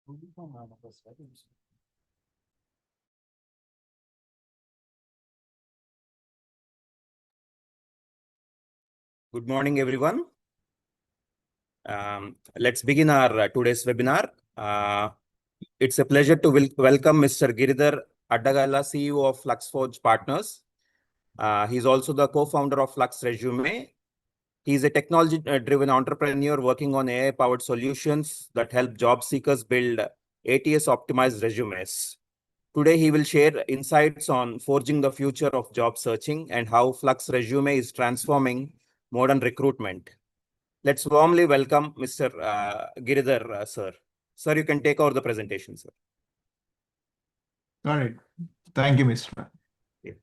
Good morning, everyone. Let's begin our today's webinar. It's a pleasure to welcome Mr. Giridhar Addagala, CEO of FluxForge Partners. He's also the co-founder of Flux Resume. He's a technology-driven entrepreneur working on AI-powered solutions that help job seekers build ATS-optimized resumes. Today, he will share insights on forging the future of job searching and how Flux Resume is transforming modern recruitment. Let's warmly welcome Mr. Giridhar, sir. Sir, you can take over the presentation, sir. All right. Thank you, Mr. Yeah.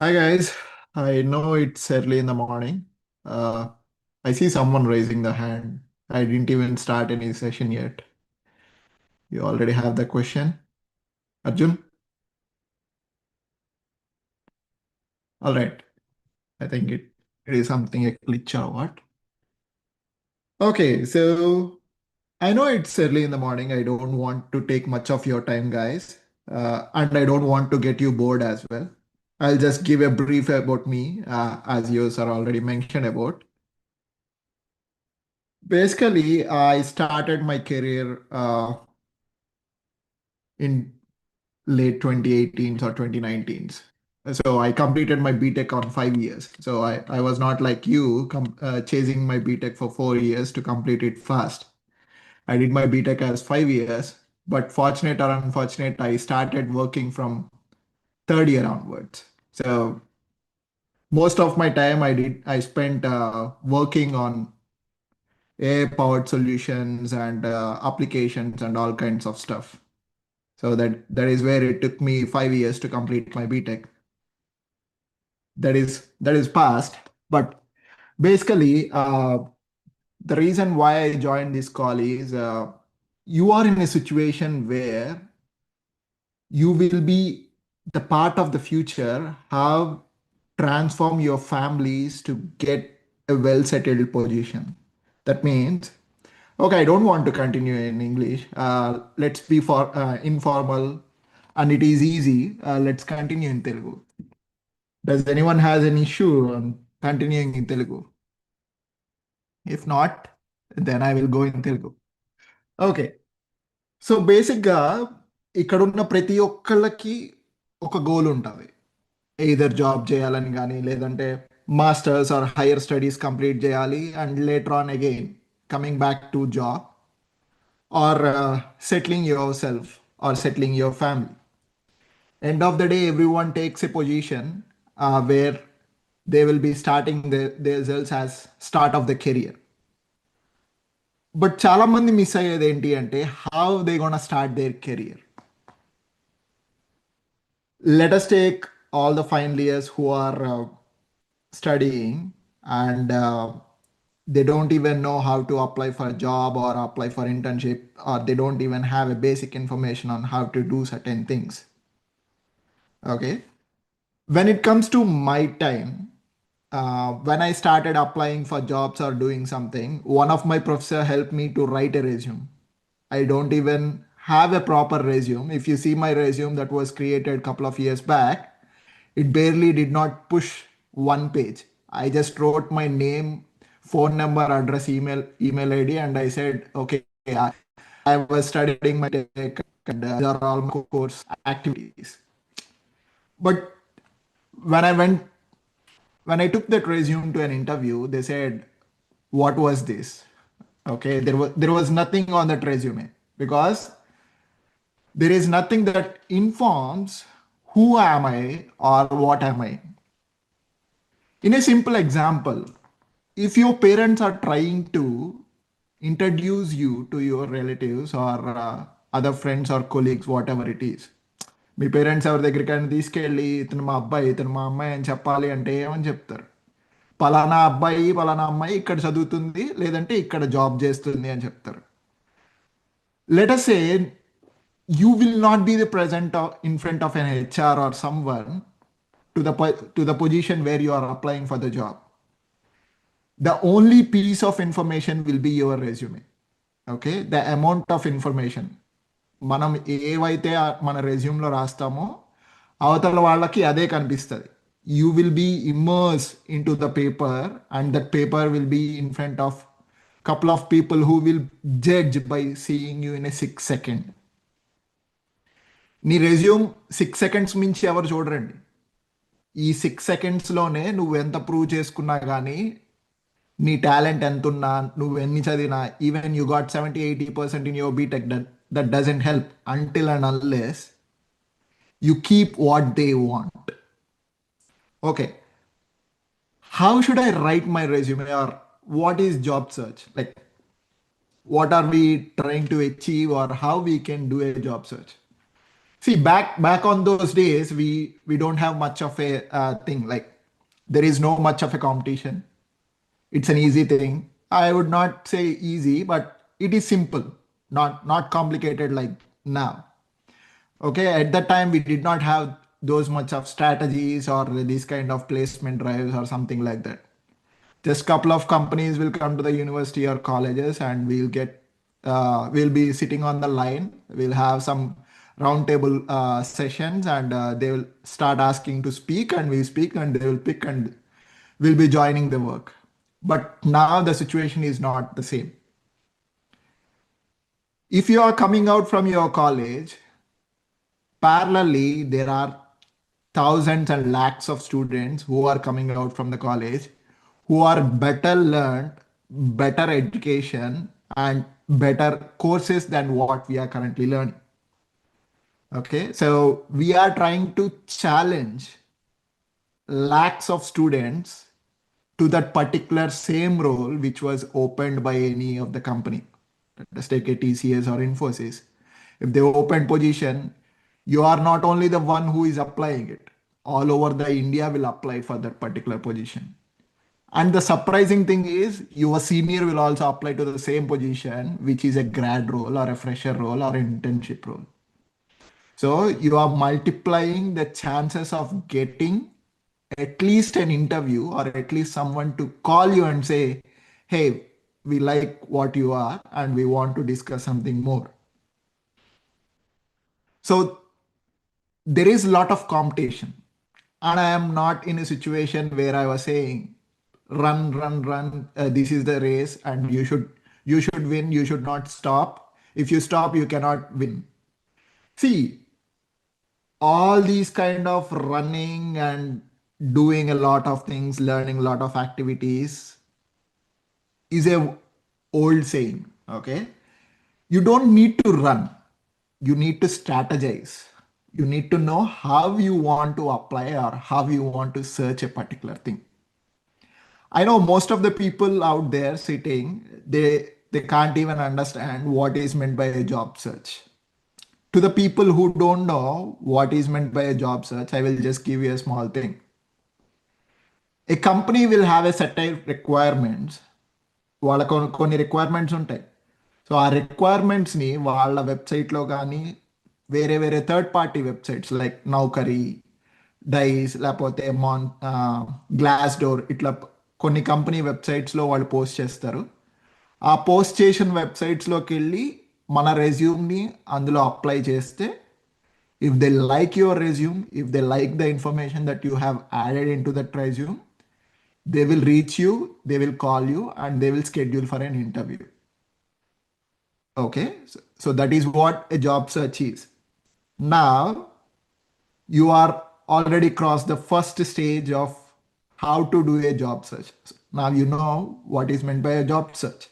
Hi, guys. I know it's early in the morning. I see someone raising the hand. I didn't even start any session yet. You already have the question? Arjun? All right. I think it is something a glitch or what. Okay, so I know it's early in the morning. I don't want to take much of your time, guys. And I don't want to get you bored as well. I'll just give a brief about me, as you are already mentioned about. Basically, I started my career in late 2018s or 2019s. So I completed my BTech on 5 years. So I was not like you chasing my BTech for 4 years to complete it fast. I did my BTech as 5 years, but fortunate or unfortunate, I started working from third year onwards. So most of my time I spent working on AI-powered solutions and applications and all kinds of stuff. So that is where it took me 5 years to complete my BTech. That is past, but basically, the reason why I joined this call is you are in a situation where you will be the part of the future, how transform your families to get a well settled position. That means, okay, I don't want to continue in English. Let's be for informal, and it is easy. Let's continue in Telugu. Does anyone has an issue on continuing in Telugu? If not, then I will go in Telugu. Okay. So బేసిక్గా ఇక్కడున్న ప్రతి ఒక్కళ్ళకి ఒక goal ఉంటుంది. Either job చేయాలని కానీ లేదంటే masters or higher studies complete చేయాలి and later on again coming back to job or settling yourself or settling your family. End of the day, everyone takes a position where they will be starting themselves as start of the career. But చాలా మంది miss అయ్యేది ఏంటి అంటే how they gonna start their career. Let us take all the final years who are studying and they don't even know how to apply for a job or apply for internship, or they don't even have a basic information on how to do certain things. Okay. When it comes to my time, when I started applying for jobs or doing something, one of my professor helped me to write a resume. I don't even have a proper resume. If you see my resume that was created a couple of years back, it barely did not push one page. I just wrote my name, phone number, address, email ID, and I said, okay, I was studying my tech and these are all my course activities. But when I took that resume to an interview, they said, what was this? Okay, there was nothing on that resume because there is nothing that informs who am I or what am I. In a simple example, if your parents are trying to introduce you to your relatives or other friends or colleagues, whatever it is, me parents ఎవరి దగ్గరికైనా తీసుకెళ్ళి ఇతను మా అబ్బాయి ఇతను మా అమ్మాయి అని చెప్పాలి అంటే ఏమని చెప్తారు? పలానా అబ్బాయి పలానా అమ్మాయి ఇక్కడ చదువుతుంది లేదంటే ఇక్కడ జాబ్ చేస్తుంది అని చెప్తారు. Let us say you will not be the present in front of an HR or someone to the position where you are applying for the job. The only piece of information will be your resume. Okay, the amount of information మనం ఏవైతే మన రెజ్యూమ్లో రాస్తామో అవతల వాళ్ళకి అదే కనిపిస్తుంది. You will be immerse into the paper and that paper will be in front of couple of people who will judge by seeing you in a 6 second. నీ రెజ్యూమ్ 6 seconds మించి ఎవరు చూడరండి. ఈ 6 secondsలోనే నువ్వు ఎంత ప్రూవ్ చేసుకున్నా కానీ, నీ talent ఎంత ఉన్నా, నువ్వు ఎన్ని చదివినా, even you got 70-80% in your BTech, that doesn't help until and unless you keep what they want. Okay, how should I write my resume or what is job search? Like what are we trying to achieve or how we can do a job search? See, back on those days, we don't have much of a thing, like there is no much of a competition. It's an easy thing. I would not say easy, but it is simple, not complicated like now. Okay, at that time we did not have those much of strategies or this kind of placement drives or something like that. Just couple of companies will come to the university or colleges and we'll be sitting on the line. We'll have some roundtable sessions and they will start asking to speak and we speak and they will pick and we'll be joining the work. But now the situation is not the same. If you are coming out from your college, parallelly there are thousands and lakhs of students who are coming out from the college who are better learned, better education, and better courses than what we are currently learning. Okay, so we are trying to challenge lakhs of students to that particular same role which was opened by any of the company. Let's take a TCS or Infosys. If they open position, you are not only the one who is applying it. All over the India will apply for that particular position. And the surprising thing is your senior will also apply to the same position, which is a grad role or a fresher role or an internship role. So you are multiplying the chances of getting at least an interview or at least someone to call you and say, hey, we like what you are and we want to discuss something more. So there is a lot of competition. And I am not in a situation where I was saying, run, run, run. This is the race, and you should win. You should not stop. If you stop, you cannot win. See, all these kind of running and doing a lot of things, learning a lot of activities is a old saying. Okay, you don't need to run. You need to strategize. You need to know how you want to apply or how you want to search a particular thing. I know most of the people out there sitting, they can't even understand what is meant by a job search. To the people who don't know what is meant by a job search, I will just give you a small thing. A company will have a set of requirements. వాళ్ళ కొన్ని requirements ఉంటాయి. So ఆ రిక్వైర్మెంట్స్ని వాళ్ళ వెబ్సైట్లో కానీ వేరే వేరే third party websites like నౌకరీ, dice, లేకపోతే గ్లాస్ డోర్, ఇట్లా కొన్ని కంపెనీ వెబ్సైట్స్లో వాళ్ళు పోస్ట్ చేస్తారు. ఆ పోస్ట్ చేసిన వెబ్సైట్స్లోకి వెళ్ళి మన రెజ్యూమ్ని అందులో అప్లై చేస్తే, if they like your resume, if they like the information that you have added into that resume, they will reach you, they will call you, and they will schedule for an interview. Okay, so that is what a job search is. Now, you are already crossed the first stage of how to do a job search. Now you know what is meant by a job search.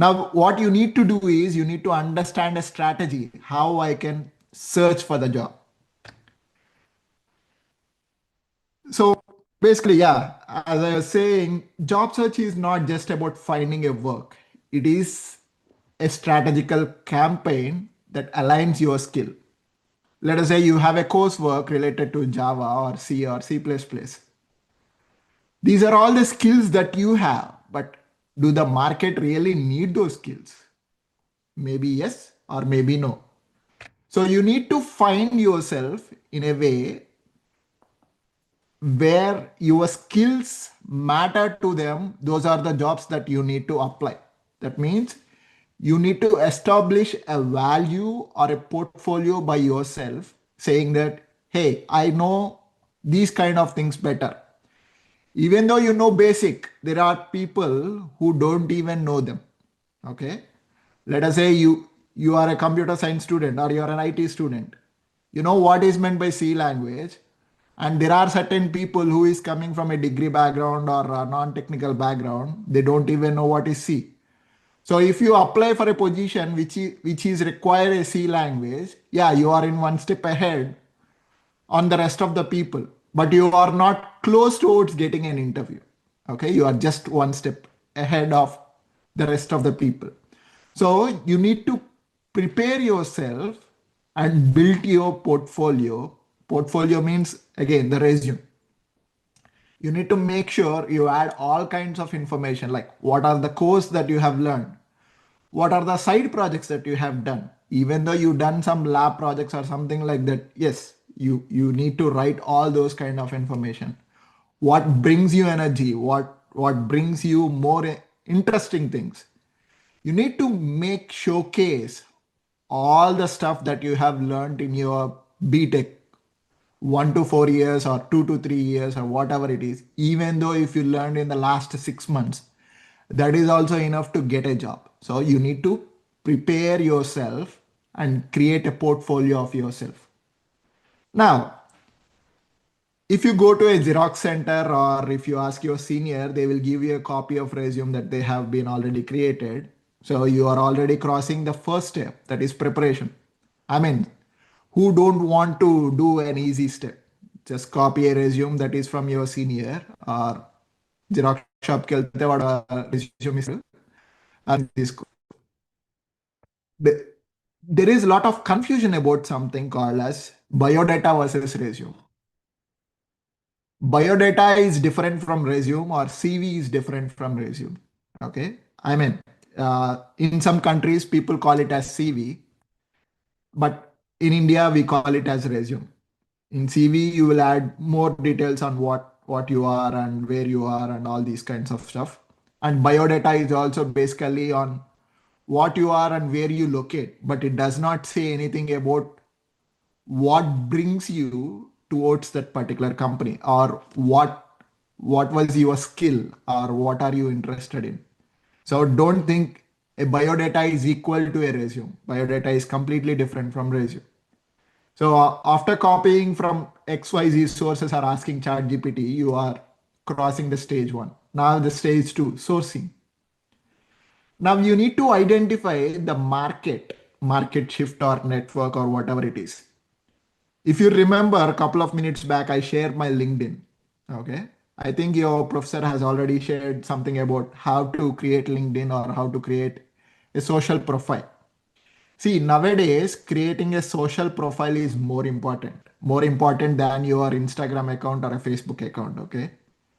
Now, what you need to do is you need to understand a strategy, how I can search for the job. So basically, yeah, as I was saying, job search is not just about finding a work. It is a strategical campaign that aligns your skill. Let us say you have a coursework related to Java or C or C++. These are all the skills that you have, but do the market really need those skills? Maybe yes, or maybe no. So you need to find yourself in a way where your skills matter to them. Those are the jobs that you need to apply. That means You need to establish a value or a portfolio by yourself, saying that, hey, I know these kind of things better. Even though you know basic, there are people who don't even know them. Okay. Let us say you are a computer science student or you're an IT student. You know what is meant by C language. And there are certain people who is coming from a degree background or a non-technical background. They don't even know what is C. So if you apply for a position which is require a C language, yeah, you are in one step ahead on the rest of the people, but you are not close towards getting an interview. Okay, you are just one step ahead of the rest of the people. So you need to prepare yourself and build your portfolio. Portfolio means again the resume. You need to make sure you add all kinds of information like what are the course that you have learned, what are the side projects that you have done. Even though you done some lab projects or something like that, yes, you need to write all those kind of information. What brings you energy, what brings you more interesting things. You need to make showcase all the stuff that you have learned in your BTech 1 to 4 years or 2 to 3 years or whatever it is. Even though if you learned in the last 6 months, that is also enough to get a job. So you need to prepare yourself and create a portfolio of yourself. Now, if you go to a Xerox center or if you ask your senior, they will give you a copy of resume that they have been already created. So you are already crossing the first step, that is preparation. I mean, who don't want to do an easy step? Just copy a resume that is from your senior or Xerox shop ke kelte vada resume is and this. There is a lot of confusion about something called as biodata versus resume. Biodata is different from resume or CV is different from resume. Okay. I mean, in some countries, people call it as CV, but in India, we call it as resume. In CV, you will add more details on what you are and where you are and all these kinds of stuff. And biodata is also basically on what you are and where you locate, but it does not say anything about what brings you towards that particular company or what was your skill or what are you interested in. So don't think a biodata is equal to a resume. Biodata is completely different from resume. So after copying from XYZ sources or asking ChatGPT, you are crossing the stage one. Now the stage two, sourcing. Now you need to identify the market shift or network or whatever it is. If you remember a couple of minutes back, I shared my LinkedIn. Okay. I think your professor has already shared something about how to create LinkedIn or how to create a social profile. See, nowadays, creating a social profile is more important than your Instagram account or a Facebook account. Okay.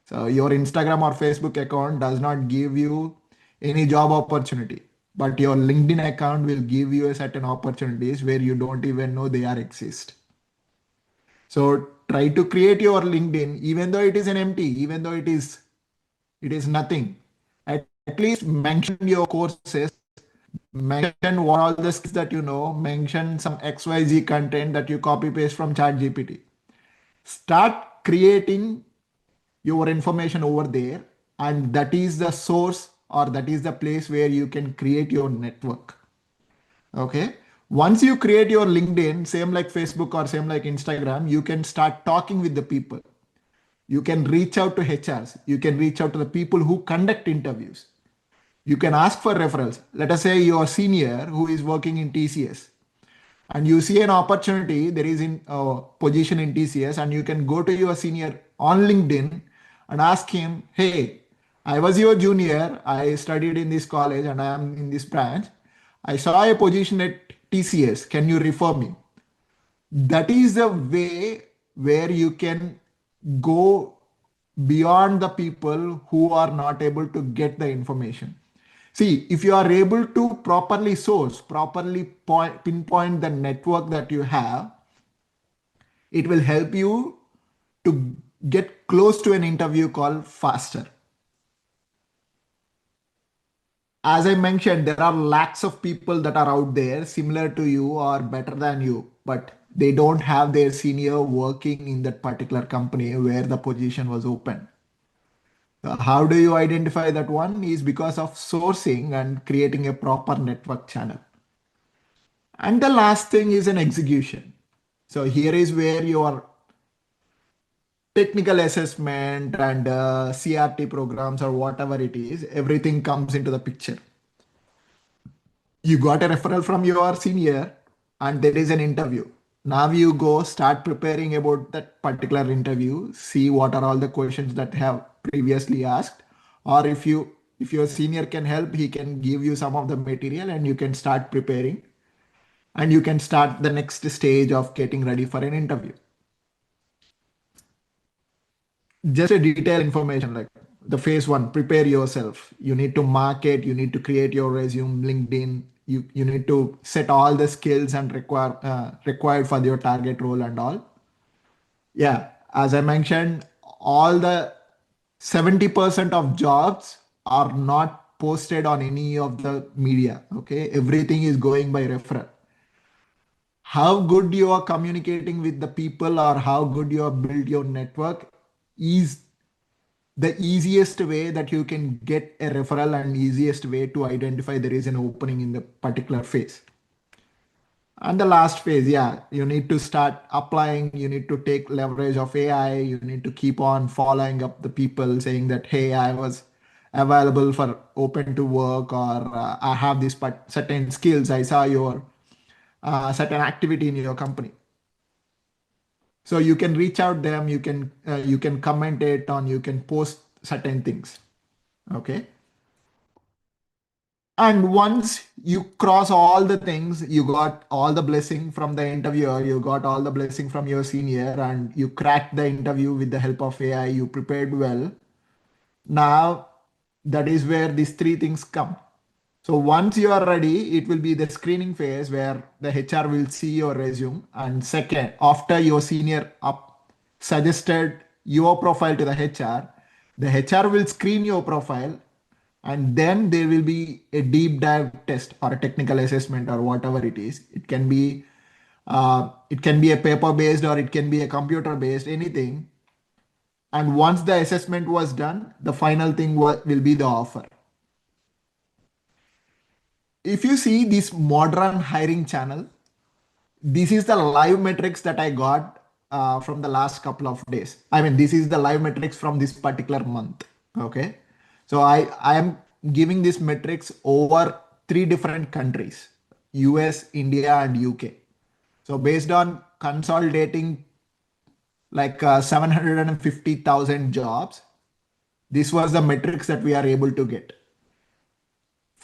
So, your Instagram or Facebook account does not give you any job opportunity, but your LinkedIn account will give you a certain opportunities where you don't even know they are exist. So try to create your LinkedIn, even though it is an empty, even though it is nothing. At least mention your courses, mention what all the skills that you know, mention some XYZ content that you copy paste from ChatGPT. Start creating your information over there, and that is the source or that is the place where you can create your network. Okay. Once you create your LinkedIn, same like Facebook or same like Instagram, you can start talking with the people. You can reach out to HRs. You can reach out to the people who conduct interviews. You can ask for referrals. Let us say you're a senior who is working in TCS and you see an opportunity, there is in a position in TCS, and you can go to your senior on LinkedIn and ask him, hey, I was your junior, I studied in this college and I am in this branch. I saw a position at TCS, can you refer me? That is the way where you can go beyond the people who are not able to get the information. See, if you are able to properly source, properly pinpoint the network that you have, it will help you to get close to an interview call faster. as I mentioned, there are lakhs of people that are out there similar to you or better than you, but they don't have their senior working in that particular company where the position was open. How do you identify that one? Is because of sourcing and creating a proper network channel. And the last thing is an execution. So here is where your technical assessment and CRT programs or whatever it is, everything comes into the picture. You got a referral from your senior and there is an interview. Now you go start preparing about that particular interview, see what are all the questions that have previously asked, or if your senior can help, he can give you some of the material and you can start preparing and you can start the next stage of getting ready for an interview. Just a detailed information like the phase one, prepare yourself. You need to market, you need to create your resume, LinkedIn. You need to set all the skills and required for your target role and all. Yeah, as I mentioned, all the 70% of jobs are not posted on any of the media. Okay, everything is going by referral. How good you are communicating with the people or how good you have built your network is the easiest way that you can get a referral and easiest way to identify there is an opening in the particular phase. And the last phase, yeah, you need to start applying, you need to take leverage of AI, you need to keep on following up the people saying that, hey, I was available for open to work or I have this certain skills. I saw your certain activity in your company. So you can reach out them, you can comment it on, you can post certain things. Okay. And once you cross all the things, you got all the blessing from the interviewer, you got all the blessing from your senior, and you cracked the interview with the help of AI, you prepared well. Now, that is where these three things come. So once you are ready, it will be the screening phase where the HR will see your resume. And second, after your senior up suggested your profile to the HR will screen your profile and then there will be a deep dive test or a technical assessment or whatever it is. It can be a paper based or it can be a computer based, anything. And once the assessment was done, the final thing will be the offer. If you see this modern hiring channel, this is the live metrics that I got from the last couple of days. I mean, this is the live metrics from this particular month. Okay. So I am giving these metrics over 3 different countries, US, India, and UK. So based on consolidating like 750,000 jobs, this was the metrics that we are able to get.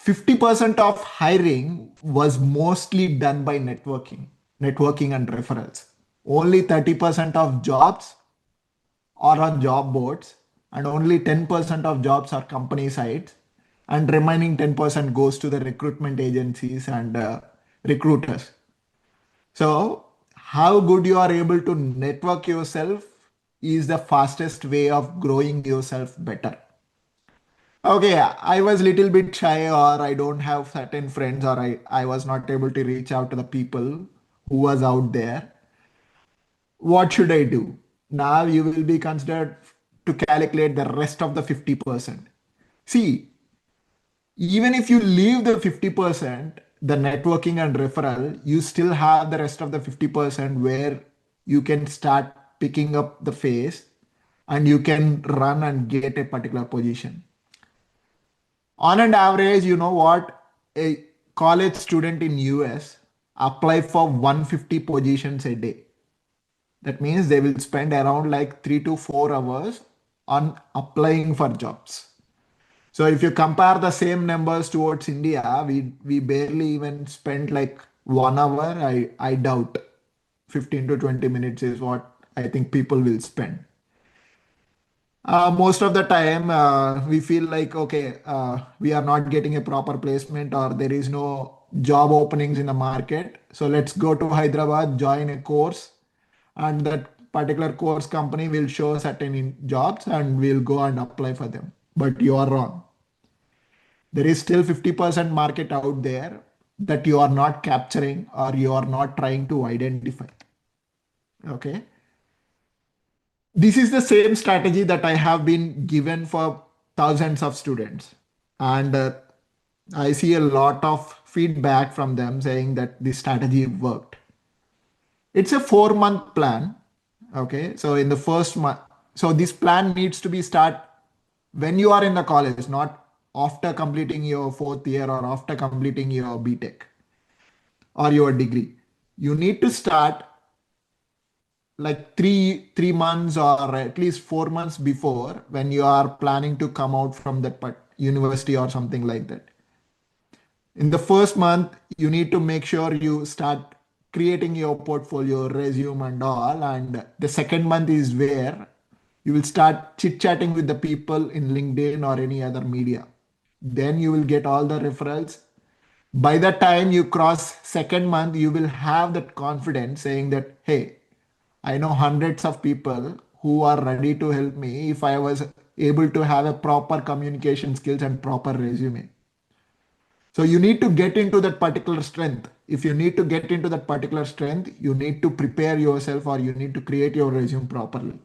50% of hiring was mostly done by networking and referrals. Only 30% of jobs are on job boards and only 10% of jobs are company sites and remaining 10% goes to the recruitment agencies and recruiters. So how good you are able to network yourself is the fastest way of growing yourself better. Okay, I was little bit shy or I don't have certain friends or I was not able to reach out to the people who was out there. What should I do? Now you will be considered to calculate the rest of the 50%. See, even if you leave the 50%, the networking and referral, you still have the rest of the 50% where you can start picking up the phase and you can run and get a particular position. On an average, you know what? A college student in US apply for 150 positions a day. That means they will spend around like 3 to 4 hours on applying for jobs. So if you compare the same numbers towards India, we barely even spend like 1 hour. I doubt 15 to 20 minutes is what I think people will spend. Most of the time, we feel like, okay, we are not getting a proper placement or there is no job openings in the market. So let's go to Hyderabad, join a course, and that particular course company will show certain jobs and we'll go and apply for them. But you are wrong. There is still 50% market out there that you are not capturing or you are not trying to identify. Okay. This is the same strategy that I have been given for thousands of students. And I see a lot of feedback from them saying that this strategy worked. It's a 4 month plan. Okay. So in the first month, so this plan needs to be start when you are in the college, not after completing your fourth year or after completing your BTech or your degree. You need to start like three months or at least 4 months before when you are planning to come out from that university or something like that. In the first month, you need to make sure you start creating your portfolio, resume, and all. And the second month is where you will start chit chatting with the people in LinkedIn or any other media. Then you will get all the referrals. By the time you cross second month, you will have that confidence saying that, hey, I know hundreds of people who are ready to help me if I was able to have a proper communication skills and proper resume. So you need to get into that particular strength. If you need to get into that particular strength, you need to prepare yourself or you need to create your resume properly.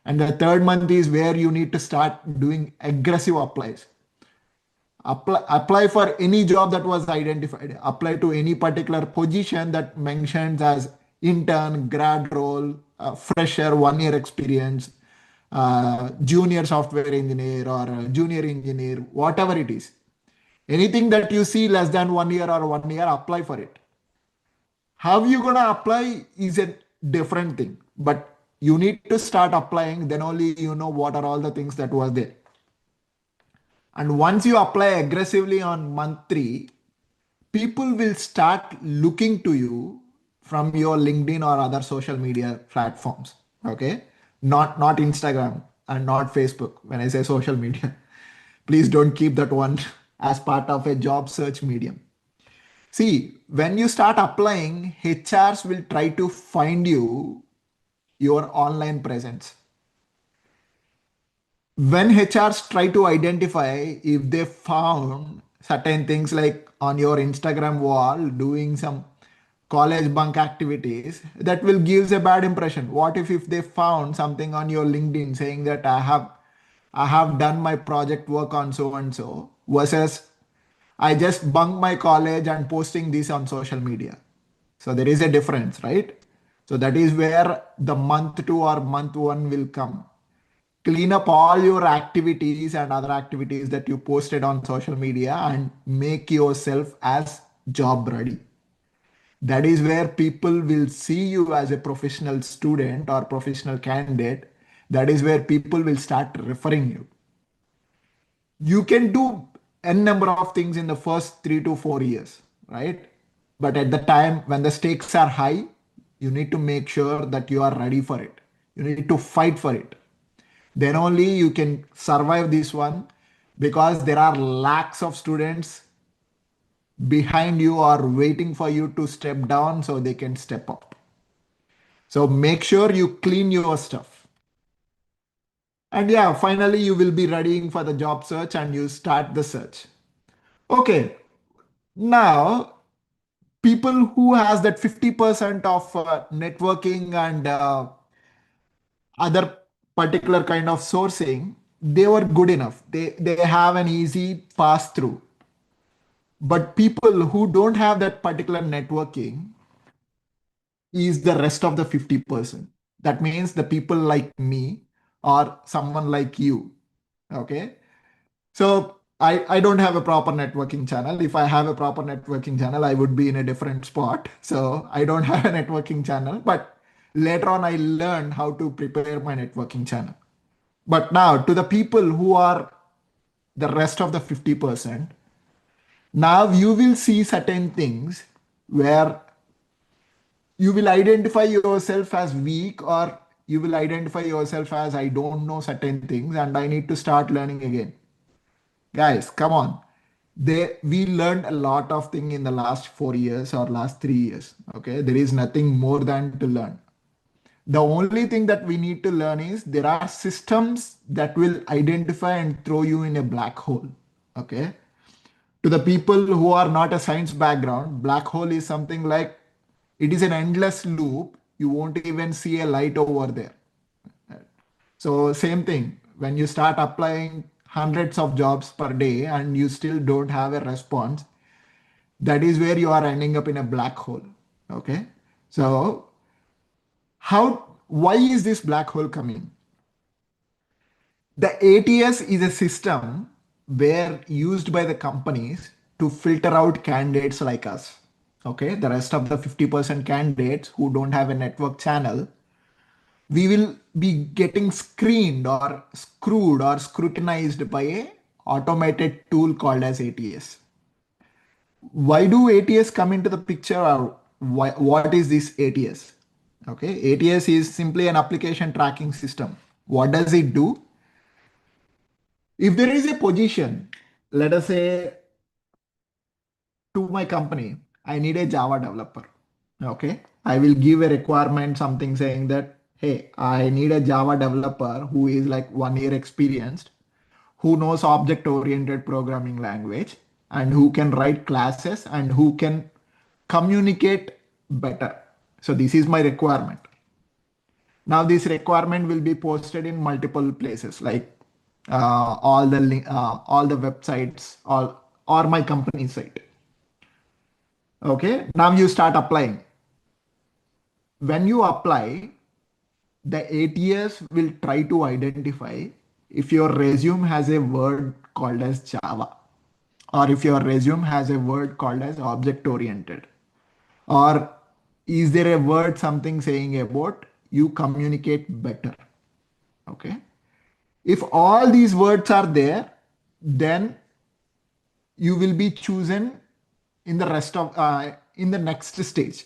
And the third month is where you need to start doing aggressive applies. Apply for any job that was identified. Apply to any particular position that mentions as intern, grad role, fresher, 1 year experience, junior software engineer or junior engineer, whatever it is. Anything that you see less than 1 year or 1 year, apply for it. How you gonna apply is a different thing, but you need to start applying. Then only you know what are all the things that was there. And once you apply aggressively on month 3, people will start looking to you from your LinkedIn or other social media platforms. Okay, not Instagram and not Facebook. When I say social media, please don't keep that one as part of a job search medium. See, when you start applying, HRs will try to find you your online presence. When HRs try to identify if they found certain things like on your Instagram wall doing some college bunk activities, that will gives a bad impression. What if they found something on your LinkedIn saying that I have done my project work on so and so versus I just bunk my college and posting this on social media. So there is a difference, right? So that is where the month 2 or month 1 will come. Clean up all your activities and other activities that you posted on social media and make yourself as job ready. That is where people will see you as a professional student or professional candidate. That is where people will start referring you. You can do n number of things in the first 3 to 4 years, right? But at the time when the stakes are high, you need to make sure that you are ready for it. You need to fight for it. Then only you can survive this one, because there are lakhs of students behind you are waiting for you to step down so they can step up. So make sure you clean your stuff. And yeah, finally you will be readying for the job search and you start the search. Okay, now people who has that 50% of networking and other particular kind of sourcing, they were good enough. They have an easy pass through. But people who don't have that particular networking is the rest of the 50%. That means the people like me or someone like you. Okay. So I don't have a proper networking channel. If I have a proper networking channel, I would be in a different spot. So I don't have a networking channel, but later on I learned how to prepare my networking channel. But now to the people who are the rest of the 50%, now you will see certain things where you will identify yourself as weak, or you will identify yourself as I don't know certain things and I need to start learning again. Guys, come on. We learned a lot of things in the last 4 years or last 3 years. Okay. There is nothing more than to learn. The only thing that we need to learn is there are systems that will identify and throw you in a black hole. Okay. To the people who are not a science background, black hole is something like it is an endless loop. You won't even see a light over there. So same thing, when you start applying hundreds of jobs per day and you still don't have a response, that is where you are ending up in a black hole. Okay. So why is this black hole coming? The ATS is a system where used by the companies to filter out candidates like us. Okay. The rest of the 50% candidates who don't have a network channel, we will be getting screened or screwed or scrutinized by a automated tool called as ATS. Why do ATS come into the picture, or what is this ATS? Okay, ATS is simply an application tracking system. What does it do? If there is a position, let us say to my company, I need a Java developer. Okay, I will give a requirement, something saying that, hey, I need a Java developer who is like 1 year experienced, who knows object oriented programming language, and who can write classes and who can communicate better. So this is my requirement. Now this requirement will be posted in multiple places, like all the websites, or my company site. Okay, now you start applying. When you apply, the ATS will try to identify if your resume has a word called as Java, or if your resume has a word called as object oriented, or is there a word something saying about you communicate better. Okay, if all these words are there, then you will be chosen in the rest of in the next stage.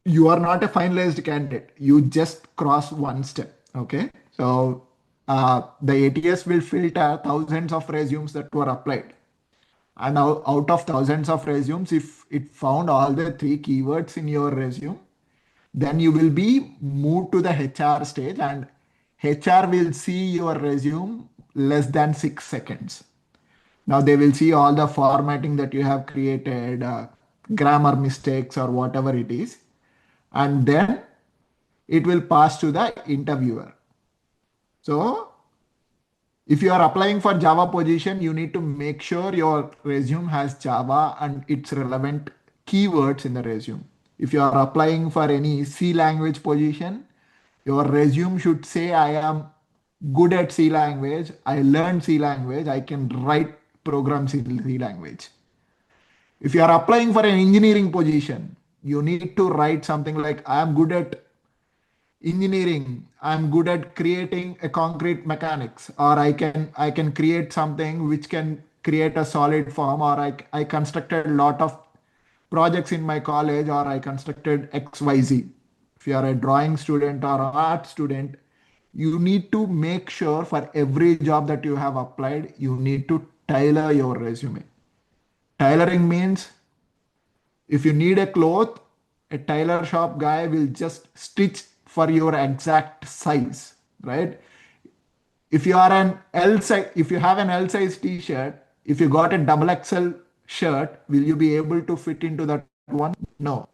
You are not a finalized candidate. You just cross one step. Okay. So the ATS will filter thousands of resumes that were applied. And out of thousands of resumes, if it found all the three keywords in your resume, then you will be moved to the HR stage, and HR will see your resume less than 6 seconds. Now they will see all the formatting that you have created, grammar mistakes or whatever it is, and then it will pass to the interviewer. So if you are applying for Java position, you need to make sure your resume has Java and its relevant keywords in the resume. If you are applying for any C language position, your resume should say, I am good at C language, I learned C language, I can write programs in C language. If you are applying for an engineering position, you need to write something like, I am good at engineering, I'm good at creating a concrete mechanics, or I can create something which can create a solid form, or I constructed a lot of projects in my college, or I constructed XYZ. If you are a drawing student or an art student, you need to make sure for every job that you have applied, you need to tailor your resume. Tailoring means if you need a cloth, a tailor shop guy will just stitch for your exact size, right? If you are an L size, if you have an L size t-shirt, if you got a double XL shirt, will you be able to fit into that one? No.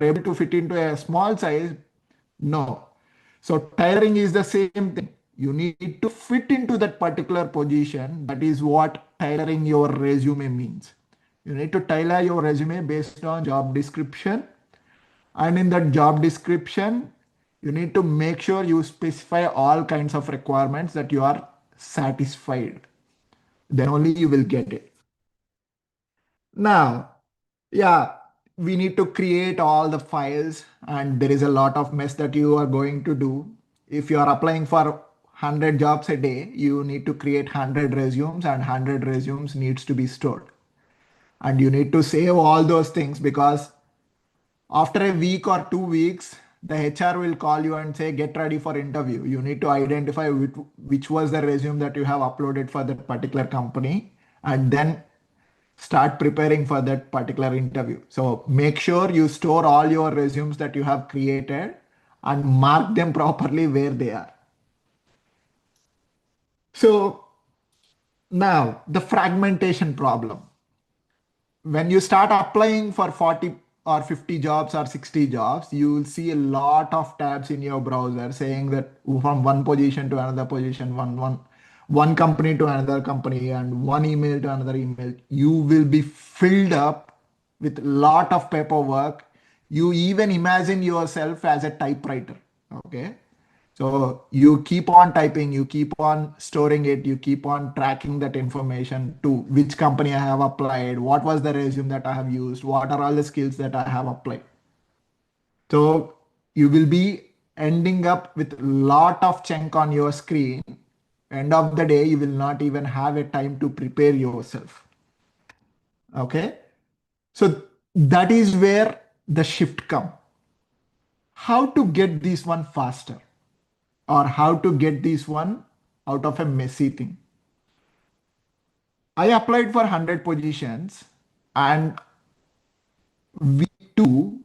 Able to fit into a small size? No. So tailoring is the same thing. You need to fit into that particular position. That is what tailoring your resume means. You need to tailor your resume based on job description. And in that job description, you need to make sure you specify all kinds of requirements that you are satisfied. Then only you will get it. Now, yeah, we need to create all the files, and there is a lot of mess that you are going to do. If you are applying for 100 jobs a day, you need to create 100 resumes, and 100 resumes needs to be stored. And you need to save all those things, because after a week or 2 weeks, the HR will call you and say, get ready for interview. You need to identify which was the resume that you have uploaded for that particular company, and then start preparing for that particular interview. So make sure you store all your resumes that you have created and mark them properly where they are. So Now, the fragmentation problem. When you start applying for 40 or 50 jobs or 60 jobs, you will see a lot of tabs in your browser saying that from one position to another position, one company to another company, and one email to another email. You will be filled up with lot of paperwork. You even imagine yourself as a typewriter. Okay. So you keep on typing, you keep on storing it, you keep on tracking that information to which company I have applied, what was the resume that I have used, what are all the skills that I have applied. So you will be ending up with a lot of chunk on your screen. End of the day, you will not even have a time to prepare yourself. Okay. So that is where the shift come. How to get this one faster, or how to get this one out of a messy thing. I applied for 100 positions, and week two,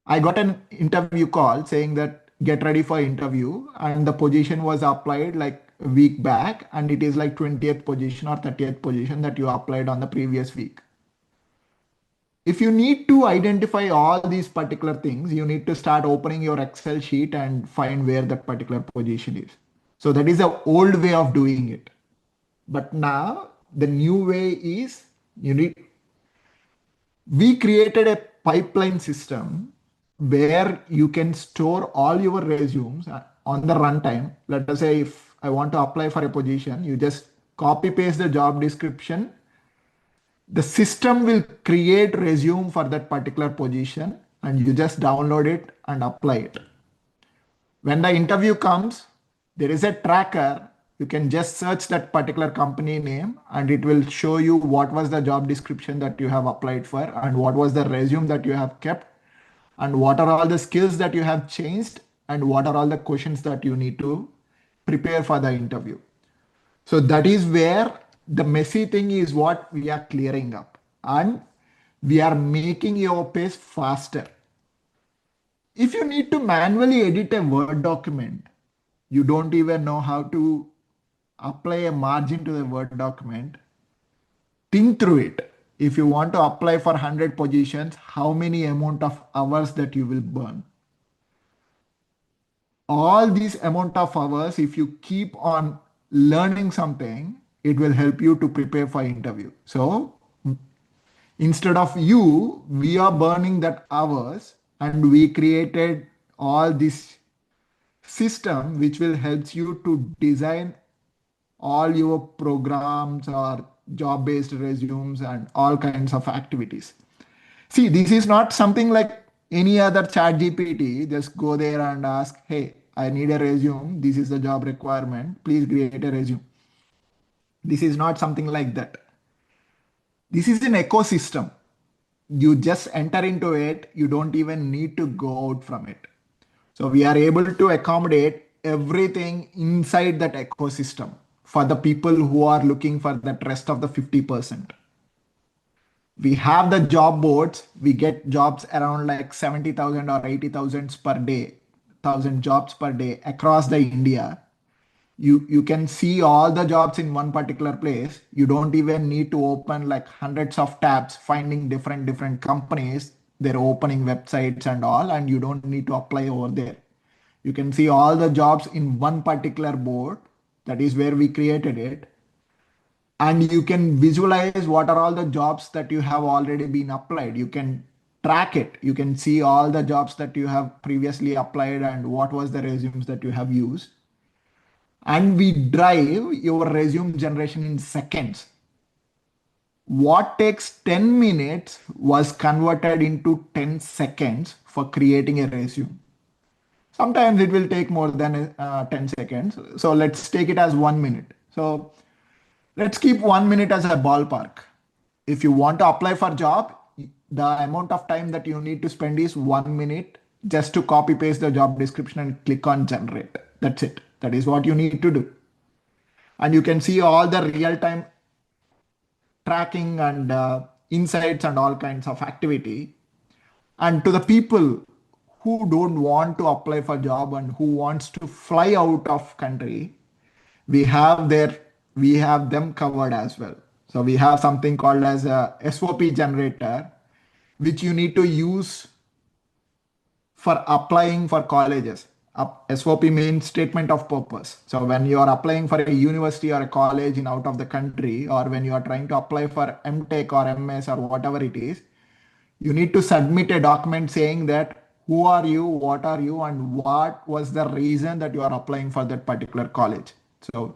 I got an interview call saying that get ready for interview, and the position was applied like a week back, and it is like 20th position or 30th position that you applied on the previous week. If you need to identify all these particular things, you need to start opening your Excel sheet and find where that particular position is. So that is the old way of doing it. But now the new way is we created a pipeline system where you can store all your resumes on the runtime. Let us say if I want to apply for a position, you just copy paste the job description. The system will create resume for that particular position, and you just download it and apply it. When the interview comes, there is a tracker. You can just search that particular company name and it will show you what was the job description that you have applied for and what was the resume that you have kept and what are all the skills that you have changed and what are all the questions that you need to prepare for the interview. So that is where the messy thing is what we are clearing up, and we are making your pace faster. If you need to manually edit a Word document, you don't even know how to apply a margin to the Word document, think through it. If you want to apply for 100 positions, how many amount of hours that you will burn? All these amount of hours, if you keep on learning something, it will help you to prepare for interview. So instead of you, we are burning that hours, and we created all this system which will help you to design all your programs or job based resumes and all kinds of activities. See, this is not something like any other chat GPT. Just go there and ask, hey, I need a resume. This is the job requirement. Please create a resume. This is not something like that. This is an ecosystem. You just enter into it. You don't even need to go out from it. So we are able to accommodate everything inside that ecosystem for the people who are looking for that rest of the 50%. We have the job boards. We get jobs around like 70,000 or 80,000 per day, 1,000 jobs per day across the India. You can see all the jobs in one particular place. You don't even need to open like hundreds of tabs, finding different companies, their opening websites and all, and you don't need to apply over there. You can see all the jobs in one particular board. That is where we created it. And you can visualize what are all the jobs that you have already been applied. You can track it. You can see all the jobs that you have previously applied and what was the resumes that you have used. And we drive your resume generation in seconds. What takes 10 minutes was converted into 10 seconds for creating a resume. Sometimes it will take more than 10 seconds. So let's take it as 1 minute. So let's keep 1 minute as a ballpark. If you want to apply for job, the amount of time that you need to spend is 1 minute just to copy paste the job description and click on generate. That's it. That is what you need to do. And you can see all the real time tracking and insights and all kinds of activity. And to the people who don't want to apply for job and who wants to fly out of country, we have their we have them covered as well. So we have something called as a SOP generator, which you need to use for applying for colleges. SOP means statement of purpose. So when you are applying for a university or a college in out of the country, or when you are trying to apply for MTech or MS or whatever it is, you need to submit a document saying that who are you, what are you, and what was the reason that you are applying for that particular college. So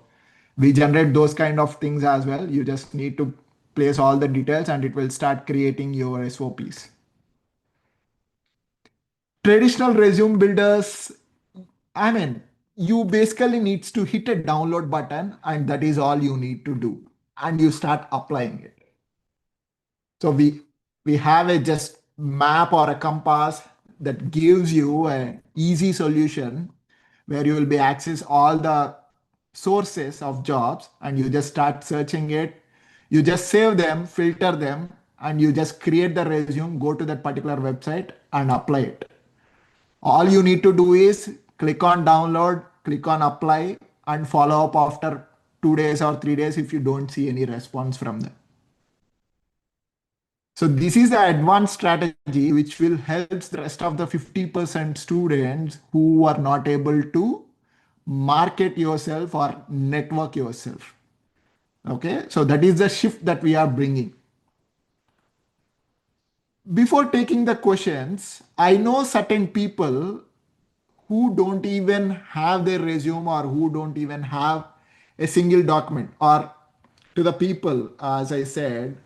we generate those kind of things as well. You just need to place all the details and it will start creating your SOPs. Traditional resume builders, I mean, you basically needs to hit a download button and that is all you need to do. And you start applying it. So we have a just map or a compass that gives you an easy solution where you will be access all the sources of jobs and you just start searching it. You just save them, filter them, and you just create the resume, go to that particular website and apply it. All you need to do is click on download, click on apply, and follow up after 2 days or 3 days if you don't see any response from them. So this is the advanced strategy which will help the rest of the 50% students who are not able to market yourself or network yourself. Okay, so that is the shift that we are bringing. Before taking the questions, I know certain people who don't even have their resume or who don't even have a single document, or to the people, as I said,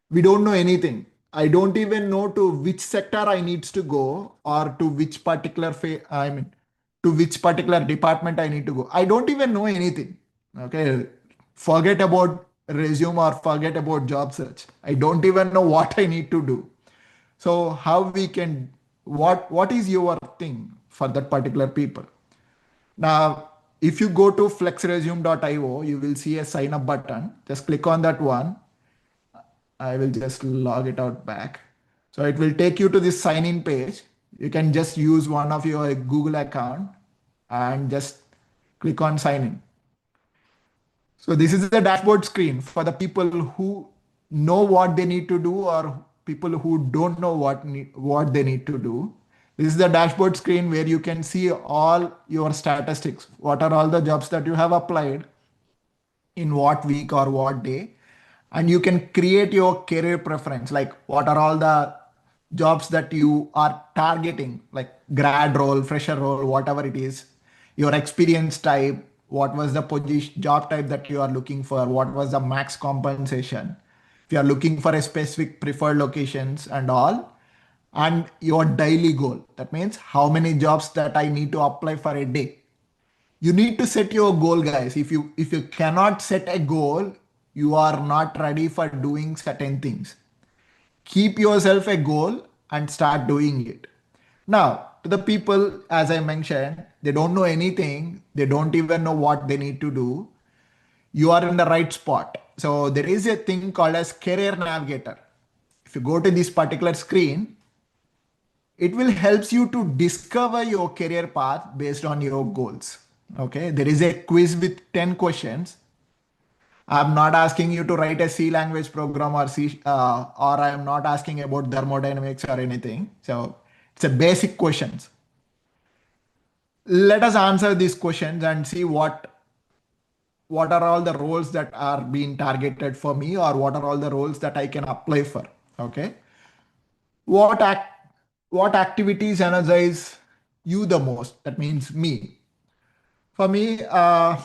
we don't know anything. I don't even know to which sector I needs to go or to which particular to which particular department I need to go. I don't even know anything. Okay, forget about resume or forget about job search. I don't even know what I need to do. So how we can, what is your thing for that particular people? Now, if you go to flexresume.io, you will see a sign up button. Just click on that one. I will just log it out back. So it will take you to this sign in page. You can just use one of your Google account and just click on sign in. So this is the dashboard screen for the people who know what they need to do or people who don't know what they need to do. This is the dashboard screen where you can see all your statistics. What are all the jobs that you have applied in what week or what day, and you can create your career preference, like what are all the jobs that you are targeting, like grad role, fresher role, whatever it is, your experience type, what was the position job type that you are looking for, what was the max compensation, if you are looking for a specific preferred locations and all, and your daily goal, that means how many jobs that I need to apply for a day. You need to set your goal, guys. If you cannot set a goal, you are not ready for doing certain things. Keep yourself a goal and start doing it. Now, to the people, as I mentioned, they don't know anything, they don't even know what they need to do, you are in the right spot. So there is a thing called as career navigator. If you go to this particular screen, it will helps you to discover your career path based on your goals. Okay, there is a quiz with 10 questions. I'm not asking you to write a C language program or or I'm not asking about thermodynamics or anything. So it's a basic questions. Let us answer these questions and see what are all the roles that are being targeted for me, or what are all the roles that I can apply for. Okay, what act what activities energize you the most? That means me. For me, I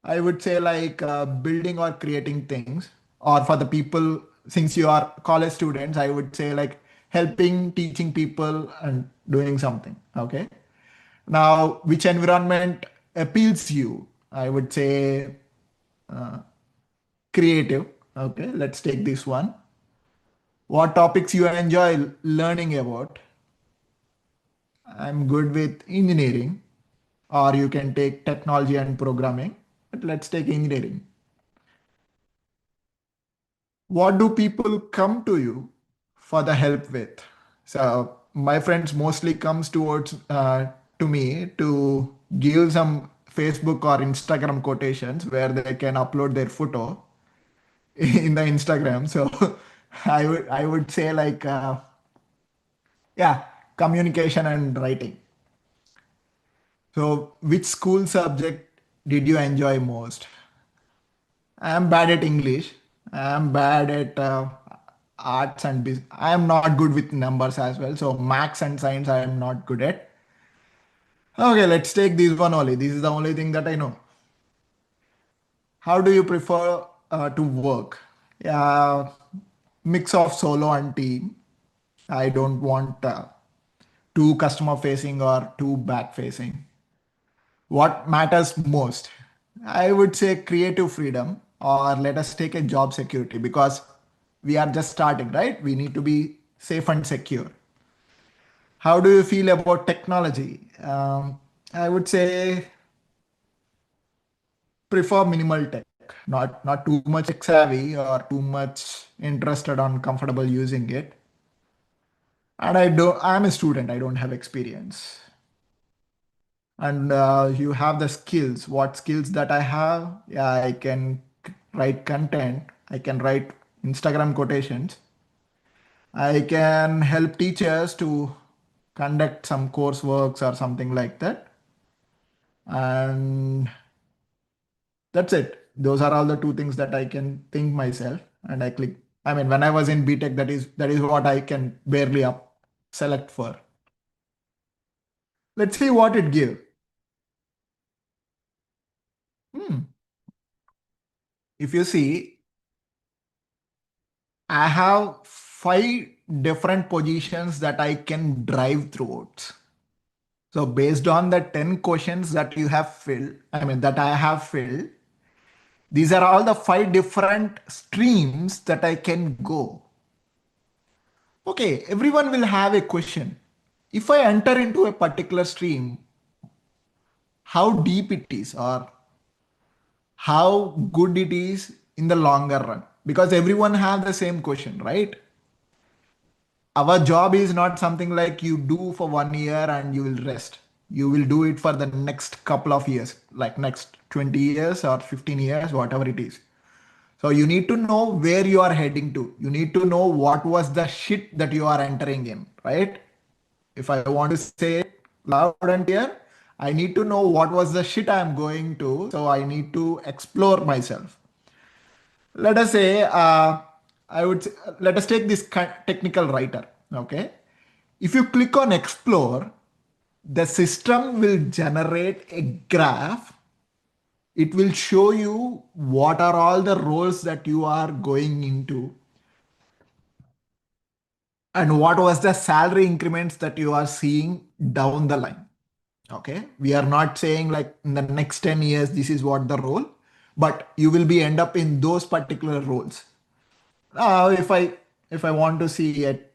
would say like building or creating things, or for the people, since you are college students, I would say like helping, teaching people, and doing something. Okay. Now, which environment appeals you? I would say creative. Okay. Let's take this one. What topics you enjoy learning about? I'm good with engineering, or you can take technology and programming, but let's take engineering. What do people come to you for the help with? So my friends mostly comes towards to me to give some Facebook or Instagram quotations where they can upload their photo in the Instagram. So I would say like yeah, communication and writing. So which school subject did you enjoy most? I'm bad at English. I'm bad at arts and business. I am not good with numbers as well. So maths and science I am not good at. Okay, let's take this one only. This is the only thing that I know. How do you prefer to work? Yeah, mix of solo and team. I don't want too customer facing or too back facing. What matters most? I would say creative freedom, or let us take a job security because we are just starting, right? We need to be safe and secure. How do you feel about technology? I would say prefer minimal tech, not too much tech savvy or too much interested on comfortable using it. And I'm a student, I don't have experience. And you have the skills. What skills that I have? Yeah, I can write content. I can write Instagram quotations. I can help teachers to conduct some courseworks or something like that. And that's it. Those are all the two things that I can think myself. And I click. I mean, when I was in BTech, that is what I can barely up select for. Let's see what it gives. Hmm. If you see, I have five different positions that I can drive throughout. So based on the 10 questions that you have filled, I mean that I have filled, these are all the five different streams that I can go. Okay, everyone will have a question. If I enter into a particular stream, how deep it is or how good it is in the longer run? Because everyone have the same question, right? Our job is not something like you do for 1 year and you will rest. You will do it for the next couple of years, like next 20 years or 15 years, whatever it is. So you need to know where you are heading to. You need to know what was the shit that you are entering in, right? If I want to say it loud and clear, I need to know what was the shit I am going to. So I need to explore myself. Let us say, let us take this technical writer. Okay. If you click on explore, the system will generate a graph. It will show you what are all the roles that you are going into and what was the salary increments that you are seeing down the line. Okay. We are not saying like in the next 10 years, this is what the role, but you will be end up in those particular roles. If I want to see it,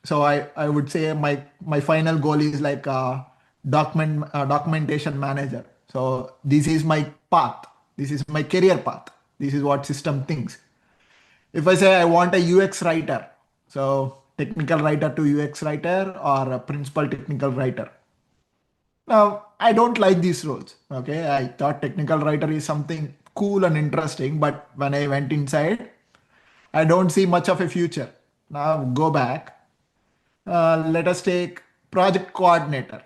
so I would say my final goal is like a documentation manager. So this is my path. This is my career path. This is what system thinks. If I say I want a UX writer, so technical writer to UX writer or a principal technical writer. Now I don't like these roles. Okay, I thought technical writer is something cool and interesting, but when I went inside, I don't see much of a future. Now go back. Let us take project coordinator.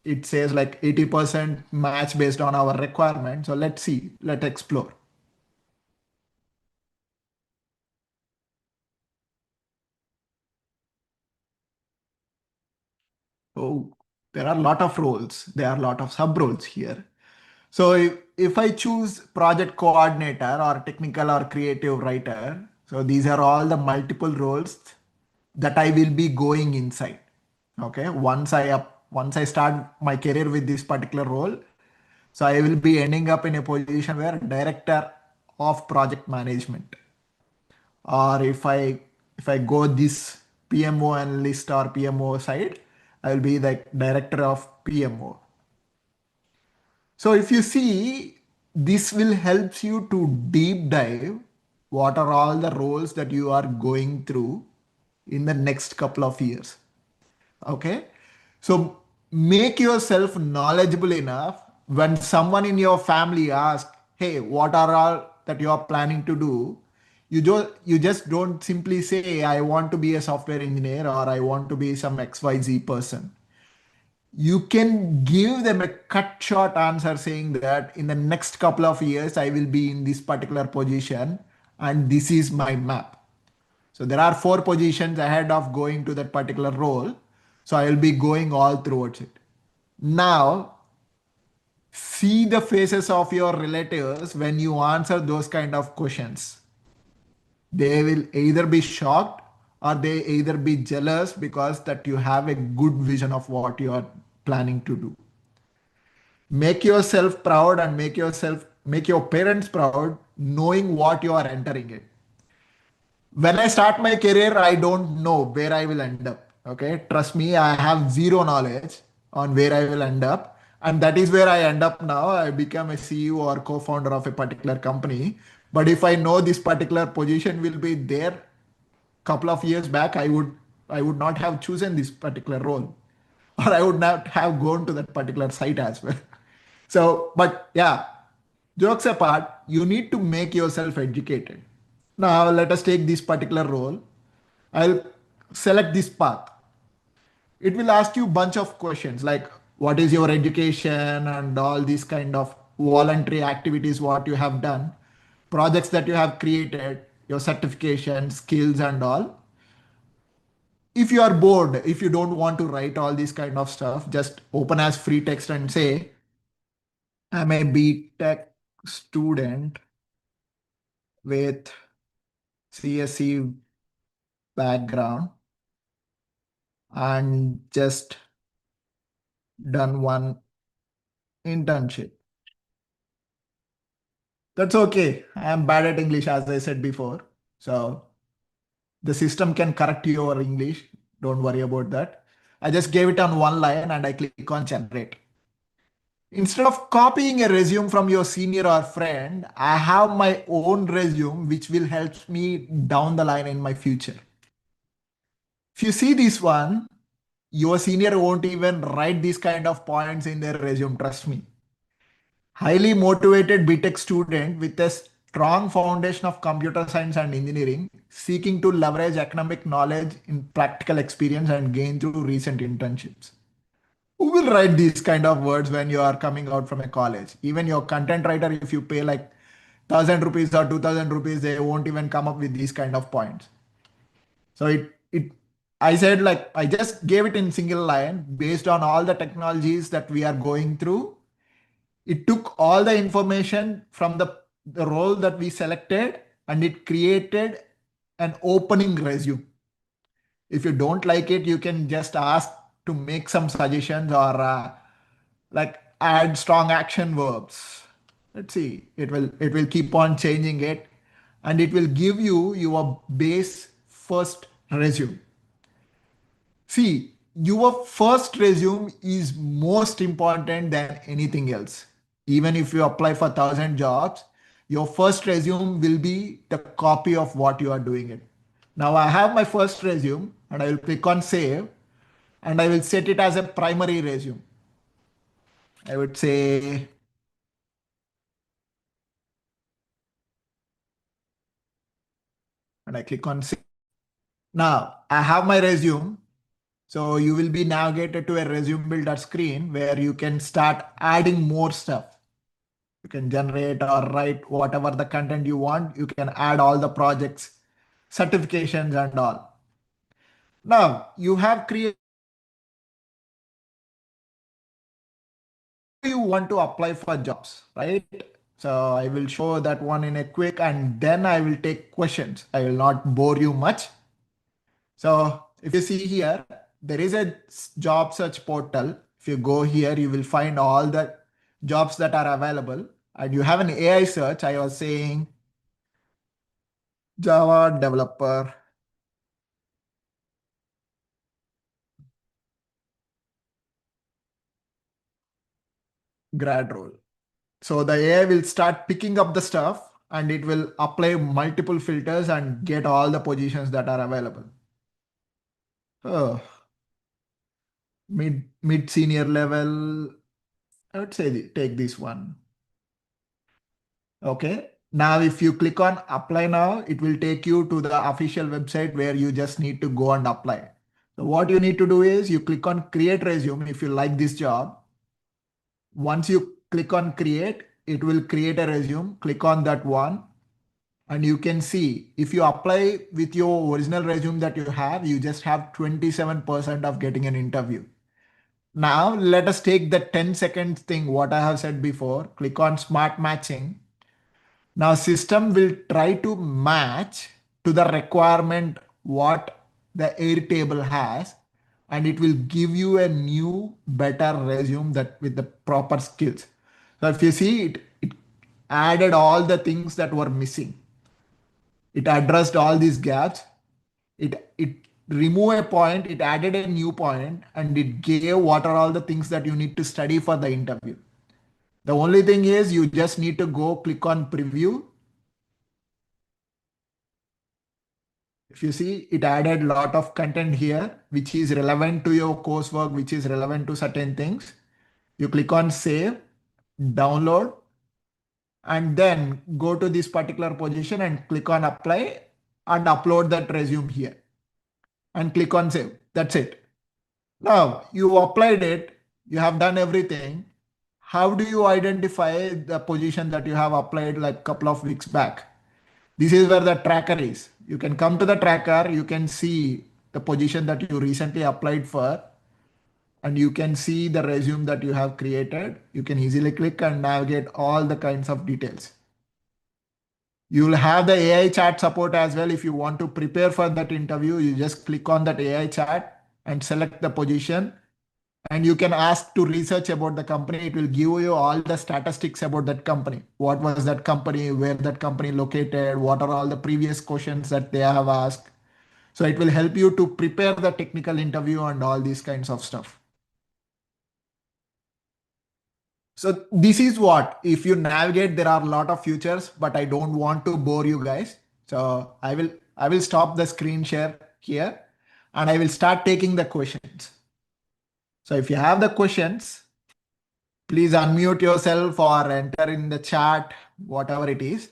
It says like 80% match based on our requirement. So let's see, let's explore. Oh, there are a lot of roles. There are a lot of sub roles here. So if I choose project coordinator or technical or creative writer, so these are all the multiple roles that I will be going inside. Okay. Once I start my career with this particular role, so I will be ending up in a position where director of project management. Or if I go this PMO analyst or PMO side, I will be the director of PMO. So if you see, this will help you to deep dive what are all the roles that you are going through in the next couple of years. Okay. So make yourself knowledgeable enough when someone in your family asks, hey, what are all that you are planning to do, you just don't simply say, I want to be a software engineer or I want to be some XYZ person. You can give them a cut short answer saying that in the next couple of years I will be in this particular position and this is my map. So there are 4 positions ahead of going to that particular role. So I will be going all towards it. Now, see the faces of your relatives when you answer those kind of questions. They will either be shocked or they either be jealous because that you have a good vision of what you are planning to do. Make yourself proud and make your parents proud knowing what you are entering it. When I start my career, I don't know where I will end up. Okay. Trust me, I have zero knowledge on where I will end up. And that is where I end up now. I become a CEO or co-founder of a particular company. But if I know this particular position will be there couple of years back, I would not have chosen this particular role. Or I would not have gone to that particular site as well. So, but yeah, jokes apart, you need to make yourself educated. Now, let us take this particular role. I'll select this path. It will ask you a bunch of questions like what is your education and all these kind of voluntary activities, what you have done, projects that you have created, your certification, skills, and all. If you are bored, if you don't want to write all this kind of stuff, just open as free text and say, I'm a B.Tech student with CSE background and just done one internship. That's okay. I'm bad at English, as I said before. So the system can correct your English. Don't worry about that. I just gave it on one line and I click on generate. Instead of copying a resume from your senior or friend, I have my own resume which will help me down the line in my future. If you see this one, your senior won't even write these kind of points in their resume, trust me. Highly motivated BTech student with a strong foundation of computer science and engineering, seeking to leverage academic knowledge in practical experience and gain through recent internships. Who will write these kind of words when you are coming out from a college? Even your content writer, if you pay like 1,000 rupees or 2,000 rupees, they won't even come up with these kind of points. So I said like I just gave it in single line based on all the technologies that we are going through. It took all the information from the role that we selected and it created an opening resume. If you don't like it, you can just ask to make some suggestions or like add strong action verbs. Let's see. It will keep on changing it and it will give you your base first resume. See, your first resume is most important than anything else. Even if you apply for 1,000 jobs, your first resume will be the copy of what you are doing it. Now I have my first resume and I will click on save and I will set it as a primary resume. I would say, and I click on save. Now I have my resume. So you will be navigated to a resume builder screen where you can start adding more stuff. You can generate or write whatever the content you want. You can add all the projects, certifications and all. Now you have created, you want to apply for jobs, right? So I will show that one in a quick and then I will take questions. I will not bore you much. So if you see here, there is a job search portal. If you go here, you will find all the jobs that are available and you have an AI search. I was saying Java developer, grad role. So the AI will start picking up the stuff and it will apply multiple filters and get all the positions that are available. Oh, mid senior level. I would say take this one. Okay. Now, if you click on apply now, it will take you to the official website where you just need to go and apply. So what you need to do is you click on create resume if you like this job. Once you click on create, it will create a resume. Click on that one. And you can see if you apply with your original resume that you have, you just have 27% of getting an interview. Now let us take the 10 seconds thing, what I have said before. Click on smart matching. Now system will try to match to the requirement what the Airtable has, and it will give you a new better resume that with the proper skills. So if you see it added all the things that were missing. It addressed all these gaps. It removed a point, it added a new point, and it gave what are all the things that you need to study for the interview. The only thing is you just need to go click on preview. If you see, it added a lot of content here, which is relevant to your coursework, which is relevant to certain things. You click on save, download, and then go to this particular position and click on apply and upload that resume here and click on save. That's it. Now you applied it, you have done everything. How do you identify the position that you have applied like a couple of weeks back? This is where the tracker is. You can come to the tracker, you can see the position that you recently applied for, and you can see the resume that you have created. You can easily click and navigate all the kinds of details. You will have the AI chat support as well. If you want to prepare for that interview, you just click on that AI chat and select the position, and you can ask to research about the company. It will give you all the statistics about that company. What was that company, where that company located, what are all the previous questions that they have asked. So it will help you to prepare the technical interview and all these kinds of stuff. So this is what, if you navigate, there are a lot of features, but I don't want to bore you guys. So I will stop the screen share here and I will start taking the questions. So if you have the questions, please unmute yourself or enter in the chat, whatever it is,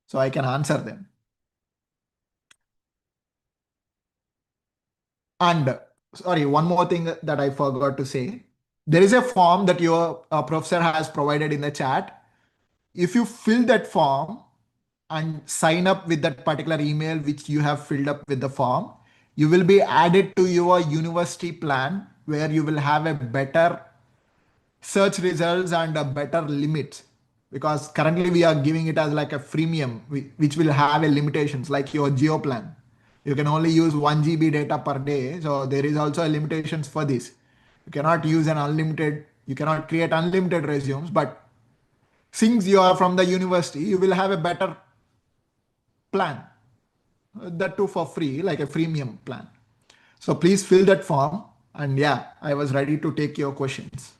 so I can answer them. And sorry, one more thing that I forgot to say. There is a form that your professor has provided in the chat. If you fill that form and sign up with that particular email which you have filled up with the form, you will be added to your university plan where you will have a better search results and a better limits, because currently we are giving it as like a freemium which will have a limitations like your geo plan. You can only use 1 GB data per day, so there is also a limitations for this. You cannot use an unlimited, you cannot create unlimited resumes, but since you are from the university, you will have a better plan, that too for free, like a freemium plan. So please fill that form, and yeah, I was ready to take your questions.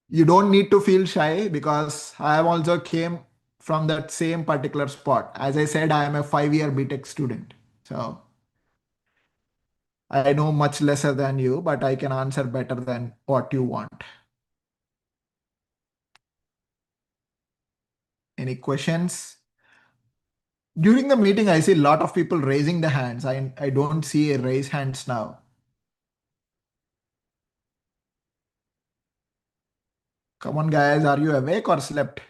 You don't need to feel shy because I have also came from that same particular spot. As I said, I am a 5-year BTech student. So I know much lesser than you, but I can answer better than what you want. Any questions? During the meeting, I see a lot of people raising the hands. I don't see a raise hands now. Come on, guys. Are you awake or slept?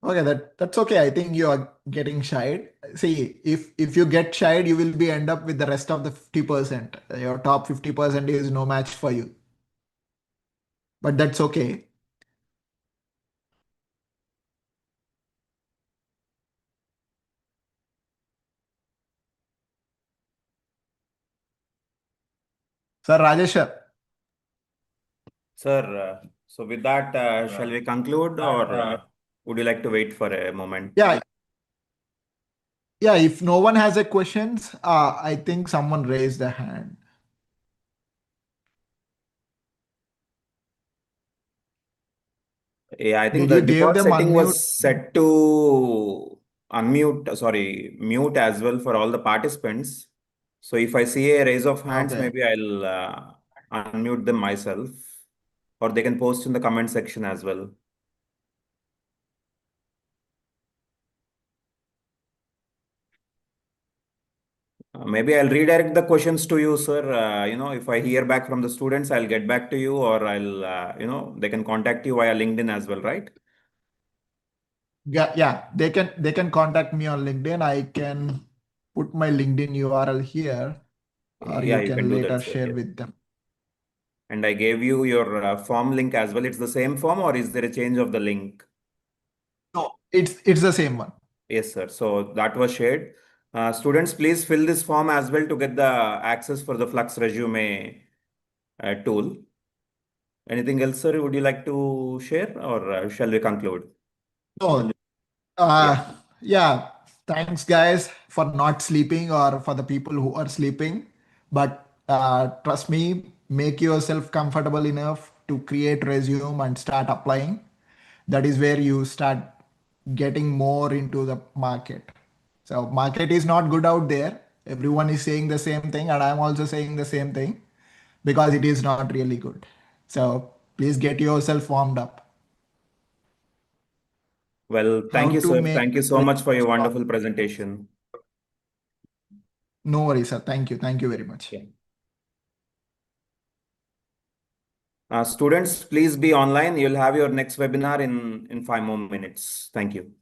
Okay, that's okay. I think you are getting shied. See, if you get shied, you will be end up with the rest of the 50%. Your top 50% is no match for you. But that's okay. Sir Rajesh sir. Sir, so with that, shall we conclude or would you like to wait for a moment? Yeah, yeah. If no one has a questions, I think someone raised a hand. Yeah, I think Did the you give default them setting unmute? was set to mute as well for all the participants. So if I see a raise of hands, Okay. maybe I'll unmute them myself, or they can post in the comment section as well. Maybe I'll redirect the questions to you, sir. If I hear back from the students, I'll get back to you, or they can contact you via LinkedIn as well, right? Yeah, yeah. They can contact me on LinkedIn. I can put my LinkedIn URL here, or Yeah, you you can can do later that, sir. share Yes. with them. And I gave you your form link as well. It's the same form, or is there a change of the link? No, it's the same one. Yes, sir. So that was shared. Students, please fill this form as well to get the access for the Flux resume tool. Anything else, sir, would you like to share, or shall we conclude? No, Yeah. yeah. Thanks, guys, for not sleeping or for the people who are sleeping. But trust me, make yourself comfortable enough to create resume and start applying. That is where you start getting more into the market. So market is not good out there. Everyone is saying the same thing, and I'm also saying the same thing because it is not really good. So please get yourself warmed up. Well, thank How you, to sir. make Thank you so much for your resumes for wonderful presentation. no worries, sir. Thank you. Thank you very much. Yeah. Students, please be online. You'll have your next webinar in 5 more minutes. Thank you.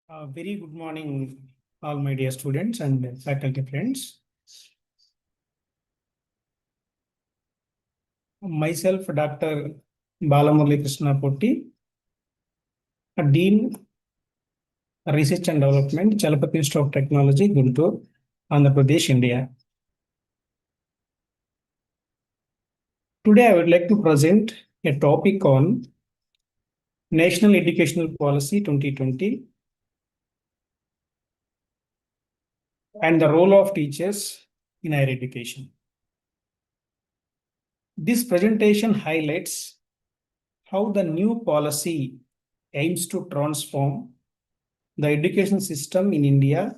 Very good morning, all my dear students and faculty friends. Myself, Dr. Balamurali Krishna Potti, a Dean, Research and Development, Chalapati Institute of Technology, Guntur, Andhra Pradesh, India. Today, I would like to present a topic on National Educational Policy 2020 and the role of teachers in higher education. This presentation highlights how the new policy aims to transform the education system in India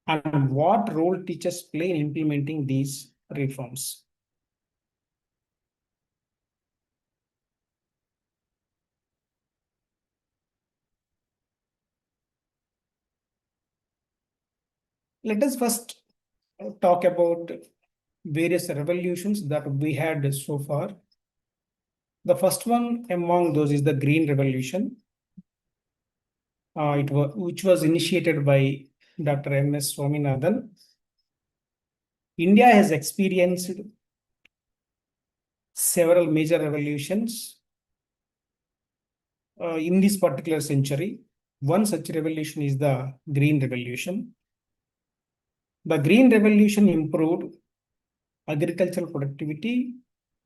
and what role teachers play in implementing these reforms. Let us first talk about various revolutions that we had so far. The first one among those is the Green Revolution, which was initiated by Dr. M.S. Swaminathan. India has experienced several major revolutions in this particular century. One such revolution is the Green Revolution. The Green Revolution improved agricultural productivity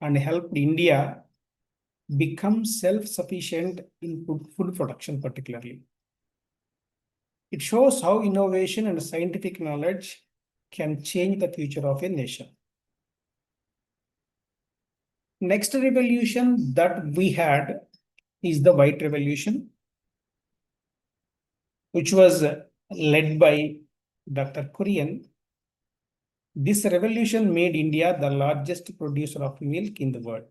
and helped India become self-sufficient in food production particularly. It shows how innovation and scientific knowledge can change the future of a nation. Next revolution that we had is the White Revolution, which was led by Dr. Kurian. This revolution made India the largest producer of milk in the world.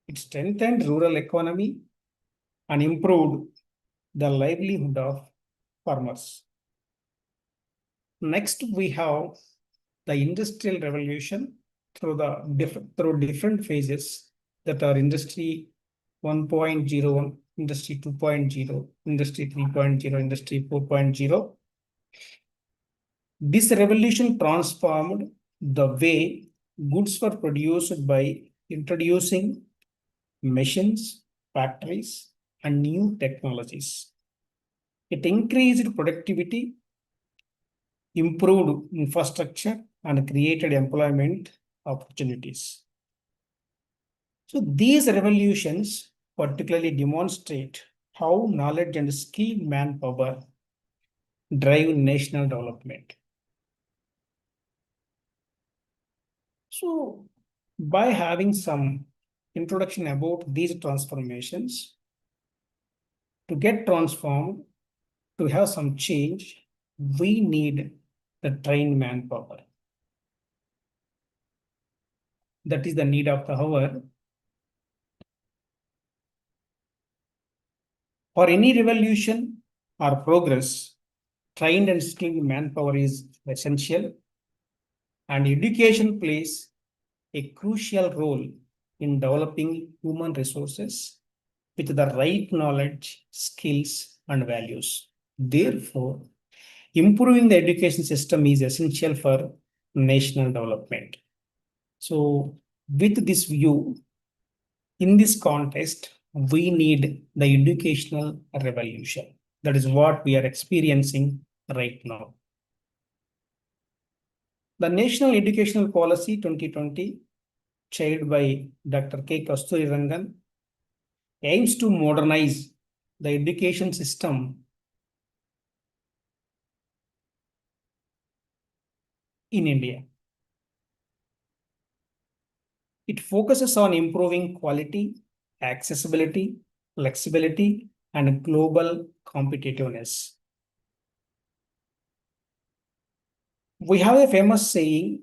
It strengthened rural economy and improved the livelihood of farmers. Next, we have the Industrial Revolution through different phases that are Industry 1.0, Industry 2.0, Industry 3.0, Industry 4.0. This revolution transformed the way goods were produced by introducing machines, factories, and new technologies. It increased productivity, improved infrastructure, and created employment opportunities. So these revolutions particularly demonstrate how knowledge and skilled manpower drive national development. So by having some introduction about these transformations, to get transformed, to have some change, we need the trained manpower. That is the need of the hour. For any revolution or progress, trained and skilled manpower is essential, and education plays a crucial role in developing human resources with the right knowledge, skills, and values. Therefore, improving the education system is essential for national development. So, with this view, in this context, we need the educational revolution. That is what we are experiencing right now. The National Educational Policy 2020, chaired by Dr. K. Kasturirangan, aims to modernize the education system in India. It focuses on improving quality, accessibility, flexibility, and global competitiveness. We have a famous saying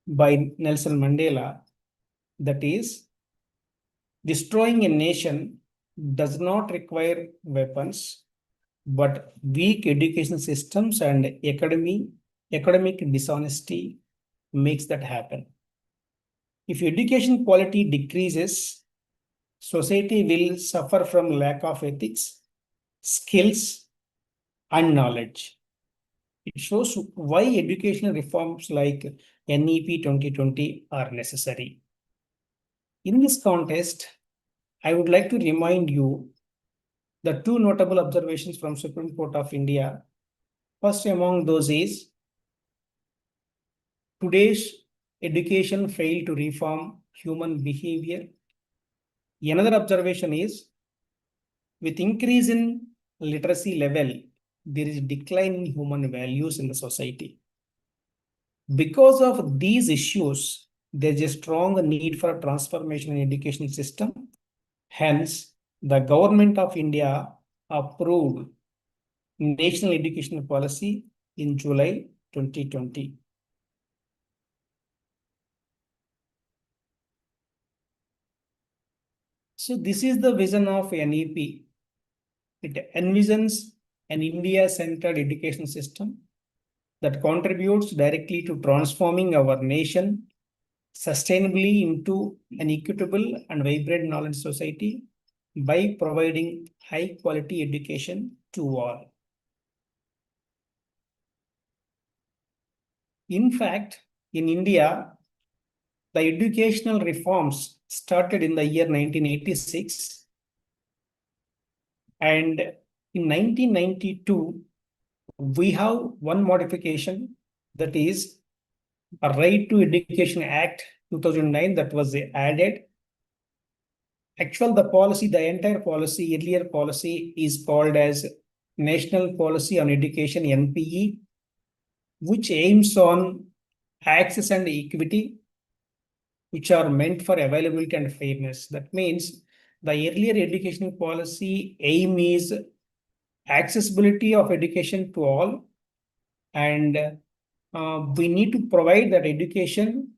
by Nelson Mandela that is, destroying a nation does not require weapons, but weak education systems and academic dishonesty makes that happen. If education quality decreases, society will suffer from lack of ethics, skills, and knowledge. It shows why educational reforms like NEP 2020 are necessary. In this context, I would like to remind you the two notable observations from Supreme Court of India. First among those is today's education failed to reform human behavior. Another observation is with increase in literacy level, there is decline in human values in the society. Because of these issues, there's a strong need for a transformation in education system. Hence, the government of India approved National Education Policy in July 2020. So this is the vision of NEP. It envisions an India-centered education system that contributes directly to transforming our nation sustainably into an equitable and vibrant knowledge society by providing high quality education to all. In fact, in India, the educational reforms started in the year 1986, and in 1992, we have one modification, that is a Right to Education Act 2009 that was added. Actual, the entire policy, earlier policy is called as National Policy on Education, NPE, which aims on access and equity, which are meant for availability and fairness. That means the earlier educational policy aim is accessibility of education to all, and we need to provide that education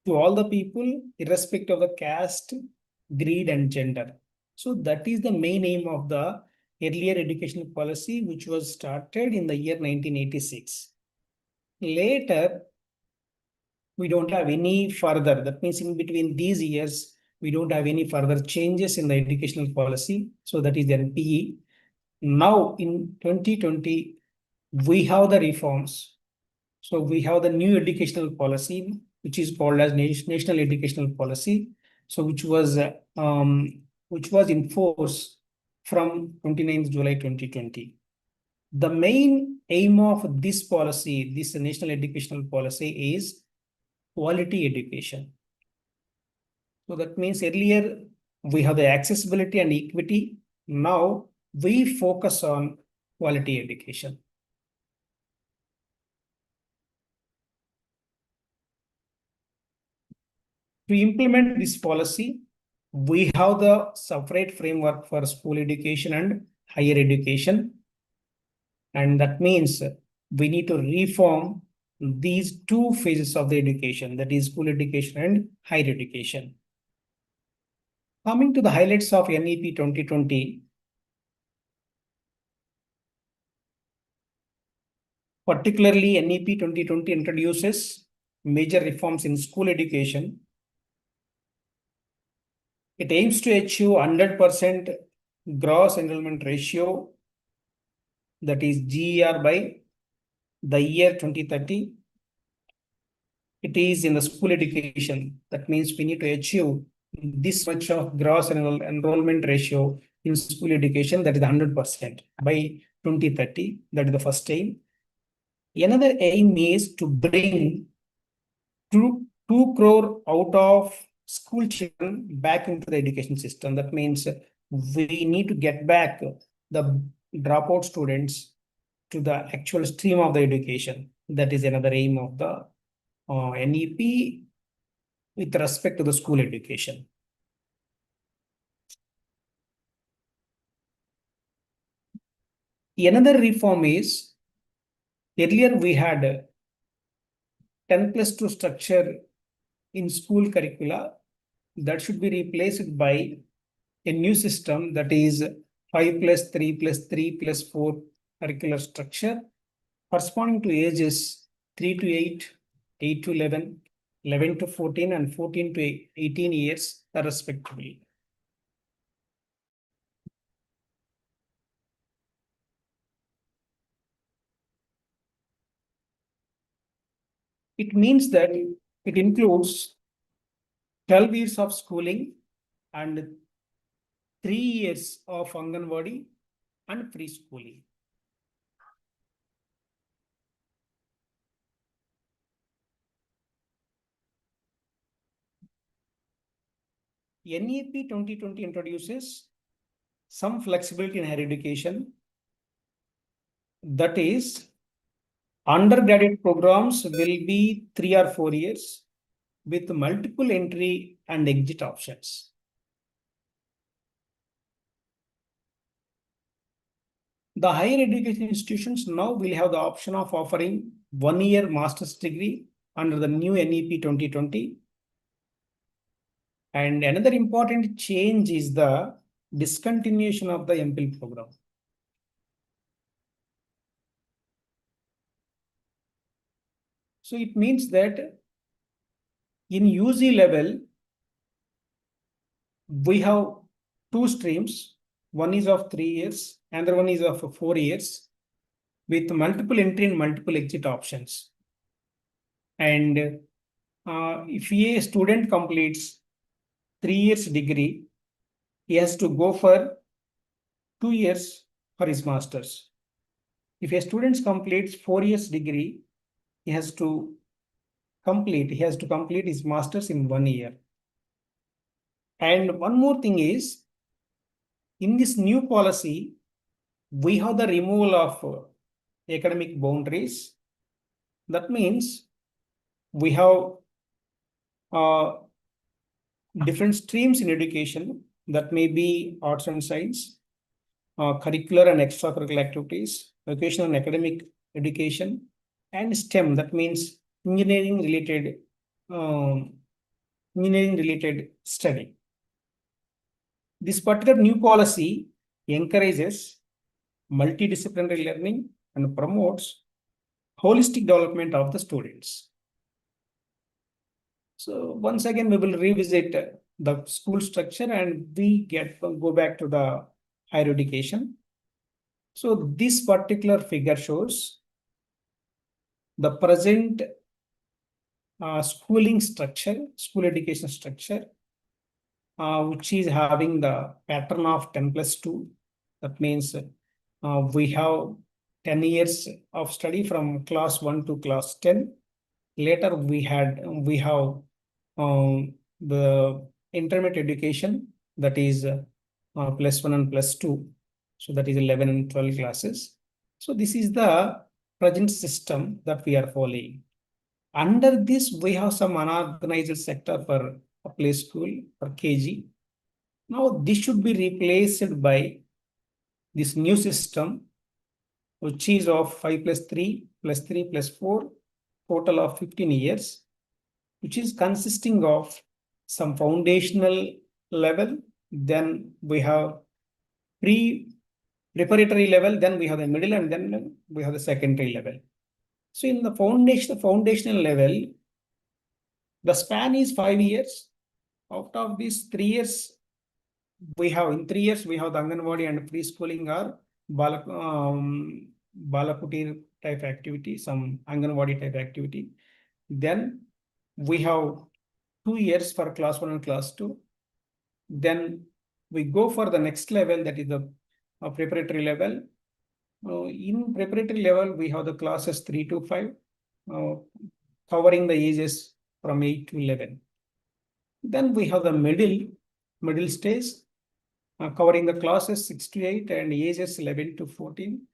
to all the people, irrespective of the caste, greed, and gender. So that is the main aim of the earlier educational policy, which was started in the year 1986. Later, we don't have any further. That means in between these years, we don't have any further changes in the educational policy. So that is the NPE. Now in 2020, we have the reforms. So we have the new educational policy, which is called as National Educational Policy. So which was in force from 29th July 2020. The main aim of this policy, this National Educational Policy, is quality education. So that means earlier we have the accessibility and equity. Now we focus on quality education. To implement this policy, we have the separate framework for school education and higher education. And that means we need to reform these two phases of the education, that is school education and higher education. Coming to the highlights of NEP 2020, particularly NEP 2020 introduces major reforms in school education. It aims to achieve 100% gross enrollment ratio, that is GER, by the year 2030. It is in the school education. That means we need to achieve this much of gross enrollment ratio in school education, that is 100% by 2030. That is the first aim. Another aim is to bring 2 crore out of school children back into the education system. That means we need to get back the dropout students to the actual stream of the education. That is another aim of the NEP with respect to the school education. Another reform is, earlier we had 10+2 structure in school curricula. That should be replaced by a new system, that is 5+3+3+4 curricular structure, corresponding to ages 3 to 8, 8 to 11, 11 to 14, and 14 to 18 years respectively. It means that it includes 12 years of schooling and 3 years of Anganwadi and preschooling. NEP 2020 introduces some flexibility in higher education. That is, undergraduate programs will be 3 or 4 years with multiple entry and exit options. The higher education institutions now will have the option of offering 1-year master's degree under the new NEP 2020. And another important change is the discontinuation of the MPhil program. So it means that in UG level, we have 2 streams. One is of 3 years, another one is of 4 years with multiple entry and multiple exit options. And if a student completes 3 years degree, he has to go for 2 years for his master's. If a student completes 4 years degree, he has to complete his master's in 1 year. And one more thing is, in this new policy, we have the removal of academic boundaries. That means we have different streams in education that may be arts and science, curricular and extracurricular activities, vocational and academic education, and STEM. That means engineering related study. This particular new policy encourages multidisciplinary learning and promotes holistic development of the students. So once again, we will revisit the school structure and we go back to the higher education. So this particular figure shows the present schooling structure, school education structure, which is having the pattern of 10+2. That means we have 10 years of study from class 1 to class 10. Later, we have the intermediate education, that is +1 and +2. So that is 11 and 12 classes. So this is the present system that we are following. Under this, we have some unorganized sector for a play school or KG. Now this should be replaced by this new system, which is of 5+3 +3 +4, total of 15 years, which is consisting of some foundational level. Then we have preparatory level, then we have the middle, and then we have the secondary level. So in the foundational level, the span is 5 years. Out of these 3 years, we have the Anganwadi and preschooling or Balakutir type activity, some Anganwadi type activity. Then we have 2 years for class 1 and class 2. Then we go for the next level, that is the preparatory level. In preparatory level, we have the classes 3 to 5, covering the ages from 8 to 11. Then we have the middle stage, covering the classes 6 to 8 and ages 11 to 14.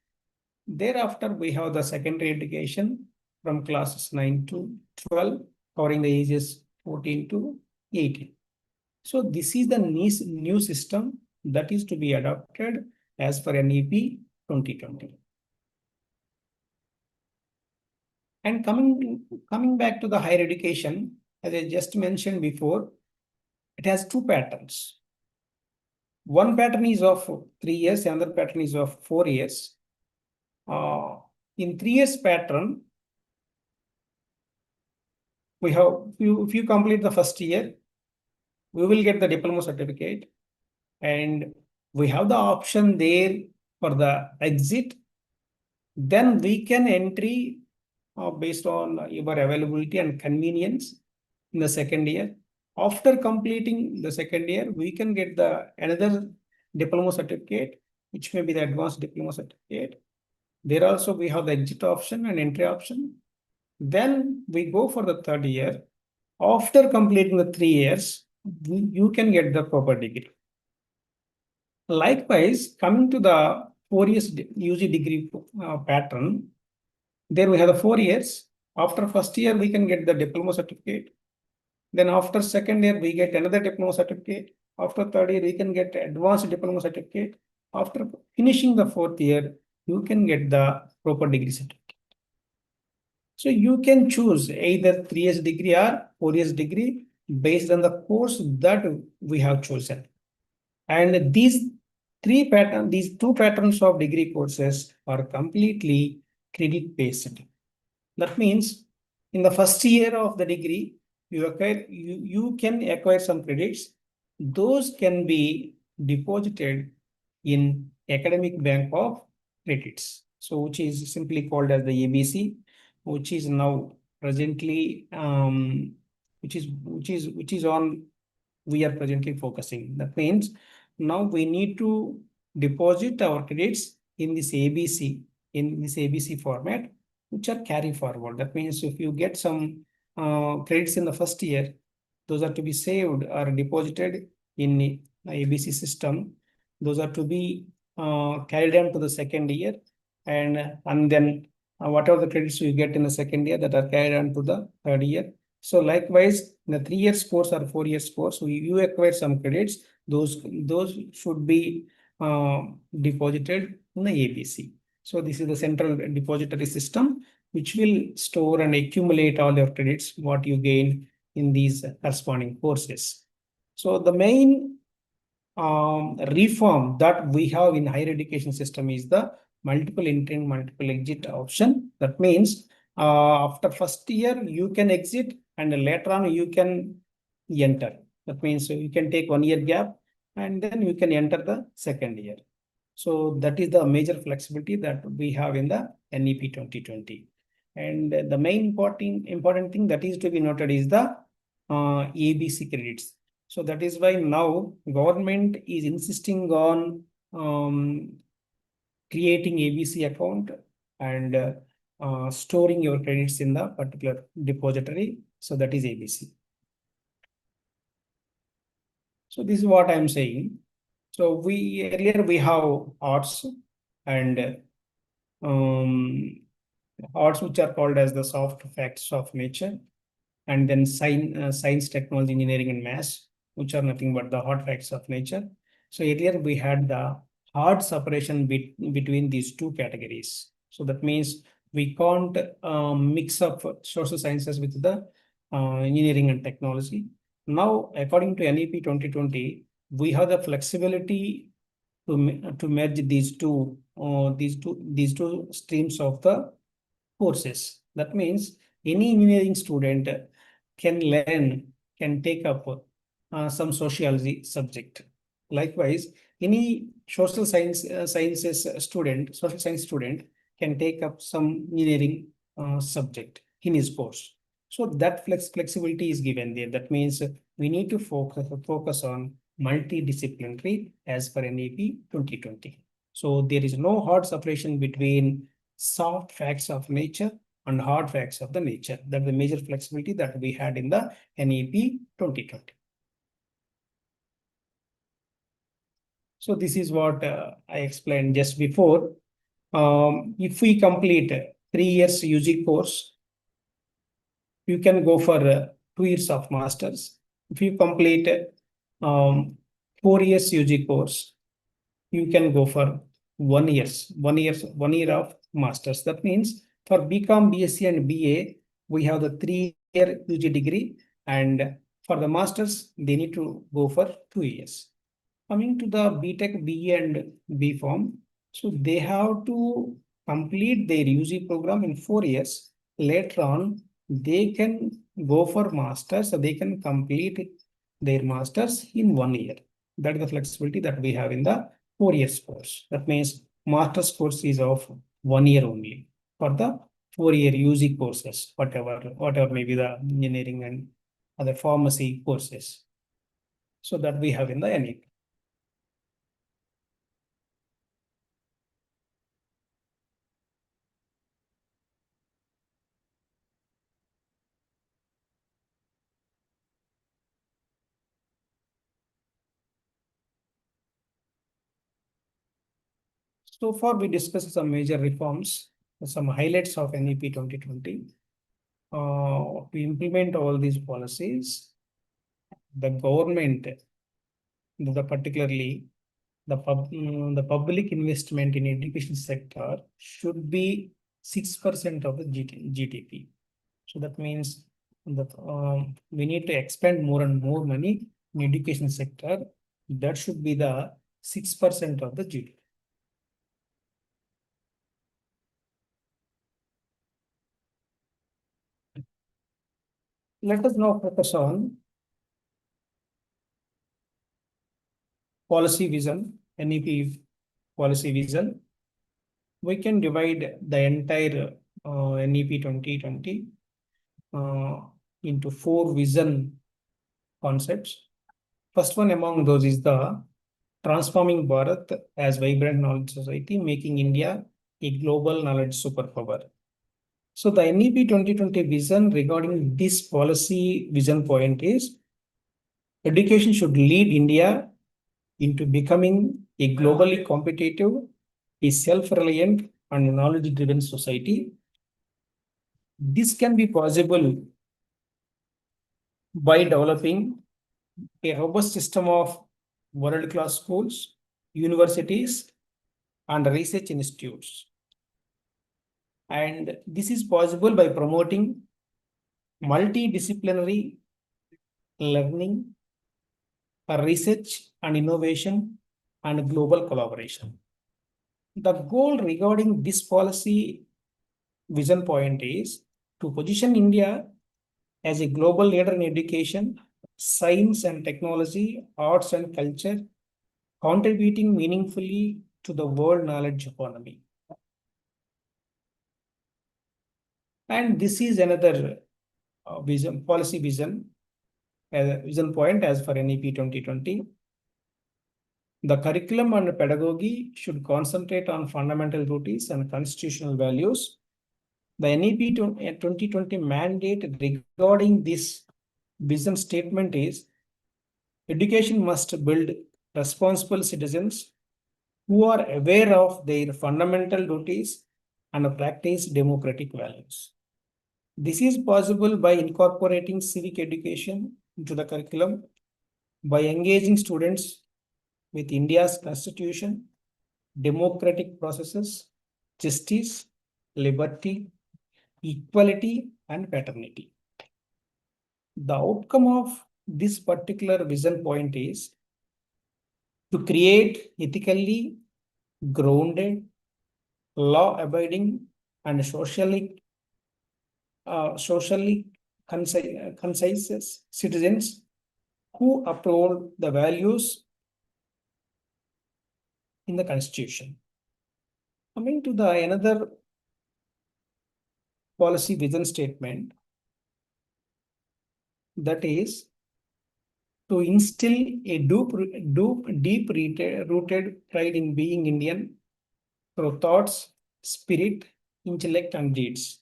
Thereafter, we have the secondary education from classes 9 to 12, covering the ages 14 to 18. So this is the new system that is to be adopted as per NEP 2020. And coming back to the higher education, as I just mentioned before, it has 2 patterns. One pattern is of 3 years, another pattern is of 4 years. In 3 years pattern, we have, if you complete the first year, we will get the diploma certificate, and we have the option there for the exit. Then we can entry based on your availability and convenience in the second year. After completing the second year, we can get the another diploma certificate, which may be the advanced diploma certificate. There also we have the exit option and entry option. Then we go for the third year. After completing the 3 years, you can get the proper degree. Likewise, coming to the 4 years UG degree pattern, there we have the 4 years. After first year, we can get the diploma certificate. Then after second year, we get another diploma certificate. After third year, we can get advanced diploma certificate. After finishing the fourth year, you can get the proper degree certificate. So you can choose either 3 years degree or 4 years degree based on the course that we have chosen. And these two patterns of degree courses are completely credit based. That means in the first year of the degree, you can acquire some credits. Those can be deposited in academic bank of credits. So which is simply called as the ABC, which is now presently which is on we are presently focusing. That means now we need to deposit our credits in this ABC format, which are carry forward. That means if you get some credits in the first year, those are to be saved or deposited in the ABC system. Those are to be carried on to the second year, and then whatever the credits you get in the second year, that are carried on to the third year. So likewise, in the 3 years course or 4 years course, you acquire some credits. Those should be deposited in the ABC. So this is the central depository system, which will store and accumulate all your credits, what you gain in these corresponding courses. So the main reform that we have in higher education system is the multiple entry and multiple exit option. That means after first year, you can exit and later on you can enter. That means you can take 1 year gap and then you can enter the second year. So that is the major flexibility that we have in the NEP 2020. And the main important thing that is to be noted is the ABC credits. So that is why now government is insisting on creating ABC account and storing your credits in the particular depository. So that is ABC. So this is what I'm saying. So earlier we have arts and arts, which are called as the soft facts of nature, and then science, technology, engineering, and maths, which are nothing but the hard facts of nature. So earlier we had the hard separation between these two categories. So that means we can't mix up social sciences with the engineering and technology. Now, according to NEP 2020, we have the flexibility to merge these two streams of the courses. That means any engineering student can take up some sociology subject. Likewise, any social science student can take up some engineering subject in his course. So that flexibility is given there. That means we need to focus on multidisciplinary as per NEP 2020. So there is no hard separation between soft facts of nature and hard facts of the nature. That's the major flexibility that we had in the NEP 2020. So this is what I explained just before. If we complete 3 years UG course, you can go for 2 years of masters. If you complete 4 years UG course, you can go for 1 year of masters. That means for BCom, BSc, and BA, we have the 3-year UG degree, and for the masters, they need to go for 2 years. Coming to the BTech, BE, and BPharm, so they have to complete their UG program in 4 years. Later on, they can go for masters, so they can complete their masters in 1 year. That is the flexibility that we have in the 4 years course. That means master's course is of 1 year only for the 4-year UG courses, whatever may be the engineering and other pharmacy courses. So that we have in the NEP. So far, we discussed some major reforms, some highlights of NEP 2020. To implement all these policies, the government, particularly the public investment in education sector should be 6% of the GDP. So that means that we need to expend more and more money in education sector. That should be the 6% of the GDP. Let us now focus on policy vision, NEP policy vision. We can divide the entire NEP 2020 into 4 vision concepts. First one among those is the transforming Bharat as vibrant knowledge society, making India a global knowledge superpower. So the NEP 2020 vision regarding this policy vision point is education should lead India into becoming a globally competitive, a self-reliant and knowledge-driven society. This can be possible by developing a robust system of world-class schools, universities, and research institutes. And this is possible by promoting multidisciplinary learning, research and innovation, and global collaboration. The goal regarding this policy vision point is to position India as a global leader in education, science and technology, arts and culture, contributing meaningfully to the world knowledge economy. And this is another policy vision point as for NEP 2020. The curriculum and pedagogy should concentrate on fundamental duties and constitutional values. The NEP 2020 mandate regarding this vision statement is education must build responsible citizens who are aware of their fundamental duties and practice democratic values. This is possible by incorporating civic education into the curriculum, by engaging students with India's constitution, democratic processes, justice, liberty, equality, and fraternity. The outcome of this particular vision point is to create ethically grounded, law-abiding, and socially concise citizens who uphold the values in the Constitution. Coming to the another policy vision statement, that is to instill a deep-rooted pride in being Indian through thoughts, spirit, intellect, and deeds.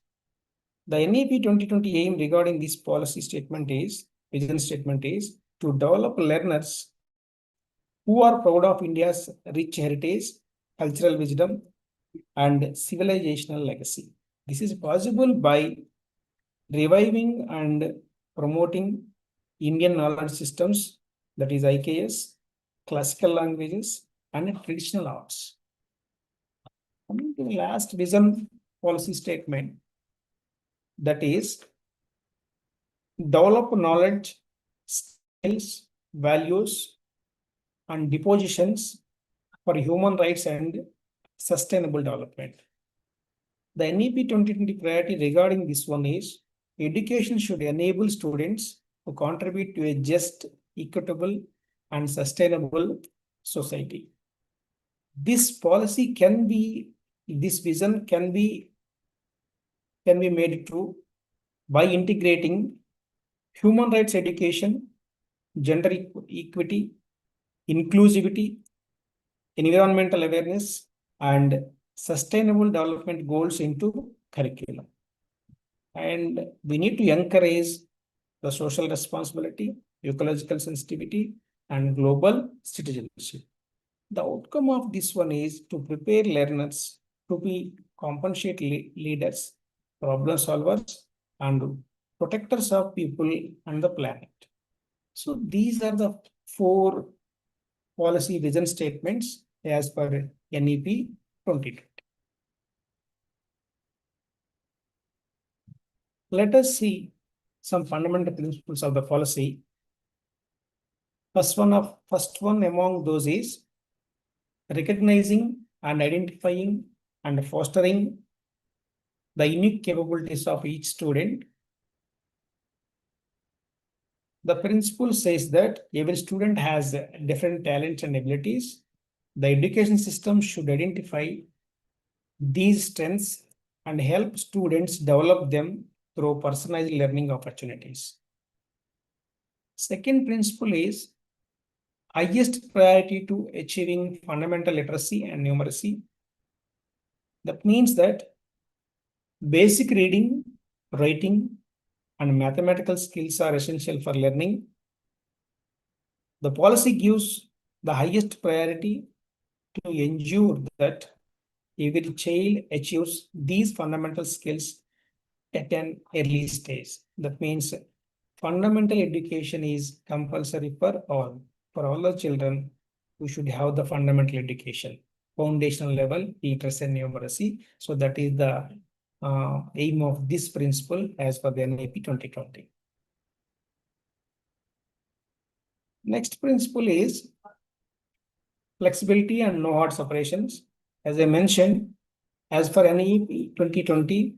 The NEP 2020 aim regarding this policy statement is, vision statement is, to develop learners who are proud of India's rich heritage, cultural wisdom, and civilizational legacy. This is possible by reviving and promoting Indian knowledge systems, that is IKS, classical languages, and traditional arts. Coming to the last vision policy statement, that is develop knowledge, skills, values, and dispositions for human rights and sustainable development. The NEP 2020 priority regarding this one is education should enable students to contribute to a just, equitable, and sustainable society. This vision can be can be made true by integrating human rights education, gender equity, inclusivity, environmental awareness, and sustainable development goals into curriculum. And we need to encourage the social responsibility, ecological sensitivity, and global citizenship. The outcome of this one is to prepare learners to be compassionate leaders, problem solvers, and protectors of people and the planet. So these are the 4 policy vision statements as per NEP 2020. Let us see some fundamental principles of the policy. First one among those is recognizing and identifying and fostering the unique capabilities of each student. The principle says that every student has different talents and abilities. The education system should identify these strengths and help students develop them through personalized learning opportunities. Second principle is highest priority to achieving fundamental literacy and numeracy. That means that basic reading, writing, and mathematical skills are essential for learning. The policy gives the highest priority to ensure that every child achieves these fundamental skills at an early stage. That means fundamental education is compulsory for all. For all the children, we should have the fundamental education, foundational level, literacy and numeracy. So that is the aim of this principle as per the NAP 2020. Next principle is flexibility and no hard separations. As I mentioned, as for NAP 2020,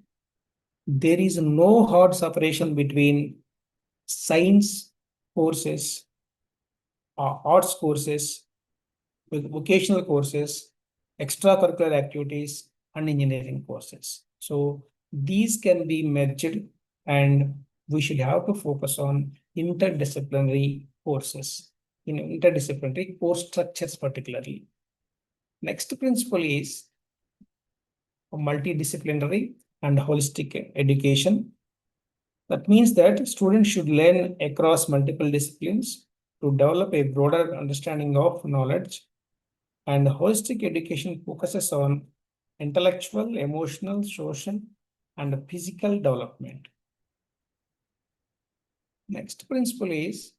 there is no hard separation between science courses, arts courses, with vocational courses, extracurricular activities, and engineering courses. So these can be merged, and we should have to focus on interdisciplinary courses, interdisciplinary course structures particularly. Next principle is multidisciplinary and holistic education. That means that students should learn across multiple disciplines to develop a broader understanding of knowledge. And holistic education focuses on intellectual, emotional, social, and physical development. Next principle is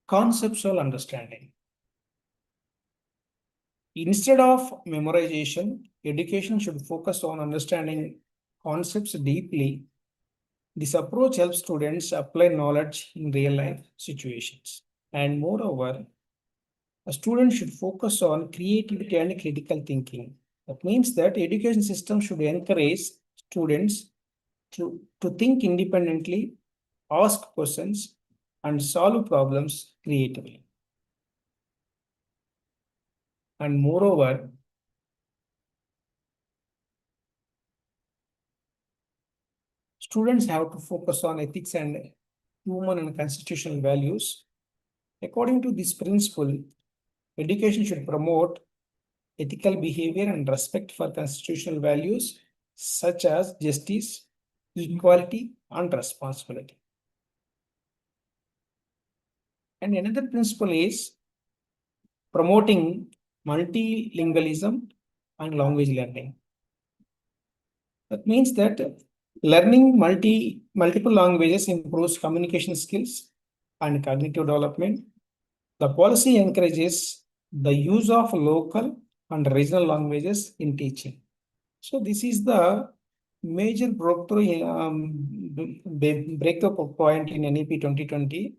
conceptual understanding. Instead of memorization, education should focus on understanding concepts deeply. This approach helps students apply knowledge in real life situations. And moreover, a student should focus on creativity and critical thinking. That means that education system should encourage students to think independently, ask questions, and solve problems creatively. And moreover, students have to focus on ethics and human and constitutional values. According to this principle, education should promote ethical behavior and respect for constitutional values such as justice, equality, and responsibility. And another principle is promoting multilingualism and language learning. That means that learning multiple languages improves communication skills and cognitive development. The policy encourages the use of local and regional languages in teaching. So this is the major breakthrough point in NEP 2020.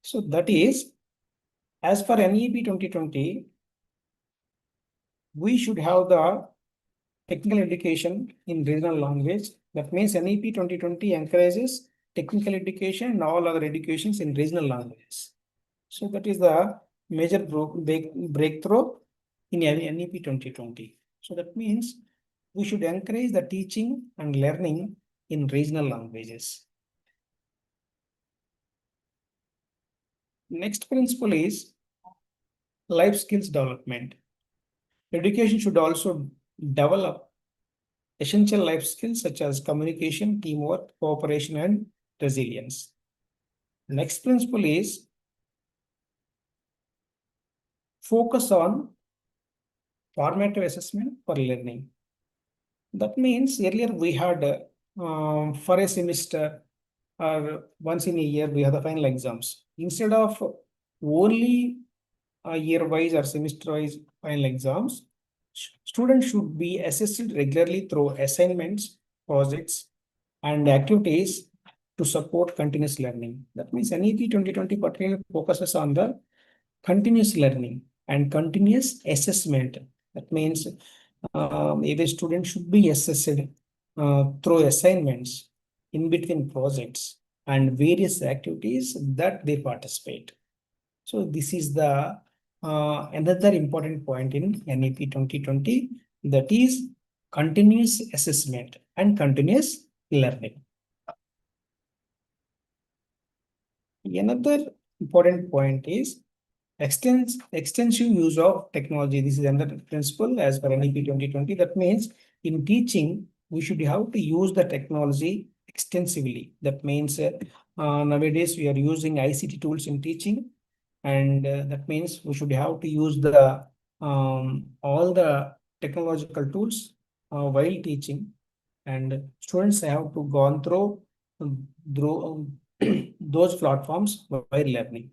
So that is, as for NEP 2020, we should have the technical education in regional language. That means NEP 2020 encourages technical education and all other educations in regional languages. So that is the major breakthrough in NEP 2020. So that means we should encourage the teaching and learning in regional languages. Next principle is life skills development. Education should also develop essential life skills such as communication, teamwork, cooperation, and resilience. Next principle is focus on formative assessment for learning. That means earlier we had for a semester or once in a year we have the final exams. Instead of only year-wise or semester-wise final exams, students should be assessed regularly through assignments, projects, and activities to support continuous learning. That means NEP 2020 particularly focuses on the continuous learning and continuous assessment. That means every student should be assessed through assignments, in between projects, and various activities that they participate. So this is the another important point in NEP 2020, that is continuous assessment and continuous learning. Another important point is extensive use of technology. This is another principle as per NEP 2020. That means in teaching, we should have to use the technology extensively. That means nowadays we are using ICT tools in teaching, and that means we should have to use the all the technological tools while teaching, and students have to go through those platforms while learning.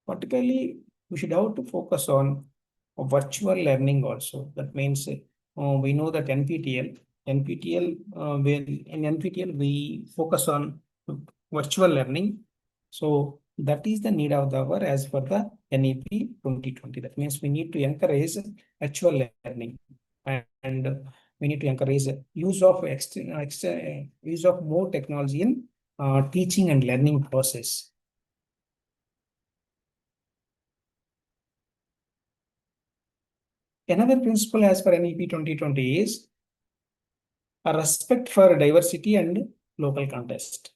Particularly, we should have to focus on virtual learning also. That means we know that NPTEL, in NPTEL we focus on virtual learning. So that is the need of the hour as per the NEP 2020. That means we need to encourage virtual learning, and we need to encourage use of more technology in teaching and learning process. Another principle as per NEP 2020 is a respect for diversity and local context.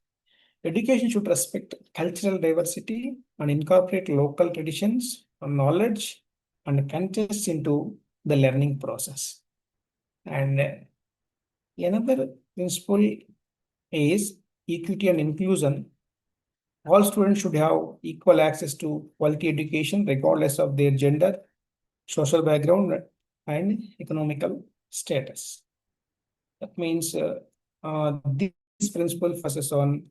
Education should respect cultural diversity and incorporate local traditions, knowledge, and context into the learning process. And another principle is equity and inclusion. All students should have equal access to quality education regardless of their gender, social background, and economical status. That means this principle focuses on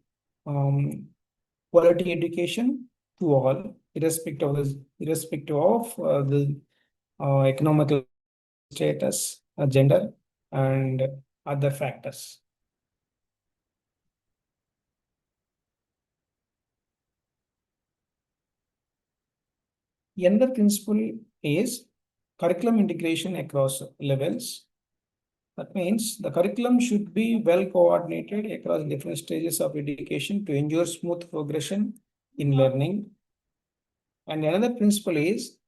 quality education to all, irrespective of the economical status, gender, and other factors. Another principle is curriculum integration across levels. That means the curriculum should be well coordinated across different stages of education to ensure smooth progression in learning. And another principle is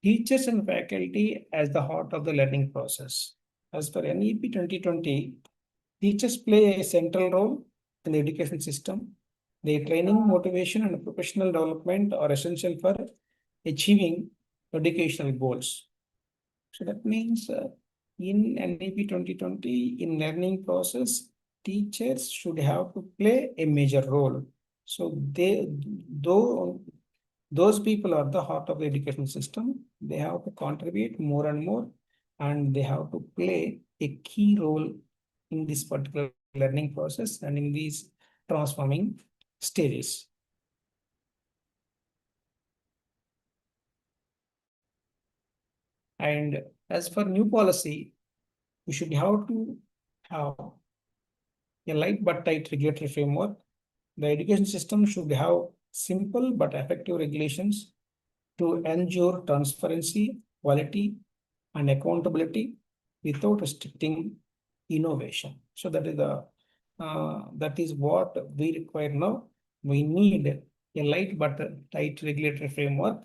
teachers and faculty as the heart of the learning process. As per NEP 2020, teachers play a central role in the education system. Their training, motivation, and professional development are essential for achieving educational goals. So that means in NEP 2020, in learning process, teachers should have to play a major role. So those people are the heart of the education system. They have to contribute more and more, and they have to play a key role in this particular learning process and in these transforming stages. And as for new policy, we should have to have a light but tight regulatory framework. The education system should have simple but effective regulations to ensure transparency, quality, and accountability without restricting innovation. So that is what we require now. We need a light but tight regulatory framework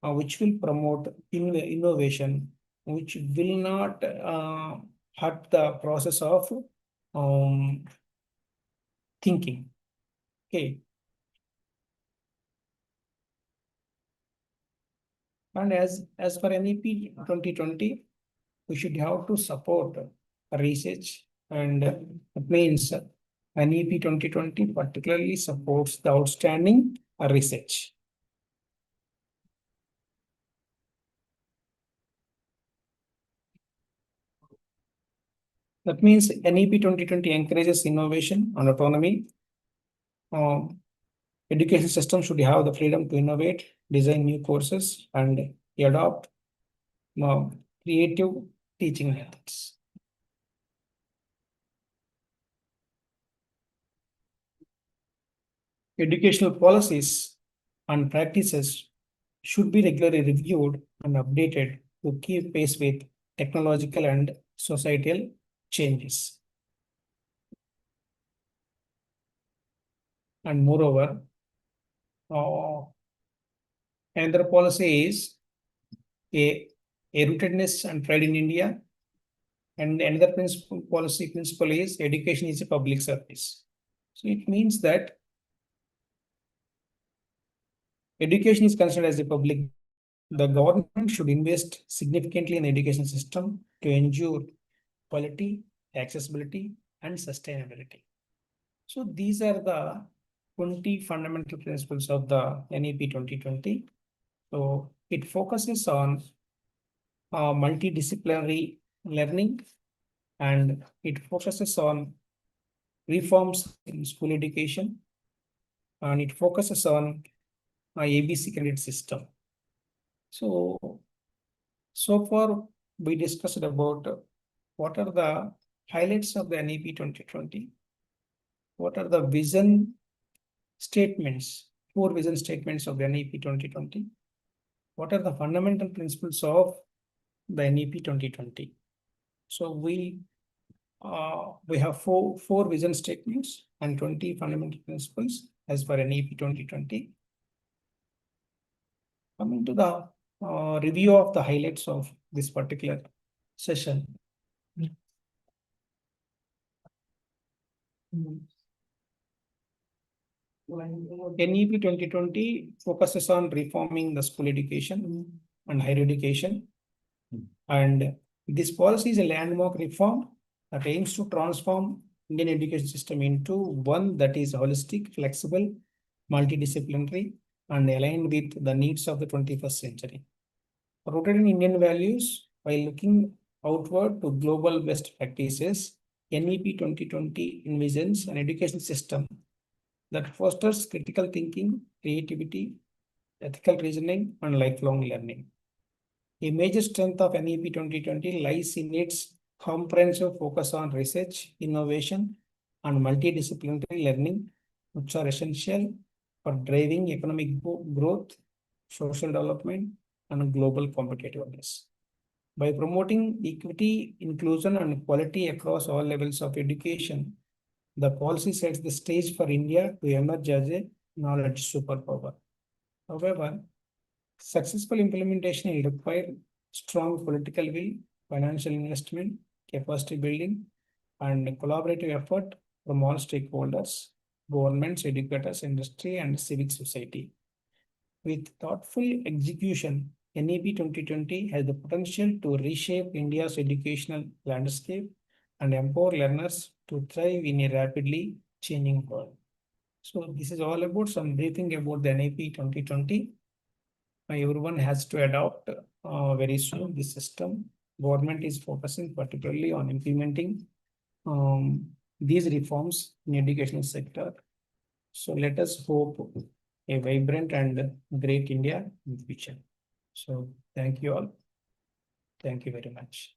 which will promote innovation, which will not hurt the process of um, thinking. Okay. And as for NEP 2020, we should have to support research, and it means NEP 2020 particularly supports the outstanding research. That means NEP 2020 encourages innovation and autonomy. Education system should have the freedom to innovate, design new courses, and adopt creative teaching methods. Educational policies and practices should be regularly reviewed and updated to keep pace with technological and societal changes. And moreover, another policy is a rootedness and pride in India. And another principle is education is a public service. So it means that education is considered as a public. The government should invest significantly in the education system to ensure quality, accessibility, and sustainability. So these are the 20 fundamental principles of the NEP 2020. So it focuses on multidisciplinary learning, and it focuses on reforms in school education, and it focuses on ABC credit system. So far we discussed about what are the highlights of the NEP 2020, what are the vision statements, 4 vision statements of the NEP 2020, what are the fundamental principles of the NEP 2020. So we have four vision statements and 20 fundamental principles as per NEP 2020. Coming to the review of the highlights of this particular session. NEP 2020 focuses on reforming the school education and higher education. And this policy is a landmark reform that aims to transform Indian education system into one that is holistic, flexible, multidisciplinary, and aligned with the needs of the 21st century. Rooted in Indian values, while looking outward to global best practices, NEP 2020 envisions an education system that fosters critical thinking, creativity, ethical reasoning, and lifelong learning. A major strength of NEP 2020 lies in its comprehensive focus on research, innovation, and multidisciplinary learning, which are essential for driving economic growth, social development, and global competitiveness. By promoting equity, inclusion, and quality across all levels of education, the policy sets the stage for India to emerge as a knowledge superpower. However, successful implementation will require strong political will, financial investment, capacity building, and collaborative effort from all stakeholders, governments, educators, industry, and civic society. With thoughtful execution, NEP 2020 has the potential to reshape India's educational landscape and empower learners to thrive in a rapidly changing world. So this is all about some briefing about the NEP 2020. Everyone has to adopt very soon this system. Government is focusing particularly on implementing these reforms in educational sector. So let us hope a vibrant and great India in the future. So thank you all. Thank you very much.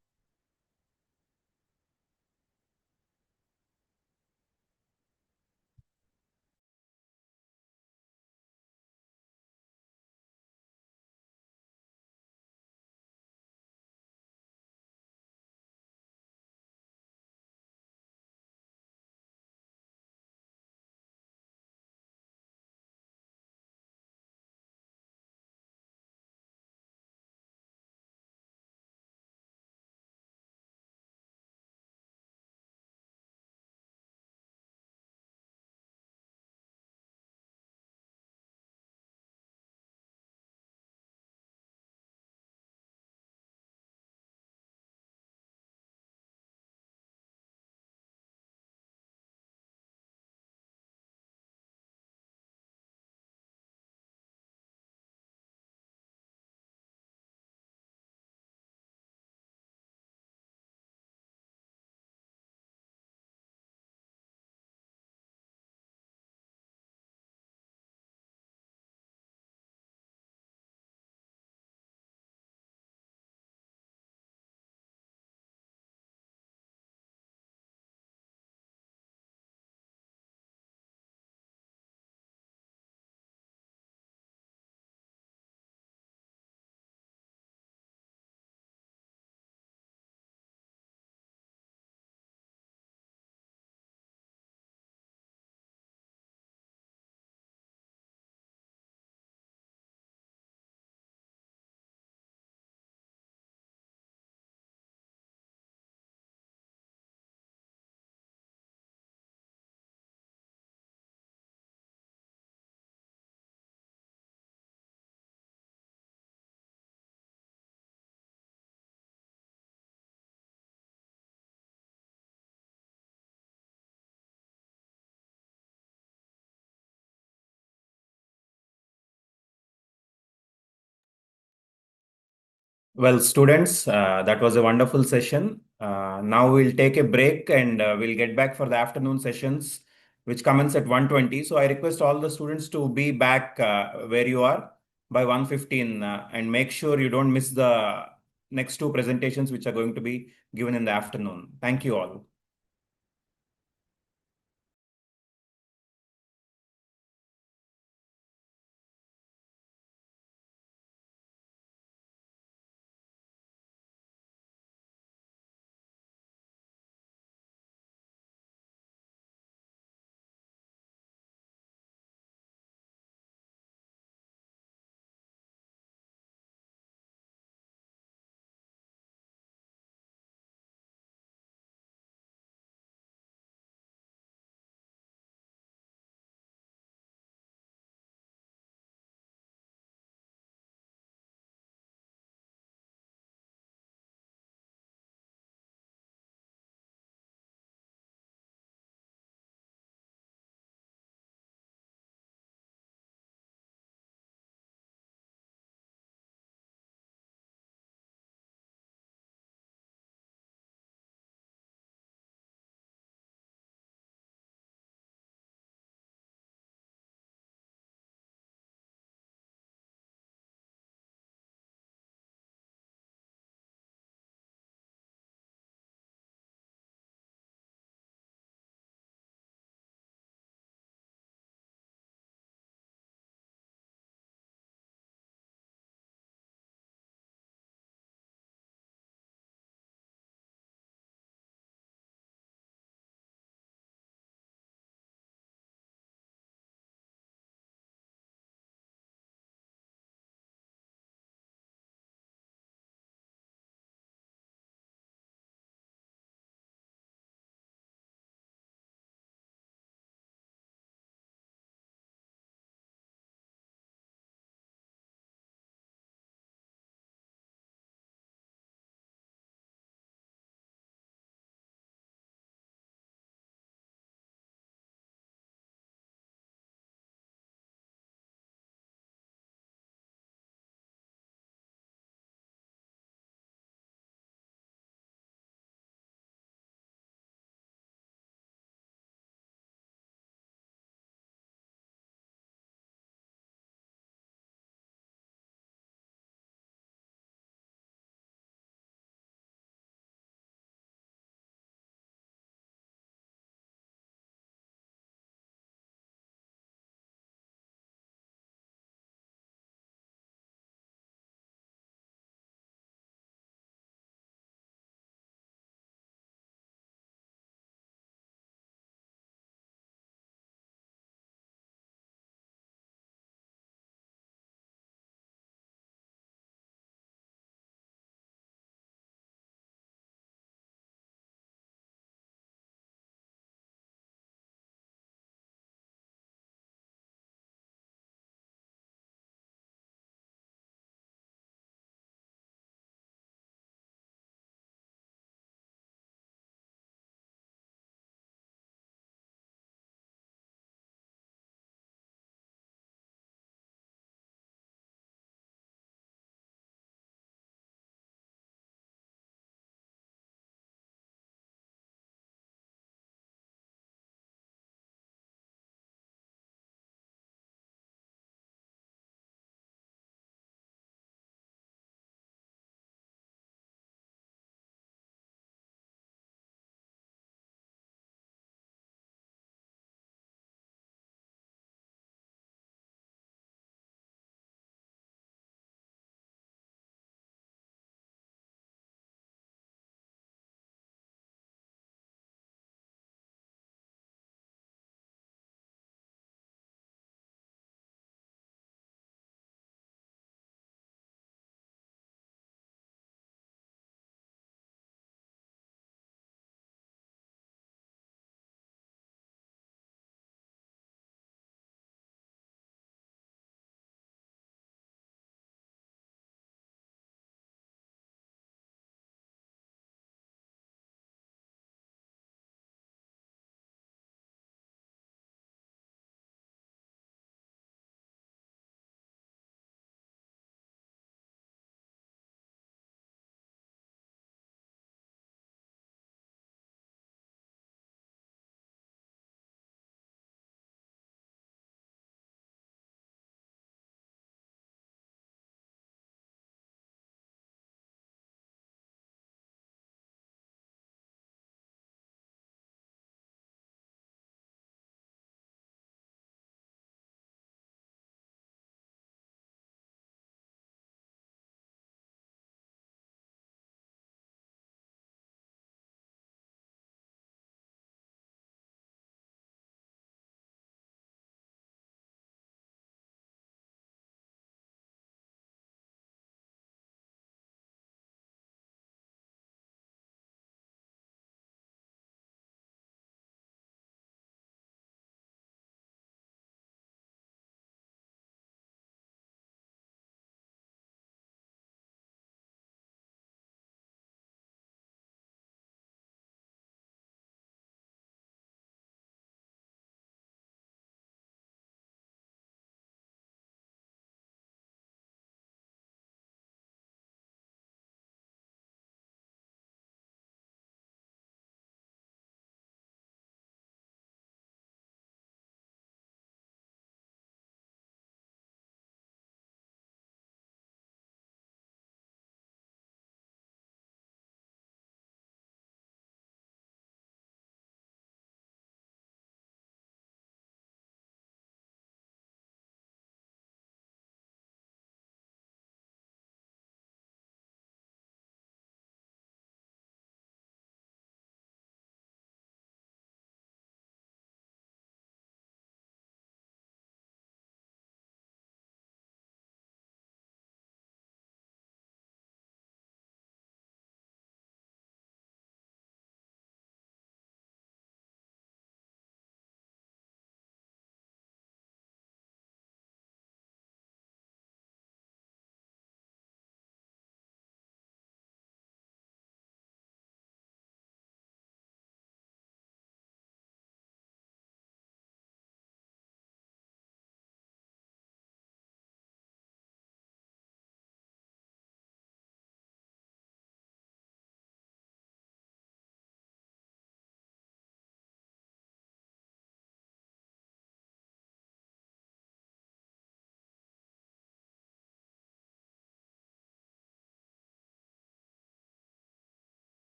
Well, students, that was a wonderful session. Now we'll take a break and we'll get back for the afternoon sessions, which commence at 1:20. So I request all the students to be back where you are by 1:15 and make sure you don't miss the next two presentations, which are going to be given in the afternoon. Thank you all.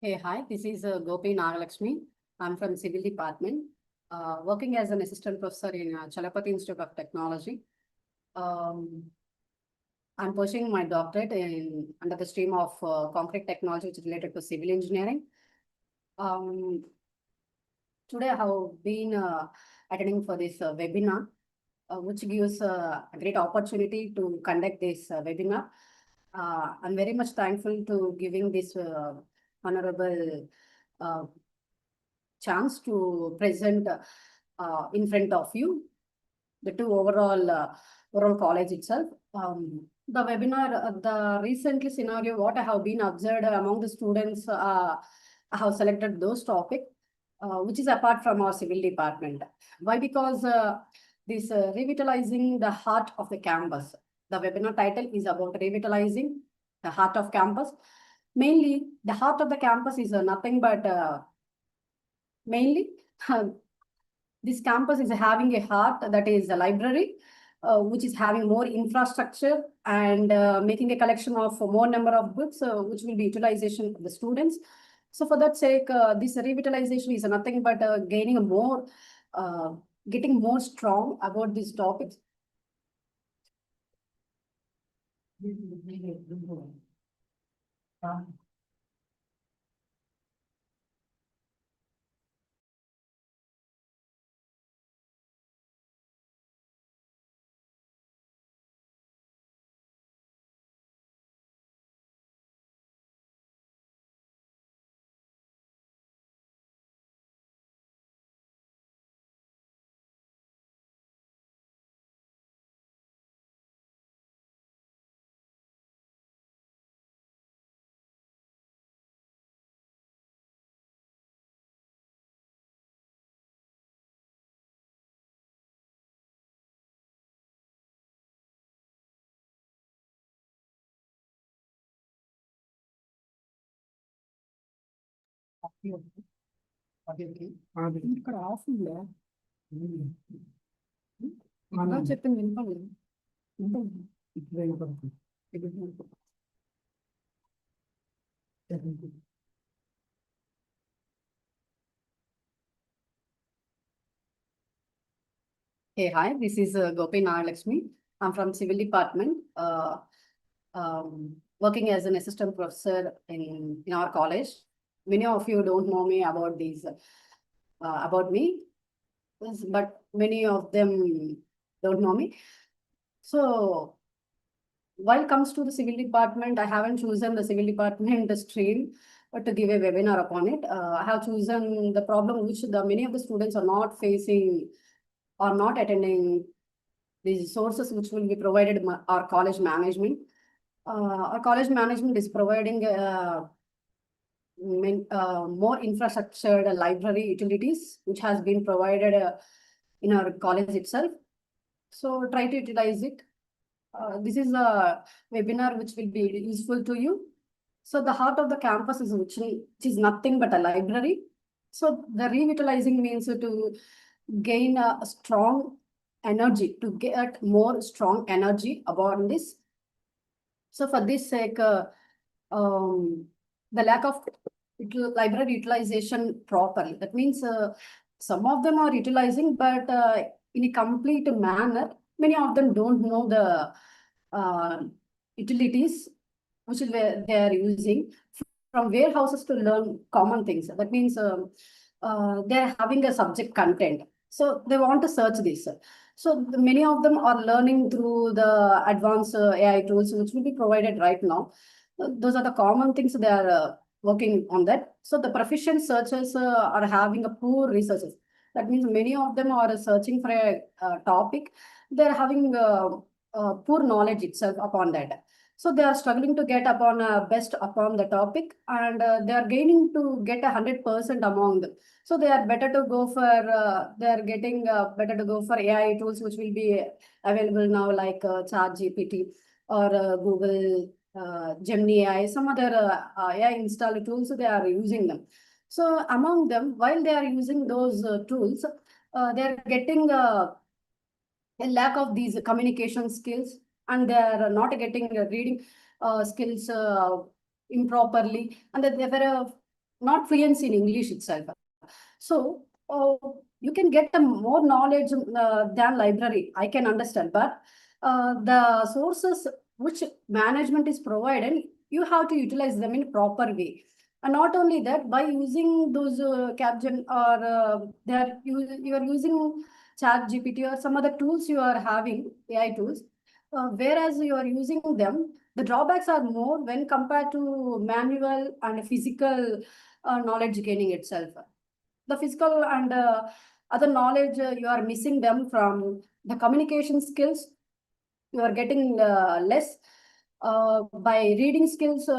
Hey, hi, this is Gopi Nagalakshmi. I'm from Civil Department, working as an assistant professor in Chalapati Institute of Technology. Um, I'm pursuing my doctorate under the stream of concrete technology, which is related to civil engineering. Um, Today I have been attending for this webinar, which gives a great opportunity to conduct this webinar. I'm very much thankful to giving this honorable uh, chance to present in front of you the two overall college itself. The webinar, the recently scenario, what I have been observed among the students, I have selected those topics, which is apart from our civil department. Why? Because this revitalizing the heart of the campus. The webinar title is about revitalizing the heart of campus. Mainly, the heart of the campus is nothing but mainly this campus is having a heart that is a library, which is having more infrastructure and making a collection of more number of books, which will be utilization of the students. So for that sake, this revitalization is nothing but gaining a more, getting more strong about these topics. ఇక్కడ of ఉందా చెప్పింది వినపడలేదు. Hey, hi, this is Gopi Nagalakshmi. I'm from Civil Department, working as an assistant professor in our college. Many of you don't know me about these, about me, but many of them don't know me. So while it comes to the civil department, I haven't chosen the civil department stream, but to give a webinar upon it. I have chosen the problem which many of the students are not facing or not attending these sources which will be provided by our college management. Our college management is providing more infrastructure library utilities, which has been provided in our college itself. So try to utilize it. This is a webinar which will be useful to you. So the heart of the campus is which is nothing but a library. So the revitalizing means to gain a strong energy, to get more strong energy about this. So for this sake, the lack of library utilization properly. That means some of them are utilizing, but in a complete manner, many of them don't know the utilities which is where they are using from warehouses to learn common things. That means they're having a subject content. So they want to search this. So many of them are learning through the advanced AI tools, which will be provided right now. Those are the common things they are working on that. So the proficient searchers are having a poor researchers. That means many of them are searching for a topic. They're having poor knowledge itself upon that. So they are struggling to get upon best upon the topic, and they are gaining to get 100% among them. So they are better to go for, they are getting better to go for AI tools, which will be available now like ChatGPT or Google Gemini AI, some other AI installed tools, they are using them. So among them, while they are using those tools, they are getting a lack of these communication skills, and they are not getting reading skills improperly, and that they were not fluency in English itself. So you can get a more knowledge than library. I can understand, but the sources which management is provided, you have to utilize them in proper way. And not only that, by using those Capgen or you are using Chat GPT or some other tools you are having, AI tools, whereas you are using them, the drawbacks are more when compared to manual and physical knowledge gaining itself. The physical and other knowledge, you are missing them from the communication skills. You are getting less. By reading skills,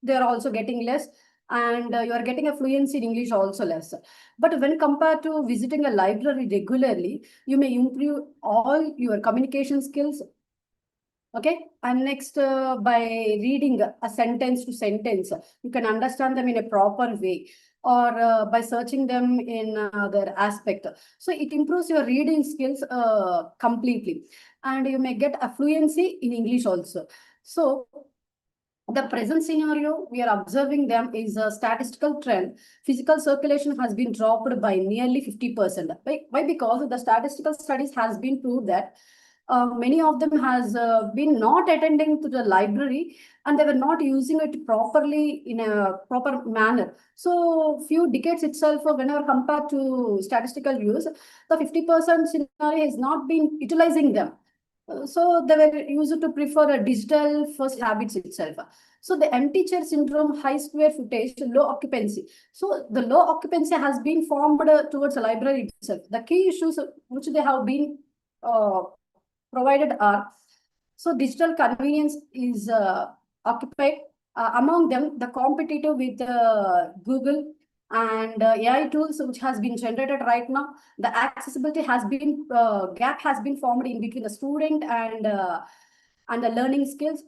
they are also getting less. And you are getting a fluency in English also less. But when compared to visiting a library regularly, you may improve all your communication skills. Okay, and next, by reading a sentence to sentence, you can understand them in a proper way, or by searching them in their aspect. So it improves your reading skills completely, and you may get a fluency in English also. So the present scenario we are observing them is a statistical trend. Physical circulation has been dropped by nearly 50%. Why? Because the statistical studies has been proved that many of them has been not attending to the library, and they were not using it properly in a proper manner. So few decades itself, whenever compared to statistical use, the 50% scenario has not been utilizing them. So they were used to prefer a digital first habits itself. So the empty chair syndrome, high square footage, low occupancy. So the low occupancy has been formed towards the library itself. The key issues which they have been provided are, so digital convenience is occupied. Among them, the competitive with Google and AI tools which has been generated right now. The accessibility has been gap has been formed in between the student and the learning skills.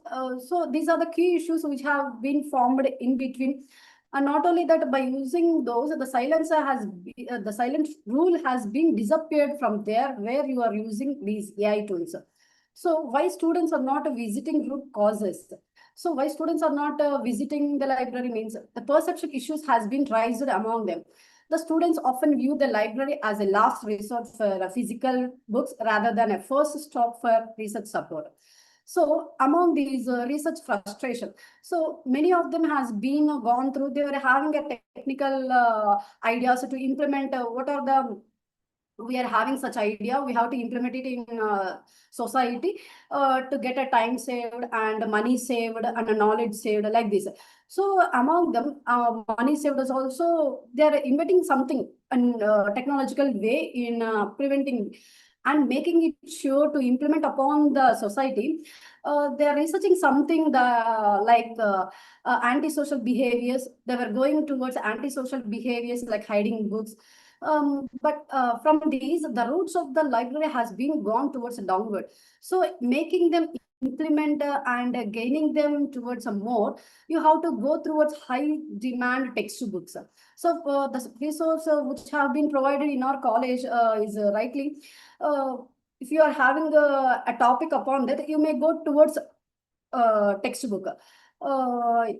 So these are the key issues which have been formed in between. And not only that, by using those, the the silent rule has been disappeared from there where you are using these AI tools. So why students are not visiting root causes? So why students are not visiting the library means the perception issues has been raised among them. The students often view the library as a last resort for physical books rather than a first stop for research support. So among these research frustration, so many of them has been gone through, they were having a technical ideas to implement what are the, we are having such idea, we have to implement it in society to get a time saved and money saved and a knowledge saved like this. So among them, money saved is also, they are inventing something in technological way in preventing and making it sure to implement upon the society. They are researching something like antisocial behaviors. They were going towards antisocial behaviors like hiding books. But from these, the roots of the library has been gone towards downward. So making them implement and gaining them towards a more, you have to go towards high demand textbooks. So the resource which have been provided in our college is rightly, if you are having a topic upon that, you may go towards textbook.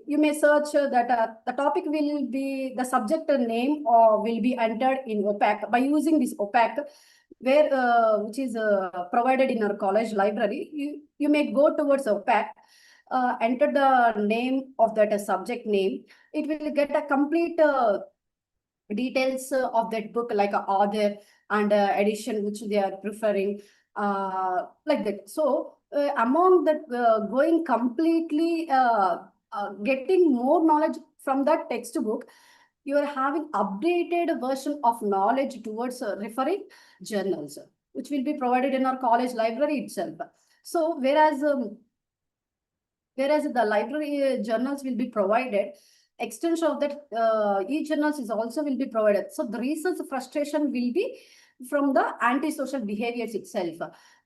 You may search that the topic will be, the subject name will be entered in OPAC. By using this OPAC, where which is provided in our college library, you may go towards OPAC, enter the name of that subject name. It will get a complete details of that book, like a author and edition which they are preferring, like that. So among that, going completely getting more knowledge from that textbook, you are having updated version of knowledge towards referring journals, which will be provided in our college library itself. So whereas the library journals will be provided, extension of that e-journals is also will be provided. So the research frustration will be from the antisocial behaviors itself.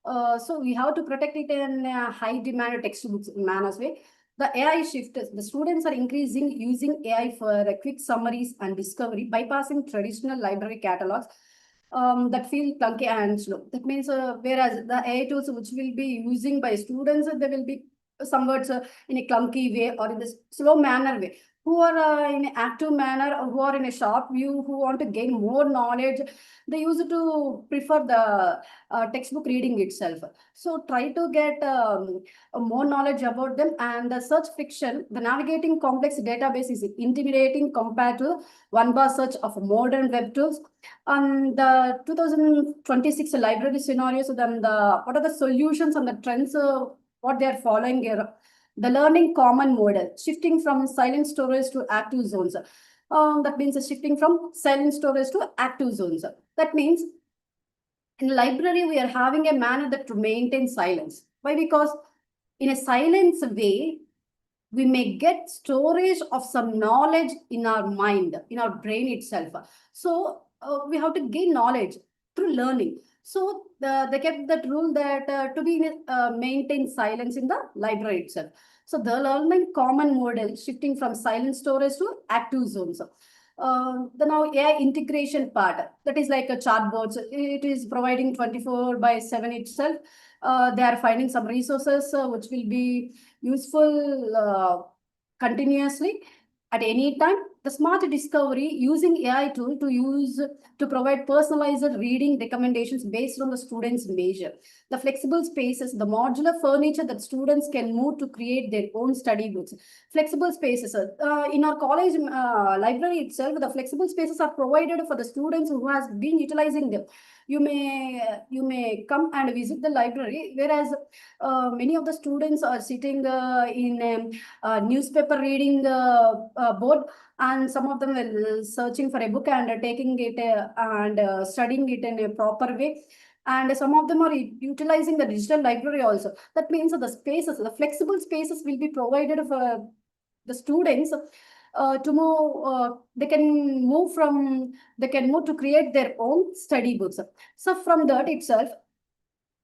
So we have to protect it in high demand textbooks manners way. The AI shift, the students are increasing using AI for quick summaries and discovery, bypassing traditional library catalogs that feel clunky and slow. That means whereas the AI tools which will be using by students, they will be somewhat in a clunky way or in this slow manner way. who are in an active manner, who are in a sharp view, who want to gain more knowledge, they used to prefer the textbook reading itself. So try to get more knowledge about them. And the search fiction, the navigating complex database is intimidating compared to one bar search of modern web tools. And the 2026 library scenarios, then what are the solutions and the trends, what they are following here. The learning common model, shifting from silent storage to active zones. That means shifting from silent storage to active zones. That means in library, we are having a manner that to maintain silence. Why? Because in a silence way, we may get storage of some knowledge in our mind, in our brain itself. So we have to gain knowledge through learning. So they kept that rule that to be maintain silence in the library itself. So the learning common model shifting from silent storage to active zones. The now AI integration part, that is like a chatbots. It is providing 24/7 itself. They are finding some resources which will be useful continuously at any time. The smart discovery using AI tool to provide personalized reading recommendations based on the student's major. The flexible spaces, the modular furniture that students can move to create their own study books. Flexible spaces. In our college library itself, the flexible spaces are provided for the students who has been utilizing them. You may come and visit the library, whereas many of the students are sitting in a newspaper reading board, and some of them are searching for a book and taking it and studying it in a proper way. And some of them are utilizing the digital library also. That means the spaces, the flexible spaces will be provided for the students to move. They can move to create their own study books. So from that itself,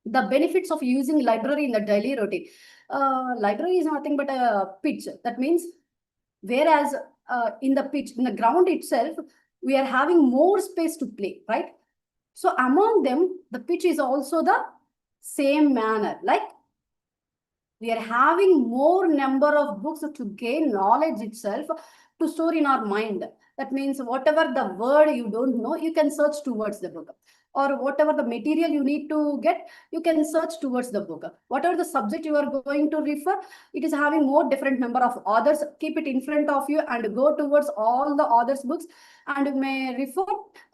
the benefits of using library in the daily routine. Library is nothing but a pitch. That means, whereas in the pitch, in the ground itself, we are having more space to play, right? So among them, the pitch is also the same manner. Like we are having more number of books to gain knowledge itself to store in our mind. That means whatever the word you don't know, you can search towards the book. Or whatever the material you need to get, you can search towards the book. Whatever the subject you are going to refer, it is having more different number of authors. Keep it in front of you and go towards all the authors' books and you may refer.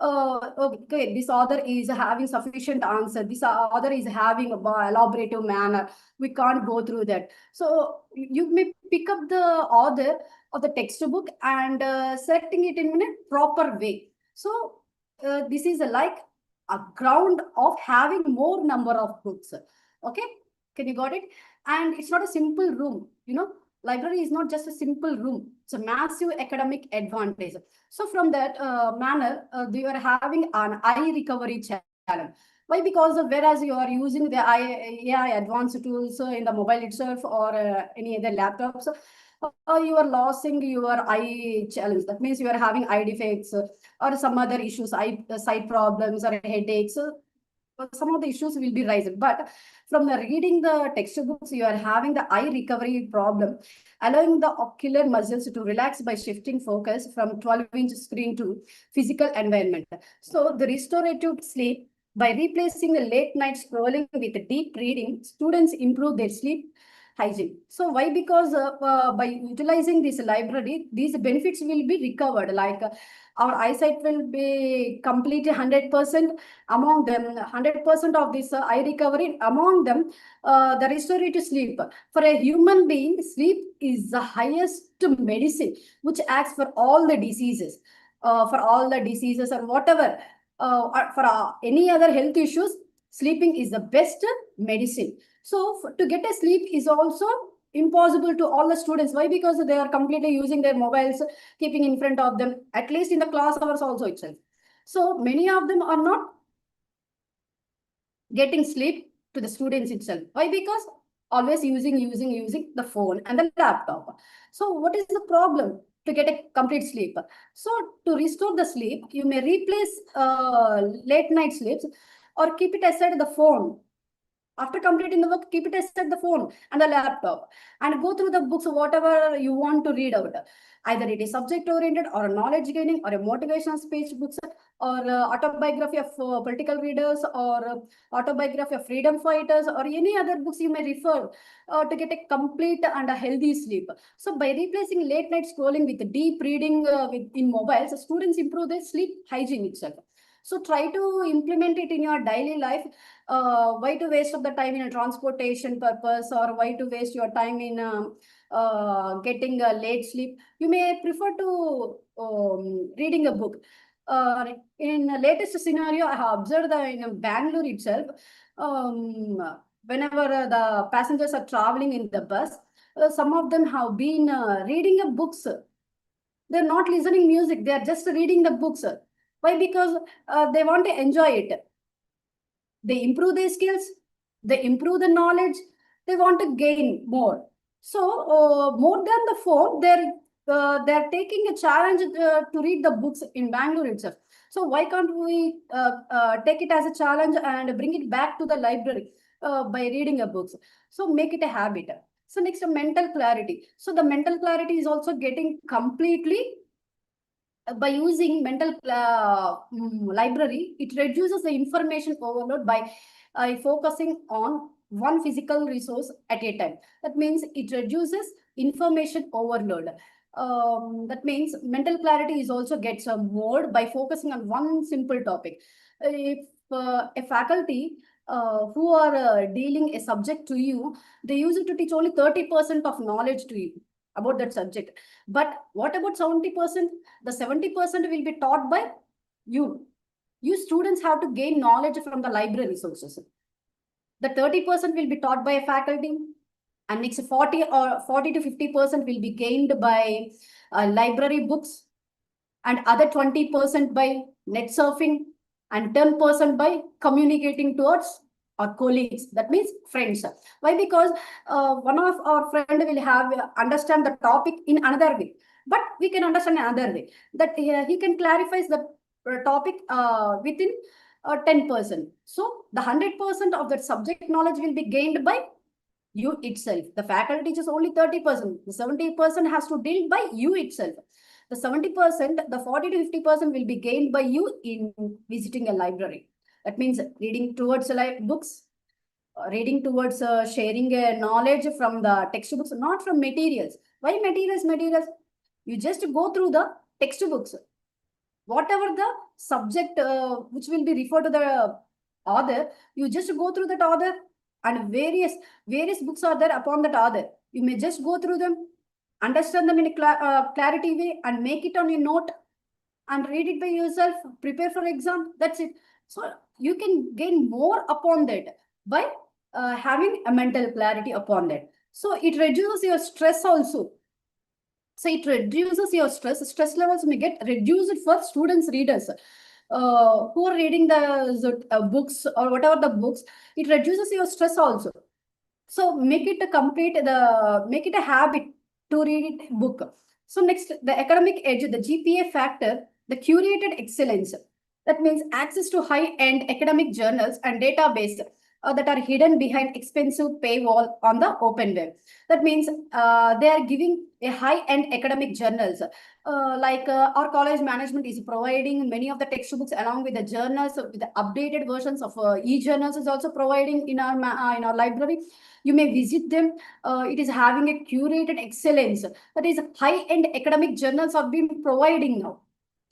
Okay, this author is having sufficient answer. This author is having a elaborative manner. We can't go through that. So you may pick up the author of the textbook and selecting it in a proper way. So this is like a ground of having more number of books. Okay, can you got it? And it's not a simple room, library is not just a simple room. It's a massive academic advantage. So from that manner, you are having an eye recovery challenge. Why? Because whereas you are using the AI advanced tools in the mobile itself or any other laptops, you are losing your eye challenge. That means you are having eye defects or some other issues, sight problems or headaches. Some of the issues will be rising. But from the reading the textbooks, you are having the eye recovery problem, allowing the ocular muscles to relax by shifting focus from 12-inch screen to physical environment. So the restorative sleep, by replacing the late night scrolling with deep reading, students improve their sleep hygiene. So why? Because by utilizing this library, these benefits will be recovered. Like our eyesight will be completely 100%. Among them, 100% of this eye recovery. Among them, the restorative sleep. For a human being, sleep is the highest medicine which acts for all the diseases. Or whatever. For any other health issues, sleeping is the best medicine. So to get a sleep is also impossible to all the students. Why? Because they are completely using their mobiles, keeping in front of them, at least in the class hours also itself. So many of them are not getting sleep to the students itself. Why? Because always using the phone and the laptop. So what is the problem to get a complete sleep? So to restore the sleep, you may replace late night sleeps or keep it aside the phone After completing the work, keep it aside the phone and the laptop and go through the books, whatever you want to read out. Either it is subject oriented or a knowledge gaining or a motivational speech books or autobiography of political readers or autobiography of freedom fighters or any other books you may refer to get a complete and a healthy sleep. So by replacing late night scrolling with deep reading in mobiles, students improve their sleep hygiene itself. So try to implement it in your daily life. Why to waste of the time in a transportation purpose, or why to waste your time in getting a late sleep? You may prefer to reading a book. In the latest scenario, I have observed that in Bangalore itself, whenever the passengers are traveling in the bus, some of them have been reading a books. They're not listening music. They are just reading the books. Why? Because they want to enjoy it. They improve their skills. They improve the knowledge. They want to gain more. So more than the phone, they're taking a challenge to read the books in Bangalore itself. So why can't we take it as a challenge and bring it back to the library by reading a books? So make it a habit. So next, mental clarity. So the mental clarity is also getting completely by using mental library. It reduces the information overload by focusing on one physical resource at a time. That means it reduces information overload. That means mental clarity is also gets more by focusing on one simple topic. If a faculty who are dealing a subject to you, they use it to teach only 30% of knowledge to you about that subject. But what about 70%? The 70% will be taught by you. You students have to gain knowledge from the library resources. The 30% will be taught by a faculty, and next 40 to 50% will be gained by library books, and other 20% by net surfing, and 10% by communicating towards our colleagues. That means friends. Why? Because one of our friend will have understand the topic in another way, but we can understand another way. That he can clarify the topic within 10%. So the 100% of that subject knowledge will be gained by you itself. The faculty teaches only 30%. The 70% has to deal by you itself. The 70%, the 40 to 50% will be gained by you in visiting a library. That means reading towards books, reading towards sharing knowledge from the textbooks, not from materials. Why materials? Materials, you just go through the textbooks. Whatever the subject which will be referred to the author, you just go through that author, and various books are there upon that author. You may just go through them, understand them in a clarity way, and make it on your note and read it by yourself, prepare for exam. That's it. So you can gain more upon that by having a mental clarity upon that. So it reduces your stress also. So it reduces your stress. Stress levels may get reduced for students, readers who are reading the books or whatever the books. It reduces your stress also. So make it a habit to read it book. So next, the academic edge, the GPA factor, the curated excellence. That means access to high-end academic journals and database that are hidden behind expensive paywall on the open web. That means they are giving a high-end academic journals. Our college management is providing many of the textbooks along with the journals, with the updated versions of e-journals is also providing in our library. You may visit them. It is having a curated excellence. That is, high-end academic journals are being providing now.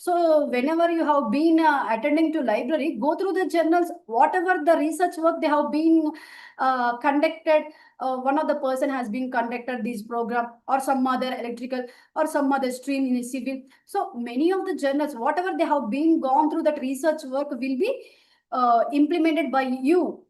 So whenever you have been attending to library, go through the journals, whatever the research work they have been conducted. One of the person has been conducted this program, or some other electrical or some other stream in civil. So many of the journals, whatever they have been gone through, that research work will be implemented by you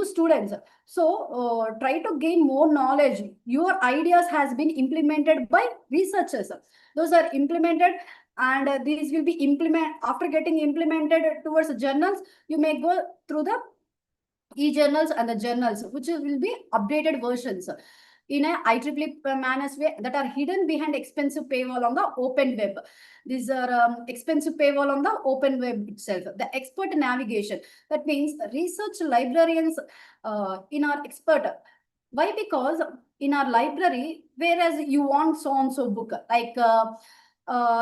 students. So try to gain more knowledge. Your ideas has been implemented by researchers. Those are implemented, and these will be implemented after getting implemented towards the journals. You may go through the e-journals and the journals, which will be updated versions. in a IEEE manners way that are hidden behind expensive paywall on the open web. These are expensive paywall on the open web itself. The expert navigation, that means research librarians in our expert. Why? Because in our library, whereas you want so-and-so book, like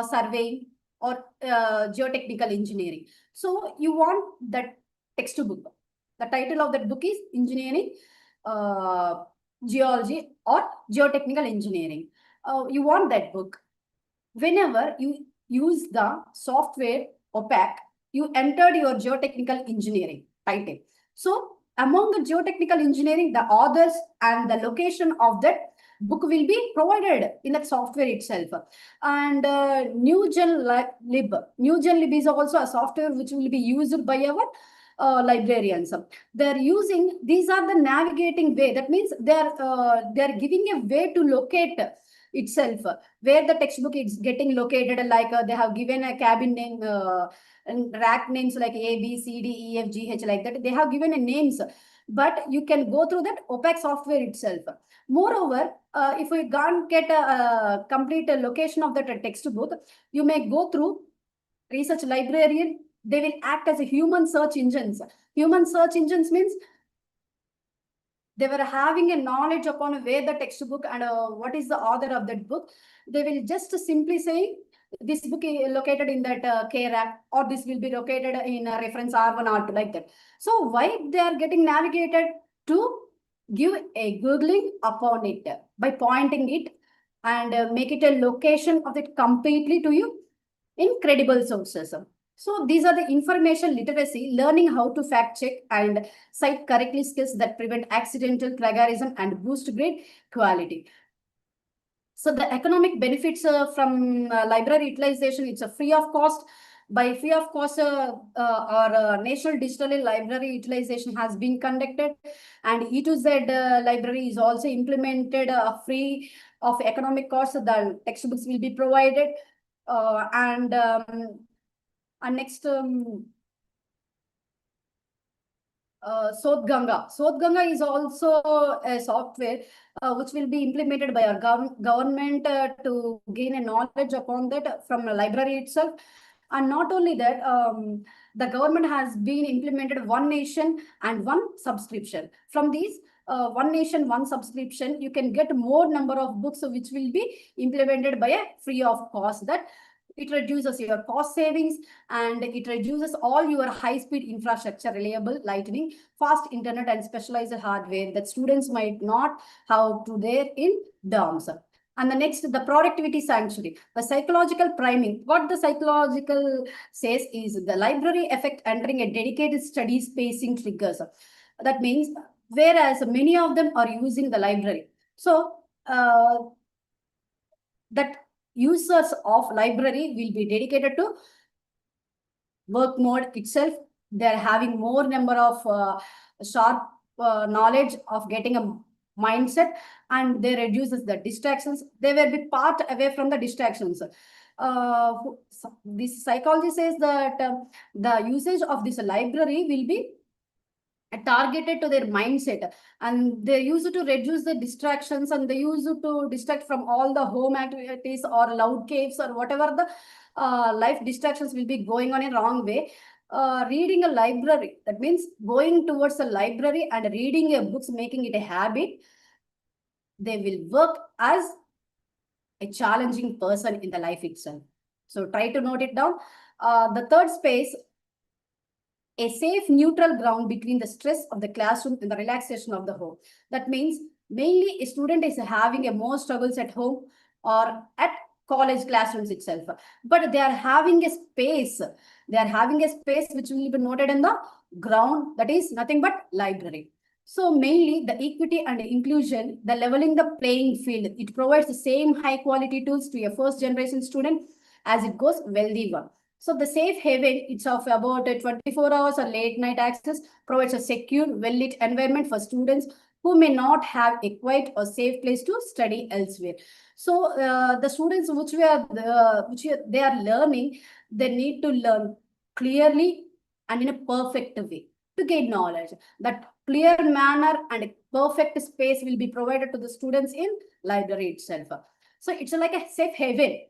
surveying or geotechnical engineering. So you want that textbook. The title of that book is engineering, geology or geotechnical engineering. You want that book. Whenever you use the software OPAC, you entered your geotechnical engineering title. So among the geotechnical engineering, the authors and the location of that book will be provided in that software itself. And NewGenLib is also a software which will be used by our librarians. They're using, these are the navigating way. That means they're giving a way to locate itself where the textbook is getting located. Like they have given a cabin name and rack names like A, B, C, D, E, F, G, H, like that. They have given a names, but you can go through that OPAC software itself. Moreover, if we can't get a complete location of that textbook, you may go through research librarian. They will act as a human search engines. Human search engines means they were having a knowledge upon where the textbook and what is the author of that book. They will just simply say, this book is located in that K rack, or this will be located in a reference R1, R2, like that. So why they are getting navigated? To give a Googling upon it by pointing it and make it a location of it completely to you in credible sources. So these are the information literacy, learning how to fact check and cite correctly skills that prevent accidental plagiarism and boost grade quality. So the economic benefits from library utilization, it's a free of cost. By free of cost, our National Digital Library Utilization has been conducted, and E2Z library is also implemented free of economic cost. The textbooks will be provided. And next, Sodhganga. Sodhganga is also a software which will be implemented by our government to gain a knowledge upon that from the library itself. And not only that, the government has been implemented one nation and one subscription. From these one nation, one subscription, you can get more number of books which will be implemented by a free of cost. That it reduces your cost savings and it reduces all your high-speed infrastructure, reliable lightning, fast internet and specialized hardware that students might not have to there in dorms. And the next, the productivity sanctuary, the psychological priming. What the psychological says is the library effect entering a dedicated study spacing triggers. That means, whereas many of them are using the library. So that users of library will be dedicated to work mode itself. They're having more number of sharp knowledge of getting a mindset, and they reduces the distractions. They will be part away from the distractions. This psychology says that the usage of this library will be targeted to their mindset, and they use it to reduce the distractions, and they use it to distract from all the home activities or loud caves or whatever the life distractions will be going on in wrong way. Reading a library, that means going towards a library and reading a books, making it a habit. They will work as a challenging person in the life itself. So try to note it down. The third space, a safe neutral ground between the stress of the classroom and the relaxation of the home. That means mainly a student is having a more struggles at home or at college classrooms itself, but they are having a space. They are having a space which will be noted in the ground, that is nothing but library. So mainly the equity and inclusion, the leveling the playing field. It provides the same high quality tools to a first generation student as it goes wealthy one. So the safe haven, it's of about 24 hours or late night access, provides a secure, well-lit environment for students who may not have a quiet or safe place to study elsewhere. So the students they are learning, they need to learn clearly and in a perfect way. to gain knowledge. That clear manner and perfect space will be provided to the students in library itself. So it's like a safe haven.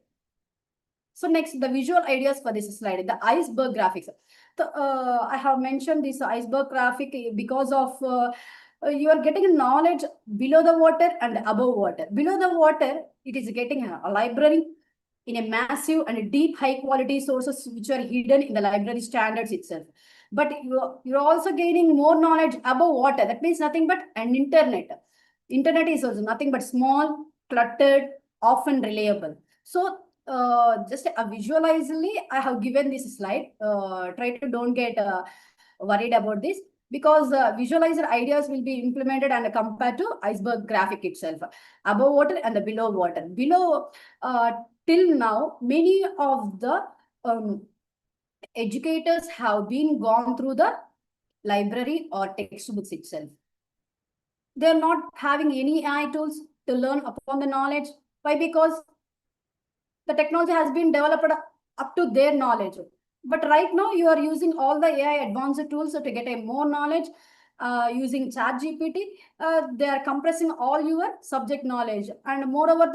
So next, the visual ideas for this slide, the iceberg graphics. So, I have mentioned this iceberg graphic because of you are getting knowledge below the water and above water. Below the water, it is getting a library in a massive and deep high quality sources which are hidden in the library standards itself. But you're also gaining more knowledge above water. That means nothing but an internet. Internet is also nothing but small, cluttered, often reliable. So just visualizingly, I have given this slide. Try to don't get worried about this, because visualizer ideas will be implemented and compared to iceberg graphic itself, above water and the below water. Below, till now, many of the educators have been gone through the library or textbooks itself. They're not having any AI tools to learn upon the knowledge. Why? Because the technology has been developed up to their knowledge. But right now, you are using all the AI advanced tools to get a more knowledge using ChatGPT. They are compressing all your subject knowledge. And moreover,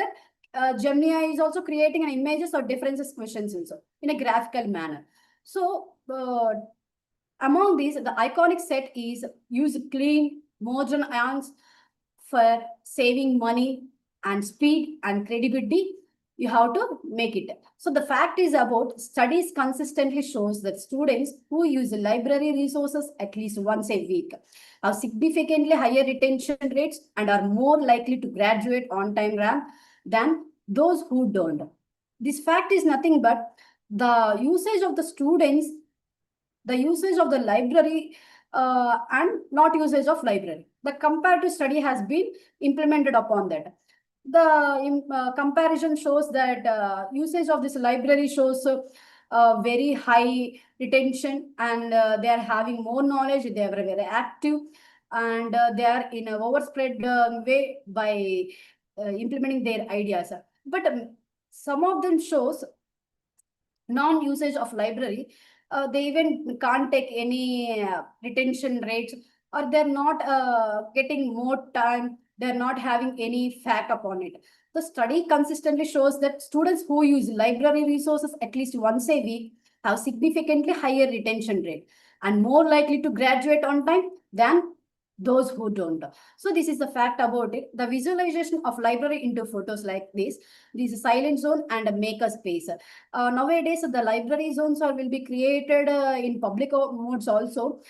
that Gemini is also creating an images or differences questions also in a graphical manner. So among these, the iconic set is use clean, modern ions for saving money and speed and credibility. You have to make it. So the fact is about studies consistently shows that students who use library resources at least once a week have significantly higher retention rates and are more likely to graduate on time than those who don't. This fact is nothing but the usage of the students, the usage of the library and not usage of library. The comparative study has been implemented upon that. The comparison shows that usage of this library shows very high retention, and they are having more knowledge, they are very active, and they are in an overspread way by implementing their ideas. But some of them shows non-usage of library, they even can't take any retention rates, or they're not getting more time, they're not having any fact upon it. The study consistently shows that students who use library resources at least once a week have significantly higher retention rate and more likely to graduate on time than those who don't. So this is the fact about it. The visualization of library into photos like this is silent zone and a maker space. Nowadays, the library zones will be created in public modes also.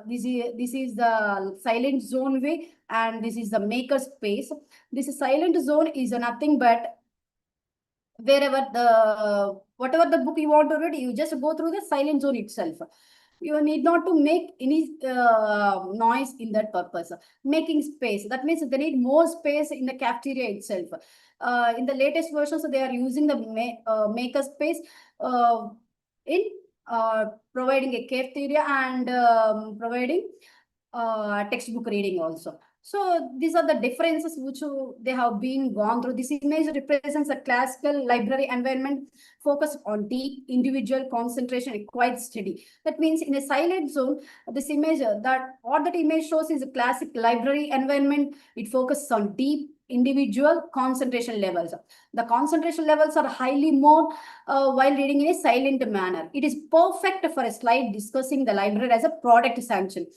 This is the silent zone way, and this is the maker space. This silent zone is nothing but wherever whatever the book you want to read, you just go through the silent zone itself. You need not to make any noise in that purpose. Making space, that means they need more space in the cafeteria itself. In the latest versions, they are using the maker space in providing a cafeteria and providing textbook reading also. So these are the differences which they have been gone through. This image represents a classical library environment focused on deep individual concentration and quite steady. That means in a silent zone, this image, what that image shows is a classic library environment. It focuses on deep individual concentration levels. The concentration levels are highly more while reading in a silent manner. It is perfect for a slide discussing the library as a product sanction.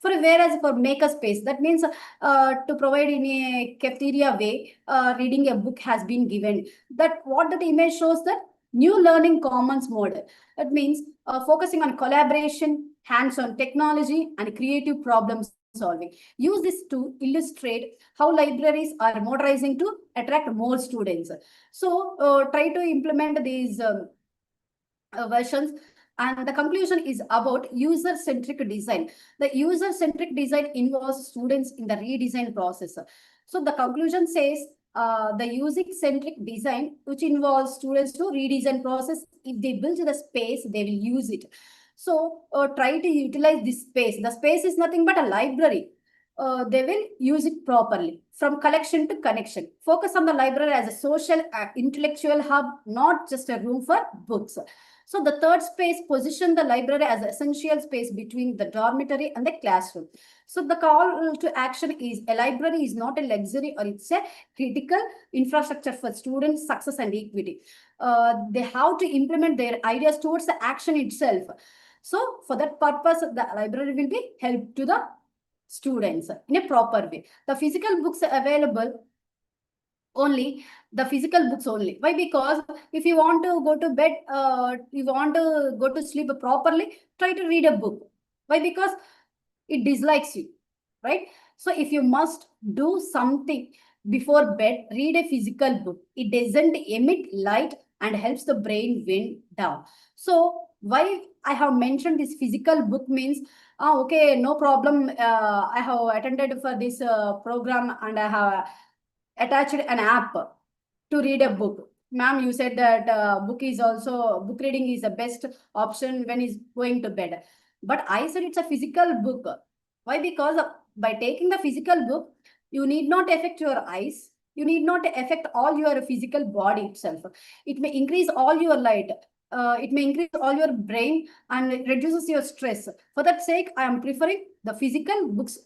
Whereas for makerspace, that means to provide in a cafeteria way, reading a book has been given. That what that image shows, that new learning commons model. That means focusing on collaboration, hands-on technology, and creative problem solving. Use this to illustrate how libraries are modernizing to attract more students. So try to implement these versions. And the conclusion is about user-centric design. The user-centric design involves students in the redesign process. So the conclusion says the user-centric design, which involves students to redesign process. If they build the space, they will use it. So try to utilize this space. The space is nothing but a library. They will use it properly. From collection to connection. Focus on the library as a social intellectual hub, not just a room for books. So the third space position the library as an essential space between the dormitory and the classroom. So the call to action is a library is not a luxury, or it's a critical infrastructure for students' success and equity. They have to implement their ideas towards the action itself. So for that purpose, the library will be help to the students in a proper way. The physical books are available only, the physical books only. Why? Because if you want to go to bed, you want to go to sleep properly, try to read a book. Why? Because it dislikes you, right? So if you must do something before bed, read a physical book. It doesn't emit light and helps the brain wind down. So why I have mentioned this physical book means, okay, no problem. I have attended for this program and I have attached an app to read a book. Ma'am, you said that book reading is the best option when he's going to bed. But I said it's a physical book. Why? Because by taking the physical book, you need not affect your eyes. You need not affect all your physical body itself. It may increase all your light. It may increase all your brain and it reduces your stress. For that sake, I am preferring the physical books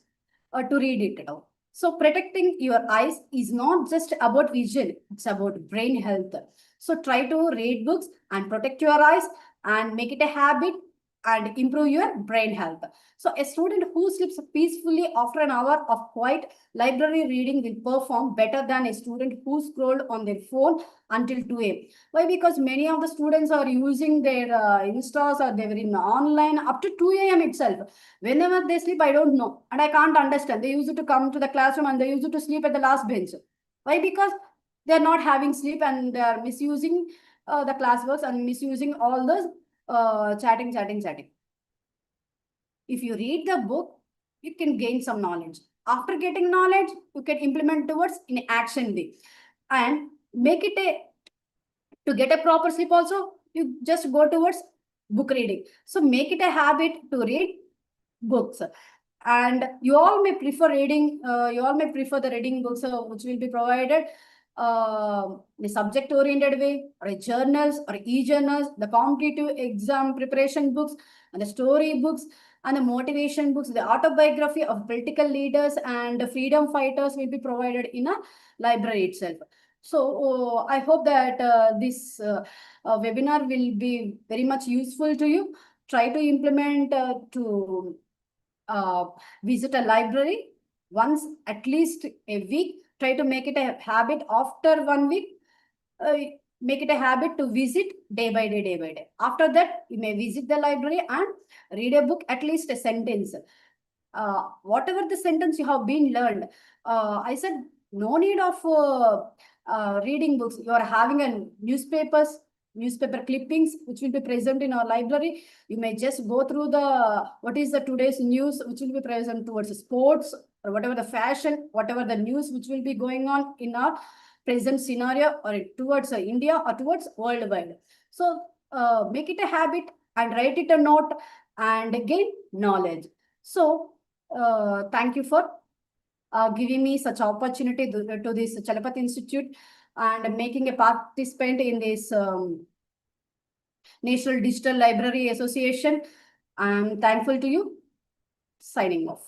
to read it now. So protecting your eyes is not just about vision, it's about brain health. So try to read books and protect your eyes and make it a habit and improve your brain health. So a student who sleeps peacefully after an hour of quiet library reading will perform better than a student who scrolled on their phone until 2 a.m. Why? Because many of the students are using their Instas or they were in online up to 2 a.m. itself. Whenever they sleep, I don't know. And I can't understand. They used to come to the classroom and they used to sleep at the last bench. Why? Because they're not having sleep and they are misusing the classworks and misusing all those chatting. If you read the book, you can gain some knowledge. After getting knowledge, you can implement towards in action way. And make it a, to get a proper sleep also, you just go towards book reading. So make it a habit to read books. And you all may prefer the reading books which will be provided in a subject oriented way, or a journals or e-journals, the competitive exam preparation books and the story books and the motivation books, the autobiography of political leaders and freedom fighters will be provided in a library itself. So I hope that this webinar will be very much useful to you. Try to implement to visit a library once at least a week. Try to make it a habit after 1 week. Make it a habit to visit day by day. After that, you may visit the library and read a book, at least a sentence. Whatever the sentence you have been learned, I said no need of reading books. You are having a newspaper clippings which will be present in our library. You may just go through the what is the today's news which will be present towards sports or whatever the fashion, whatever the news which will be going on in our present scenario or towards India or towards worldwide. So make it a habit and write it a note and gain knowledge. So thank you for giving me such opportunity to this Chalapati Institute and making a participant in this National Digital Library Association. I'm thankful to you. Signing off.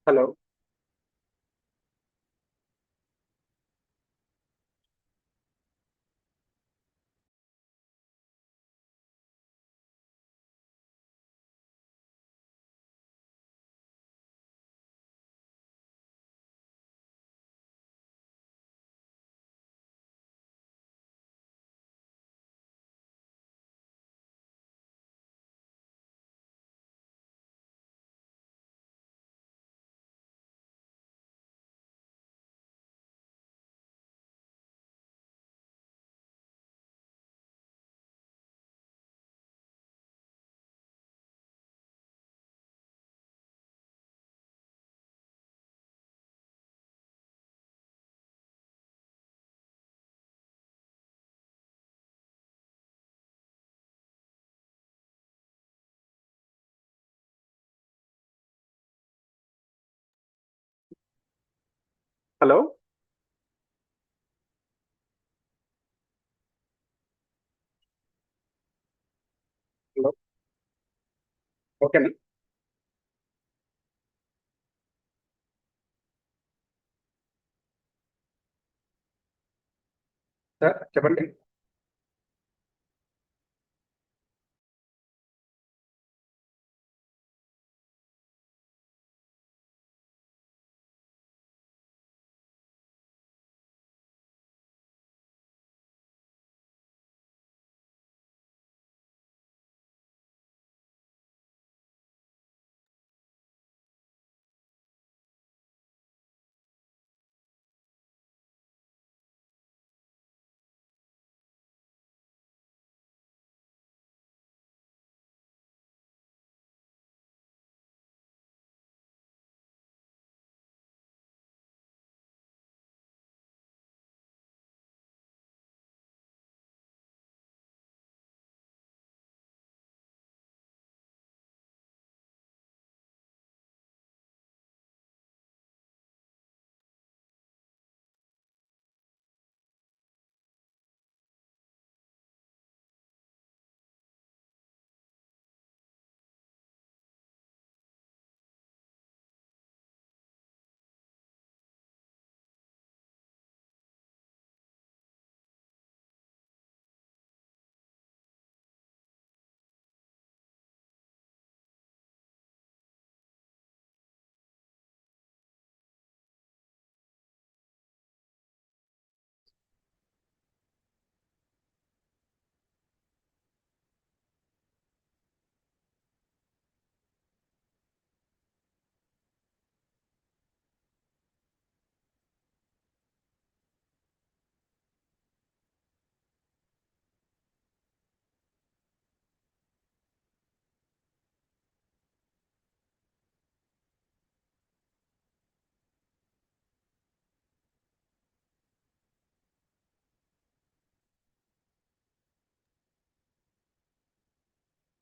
Hello. Hello. Hello. Okay. Sir, చెప్పండి.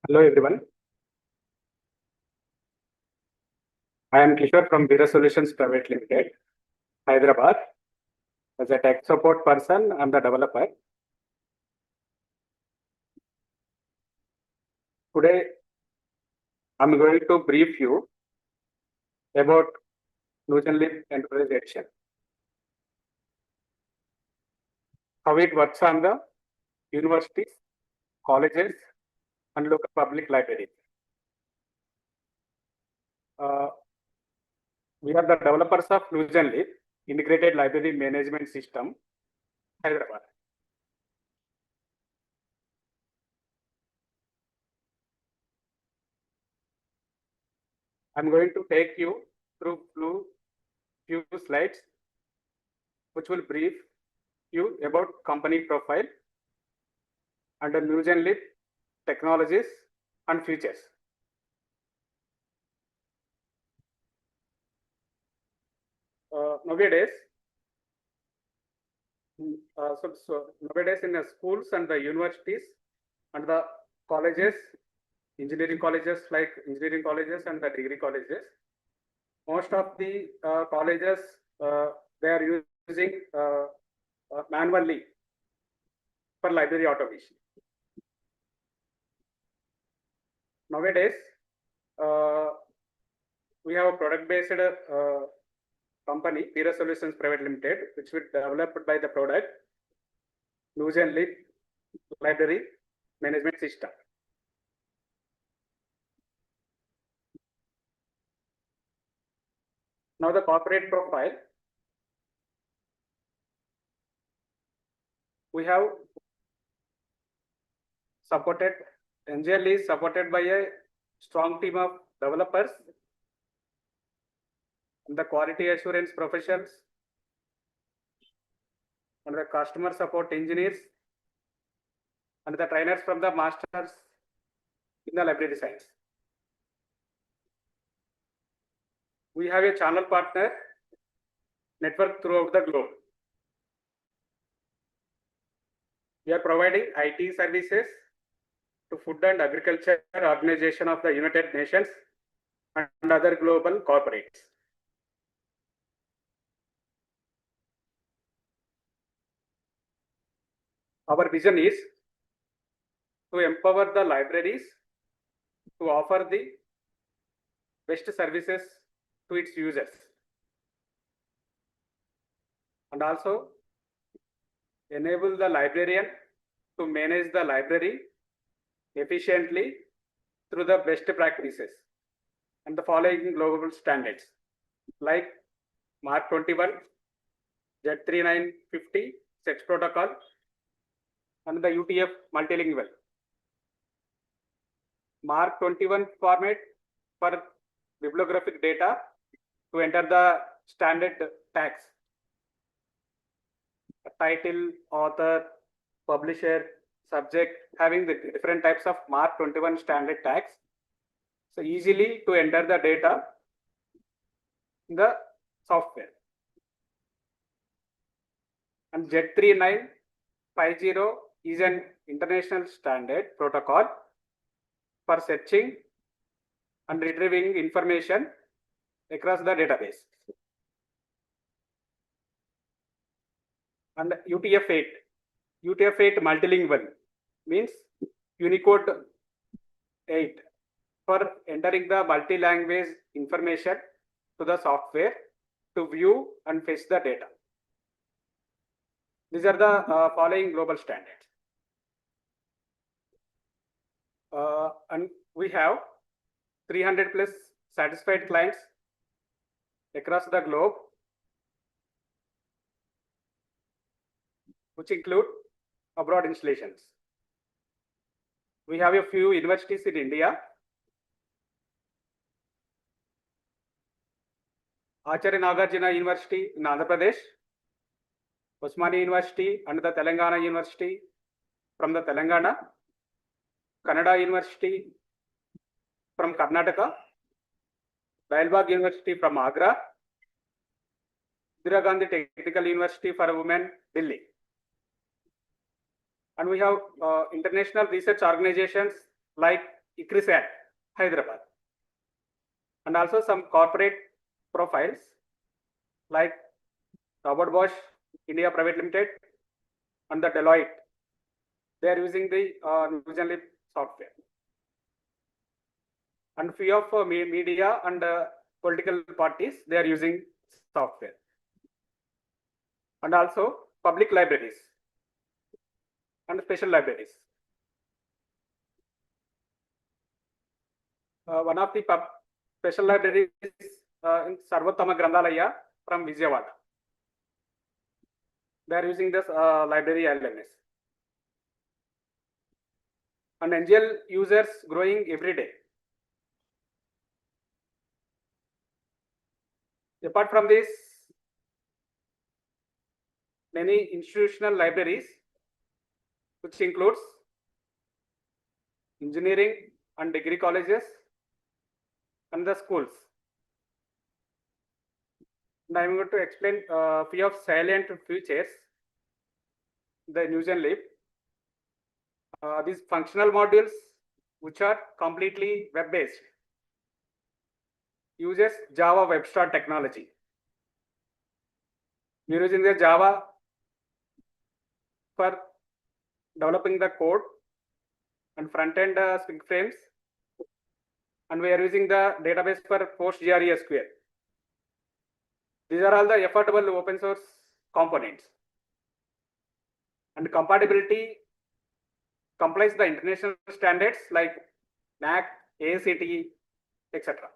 Hello everyone. I am Kishore from Vira Solutions Private Limited, Hyderabad. As a tech support person, I'm the developer. Today, I'm going to brief you about Ndli Enterprise Edition. How it works on the universities, colleges, and local public libraries. We are the developers of Ndli Integrated Library Management System, Hyderabad. I'm going to take you through few slides, which will brief you about company profile and the Ndli technologies and features. Nowadays, nowadays in the schools and the universities and the colleges, engineering colleges like engineering colleges and the degree colleges, most of the colleges they are using manually for library automation. Nowadays, we have a product-based company, Pira Solutions Private Limited, which was developed by the product Ndli Library Management System. Now the corporate profile. We have supported, NGL is supported by a strong team of developers and the quality assurance professionals and the customer support engineers and the trainers from the masters in the library science. We have a channel partner network throughout the globe. We are providing IT services to Food and Agriculture Organization of the United Nations and other global corporates. Our vision is to empower the libraries to offer the best services to its users, and also enable the librarian to manage the library efficiently through the best practices and the following global standards like Mark 21, Z3950, SEX protocol, and the UTF multilingual. Mark 21 format for bibliographic data to enter the standard tags. Title, author, publisher, subject, having the different types of Mark 21 standard tags. So easily to enter the data in the software. And Z3950 is an international standard protocol for searching and retrieving information across the database. And UTF-8, UTF-8 multilingual means Unicode 8 for entering the multi-language information to the software to view and fetch the data. These are the following global standards. And we have 300 plus satisfied clients across the globe, which include abroad installations. We have a few universities in India. Acharya Nagarjuna University in Andhra Pradesh, Osmania University and the Telangana University from the Telangana, Kannada University from Karnataka, Dalbagh University from Agra, Indira Gandhi Technical University for Women, Delhi. And we have international research organizations like ICRISAT, Hyderabad. And also some corporate profiles like Robert Bosch, India Private Limited, and the Deloitte. They are using the Ndli software. And few of media and political parties, they are using software. And also public libraries and special libraries. One of the special libraries in Sarvottama Grandhalaya from Vijayawada. They are using this library LMS. And NGL users growing every day. Apart from this, many institutional libraries, which includes engineering and degree colleges and the schools. And I'm going to explain a few of salient features the Ndli. These functional modules, which are completely web-based, uses Java WebStar technology. We're using the Java for developing the code and front-end Swing frames and we are using the database for PostgreSQL. These are all the affordable open source components. And compatibility complies the international standards like NAC, ACT, etc.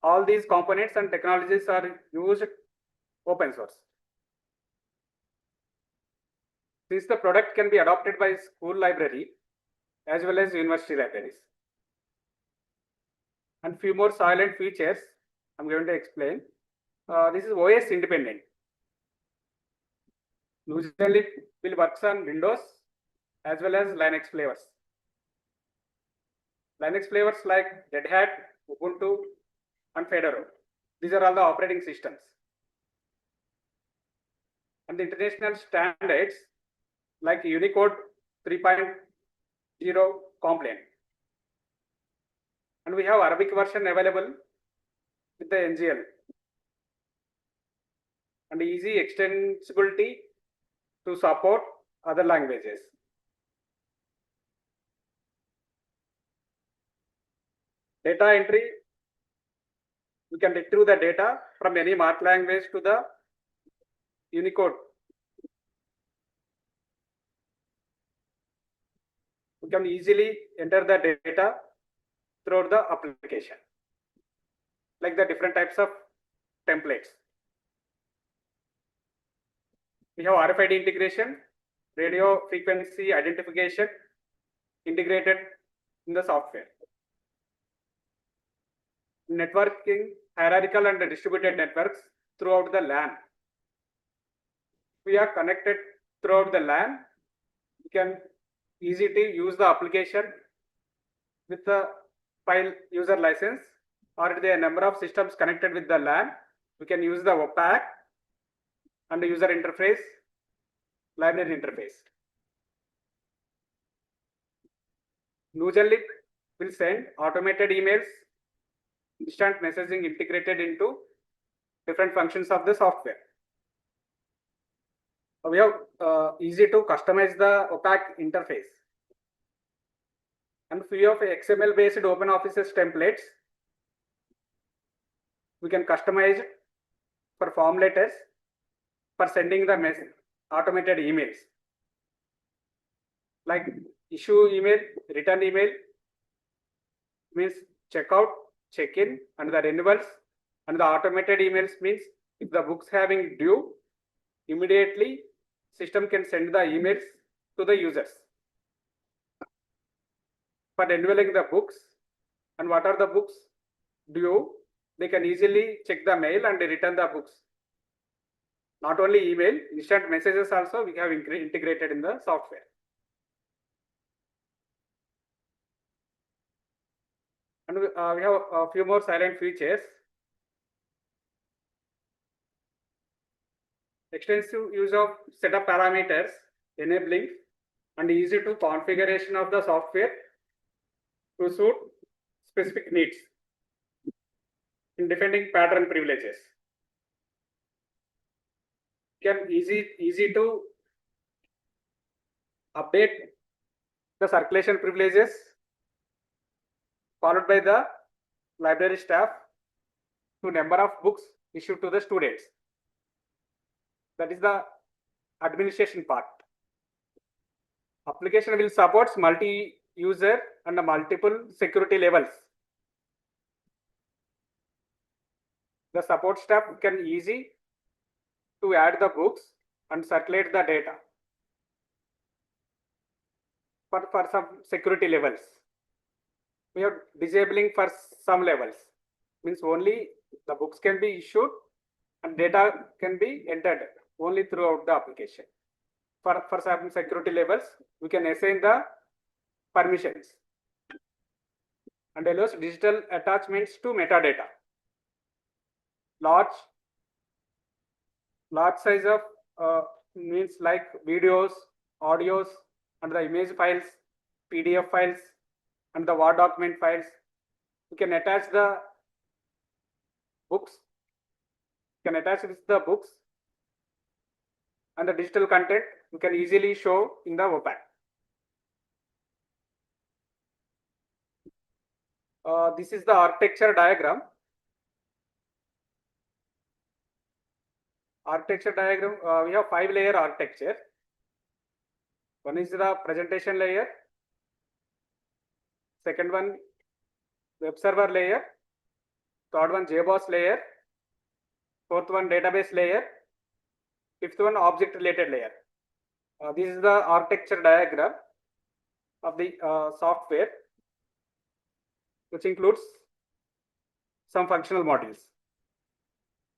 All these components and technologies are used open source. Since the product can be adopted by school library as well as university libraries. And few more silent features I'm going to explain. This is OS independent. Usually it will work on Windows as well as Linux flavors. Linux flavors like Red Hat, Ubuntu, and Fedora. These are all the operating systems. And the international standards like Unicode 3.0 compliant. And we have Arabic version available with the NGL. And easy extensibility to support other languages. Data entry, we can retrieve the data from any mark language to the Unicode. We can easily enter the data throughout the application, like the different types of templates. We have RFID integration, radio frequency identification integrated in the software. Networking, hierarchical and distributed networks throughout the LAN. We are connected throughout the LAN. We can easy to use the application with the file user license, or the number of systems connected with the LAN. We can use the OPAC and the user interface, library interface. Usually will send automated emails, instant messaging integrated into different functions of the software. We have easy to customize the OPAC interface. And few of XML based open offices templates, we can customize for form letters for sending the automated emails, like issue email, return email, means checkout, check-in, and the renewals. And the automated emails means if the books having due, immediately system can send the emails to the users for renewing the books. And what are the books due, they can easily check the mail and return the books. Not only email, instant messages also we have integrated in the software. And we have a few more silent features. Extensive use of setup parameters, enabling and easy to configuration of the software to suit specific needs in defending pattern privileges. Can easy to update the circulation privileges followed by the library staff to number of books issued to the students. That is the administration part. Application will support multi-user and multiple security levels. The support staff can easy to add the books and circulate the data for some security levels. We are disabling for some levels, means only the books can be issued and data can be entered only throughout the application. For some security levels, we can assign the permissions and allows digital attachments to metadata. Large size of means like videos, audios, and the image files, PDF files, and the Word document files. We can attach the books. We can attach with the books and the digital content we can easily show in the OPAC. This is the architecture diagram. Architecture diagram, we have 5-layer architecture. One is the presentation layer. Second one, web server layer. Third one, JBoss layer. Fourth one, database layer. Fifth one, object related layer. This is the architecture diagram of the software, which includes some functional modules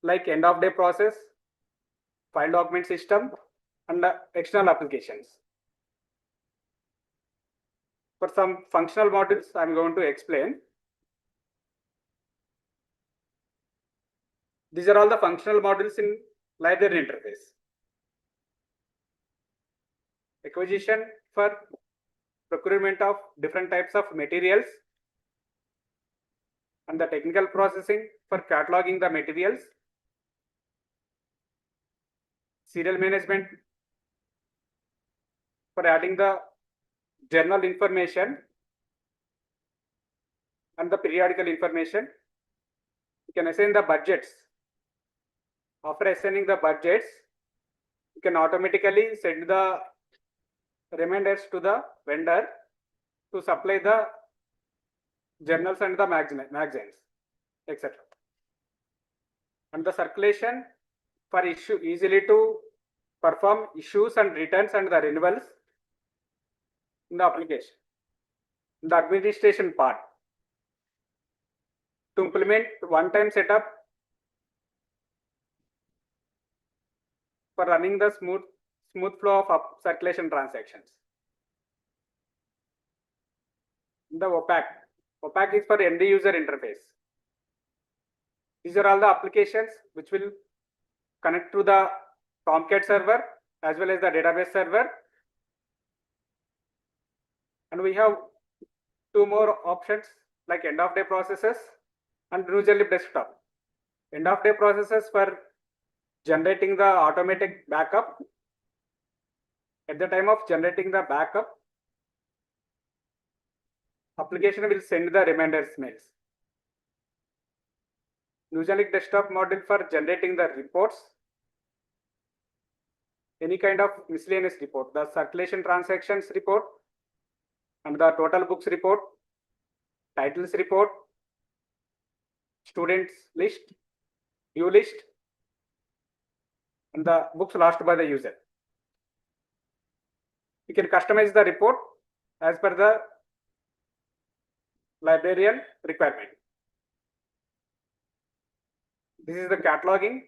like end of day process, file document system, and external applications. For some functional modules, I am going to explain. These are all the functional modules in library interface. Acquisition for procurement of different types of materials, and the technical processing for cataloging the materials. Serial management for adding the journal information and the periodical information. You can assign the budgets. After assigning the budgets, you can automatically send the reminders to the vendor to supply the journals and the magazines, etc. And the circulation for issue, easily to perform issues and returns and the renewals in the application. In the administration part, to implement one-time setup for running the smooth flow of circulation transactions. The OPAC is for end user interface. These are all the applications which will connect to the Tomcat server as well as the database server. And we have two more options like end of day processes and Ndli desktop. End of day processes for generating the automatic backup. At the time of generating the backup, application will send the reminders mails. Ndli desktop module for generating the reports, any kind of miscellaneous report, the circulation transactions report, and the total books report, titles report, students list, due list, and the books lost by the user. You can customize the report as per the librarian requirement. This is the cataloging.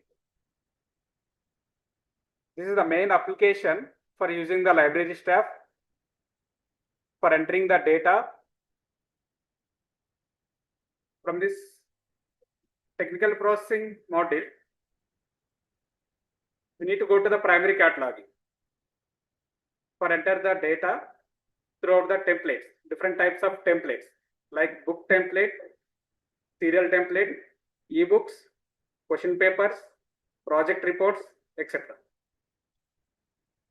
This is the main application for using the library staff for entering the data from this technical processing module. We need to go to the primary cataloging for enter the data throughout the templates, different types of templates like book template, serial template, ebooks, question papers, project reports, etc.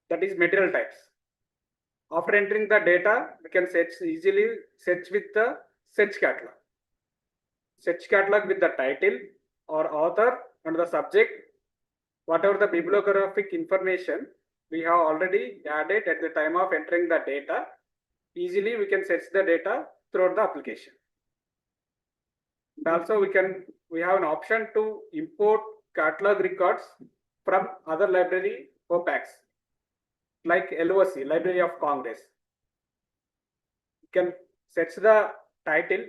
That is material types. After entering the data, we can easily search with the search catalog. Search catalog with the title or author and the subject, whatever the bibliographic information we have already added at the time of entering the data. Easily we can search the data throughout the application. And also we have an option to import catalog records from other library OPACs like LOC, Library of Congress. You can search the title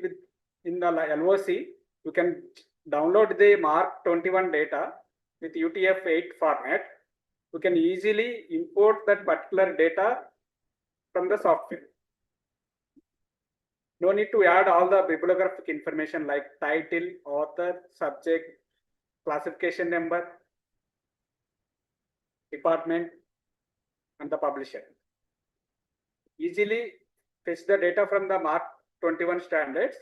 in the LOC. You can download the Mark 21 data with UTF-8 format. You can easily import that particular data from the software. No need to add all the bibliographic information like title, author, subject, classification number, department, and the publisher. Easily fetch the data from the Mark 21 standards.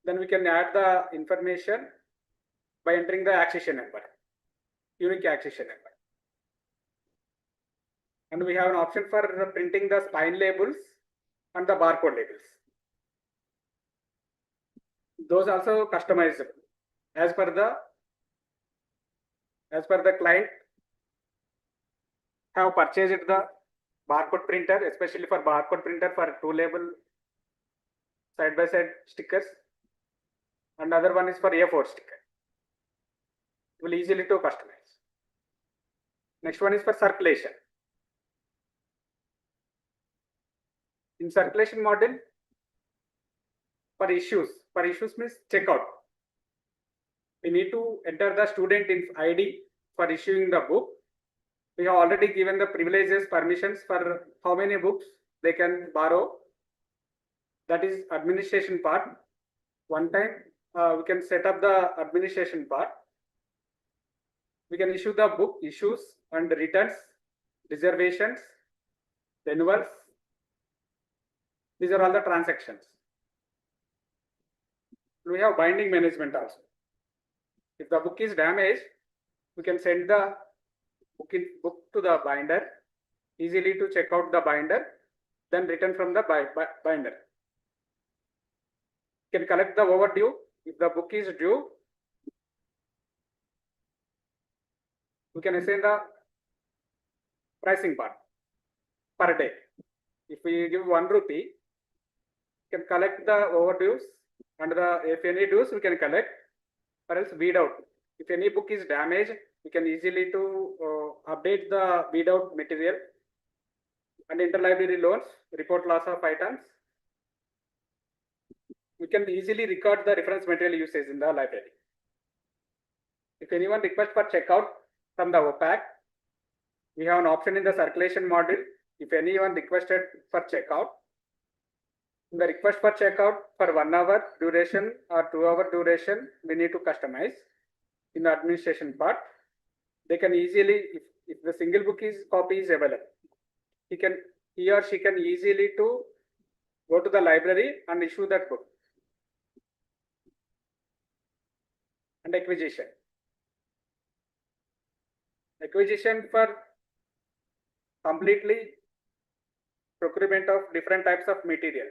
Then we can add the information by entering the accession number, unique accession number. And we have an option for printing the spine labels and the barcode labels. those also customizable as per the client have purchased the barcode printer, especially for barcode printer for two label side by side stickers, and other one is for A4 sticker. It will easily to customize. Next one is for circulation. In circulation model, for issues means checkout. We need to enter the student ID for issuing the book. We have already given the privileges, permissions for how many books they can borrow. That is administration part. One time we can set up the administration part. We can issue the book issues and returns, reservations, renewals. These are all the transactions. We have binding management also. If the book is damaged, we can send the book to the binder, easily to check out the binder, then return from the binder. You can collect the overdue. If the book is due, we can assign the pricing part per day. If we give 1 rupee, we can collect the overdues, and if any dues we can collect, or else weed out. If any book is damaged, we can easily to update the weed out material. And interlibrary loans, report loss of items. We can easily record the reference material usage in the library. If anyone requests for checkout from the OPAC, we have an option in the circulation module. If anyone requested for checkout, in the request for checkout for 1 hour duration or 2 hour duration, we need to customize in the administration part. They can easily, if the single book copy is available, he or she can easily to go to the library and issue that book. And acquisition. Acquisition for completely procurement of different types of material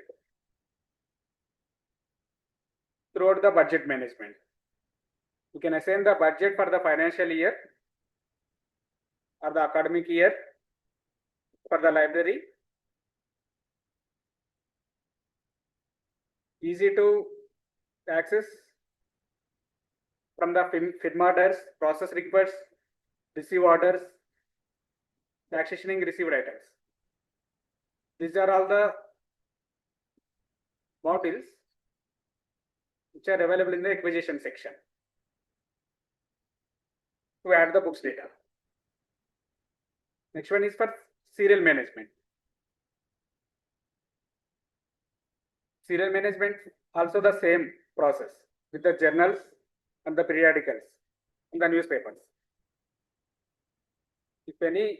throughout the budget management. You can assign the budget for the financial year or the academic year for the library. Easy to access from the FIM orders, process requests, receive orders, accessioning received items. These are all the modules which are available in the acquisition section to add the books data. Next one is for serial management. Serial management also the same process with the journals and the periodicals and the newspapers. If any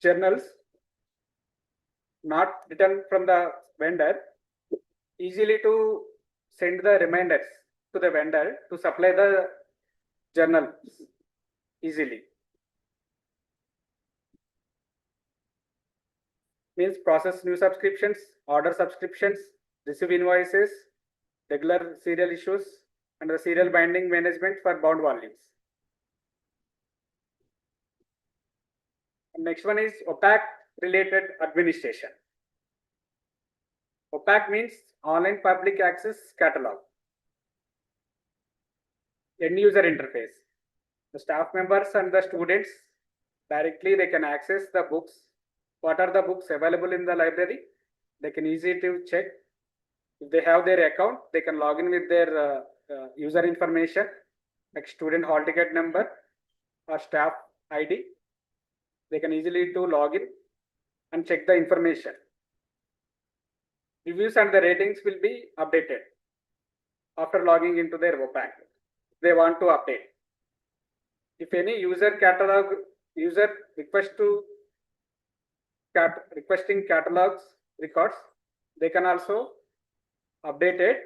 journals not written from the vendor, easily to send the reminders to the vendor to supply the journals easily. Means process new subscriptions, order subscriptions, receive invoices, regular serial issues, and the serial binding management for bound volumes. And next one is OPAC related administration. OPAC means online public access catalog. End user interface. The staff members and the students directly they can access the books. What are the books available in the library? They can easily to check. If they have their account, they can log in with their user information, like student hall ticket number or staff ID. They can easily to log in and check the information. Reviews and the ratings will be updated after logging into their OPAC. They want to update. If any user requesting catalogs records, they can also update it.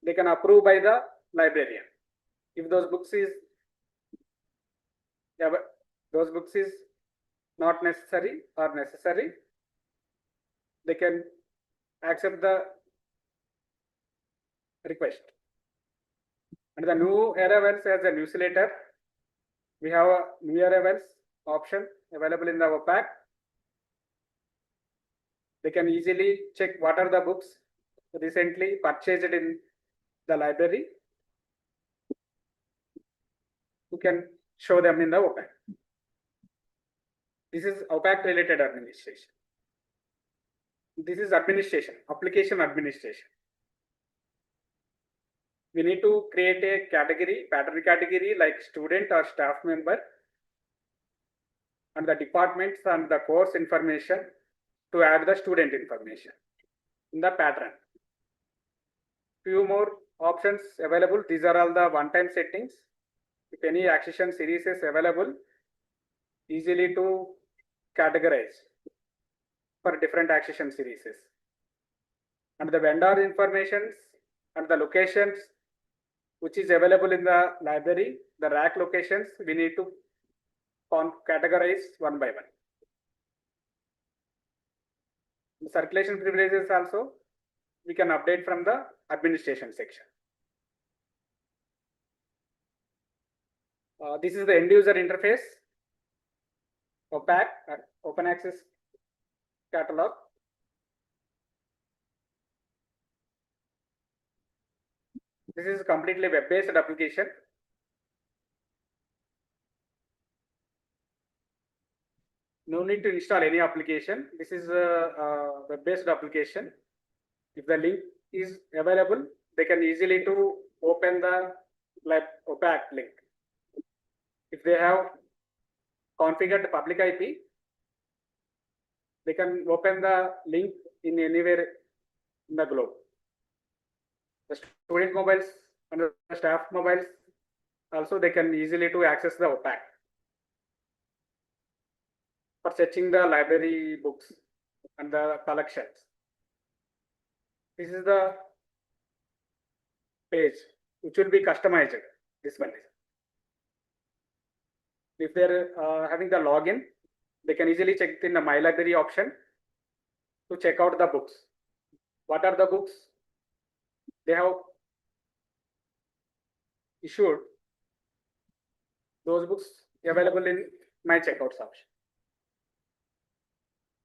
They can approve by the librarian. If those books is not necessary or necessary, they can accept the request. And the new arrivals as a newsletter, we have a new arrivals option available in the OPAC. They can easily check what are the books recently purchased in the library. You can show them in the OPAC. This is OPAC related administration. This is administration, application administration. We need to create a category, pattern category like student or staff member, and the departments and the course information to add the student information in the pattern. Few more options available. These are all the one-time settings. If any accession series is available, easily to categorize for different accession series. And the vendor informations and the locations which is available in the library, the rack locations, we need to categorize one by one. The circulation privileges also we can update from the administration section. This is the end user interface, OPAC, open access catalog. This is completely web-based application. No need to install any application. This is a web-based application. If the link is available, they can easily to open the OPAC link. If they have configured the public IP, they can open the link in anywhere in the globe. The student mobiles and the staff mobiles also they can easily to access the OPAC for searching the library books and the collections. This is the page which will be customized. This one is. If they're having the login, they can easily check in the My Library option to check out the books. What are the books they have issued? Those books available in My Checkouts option.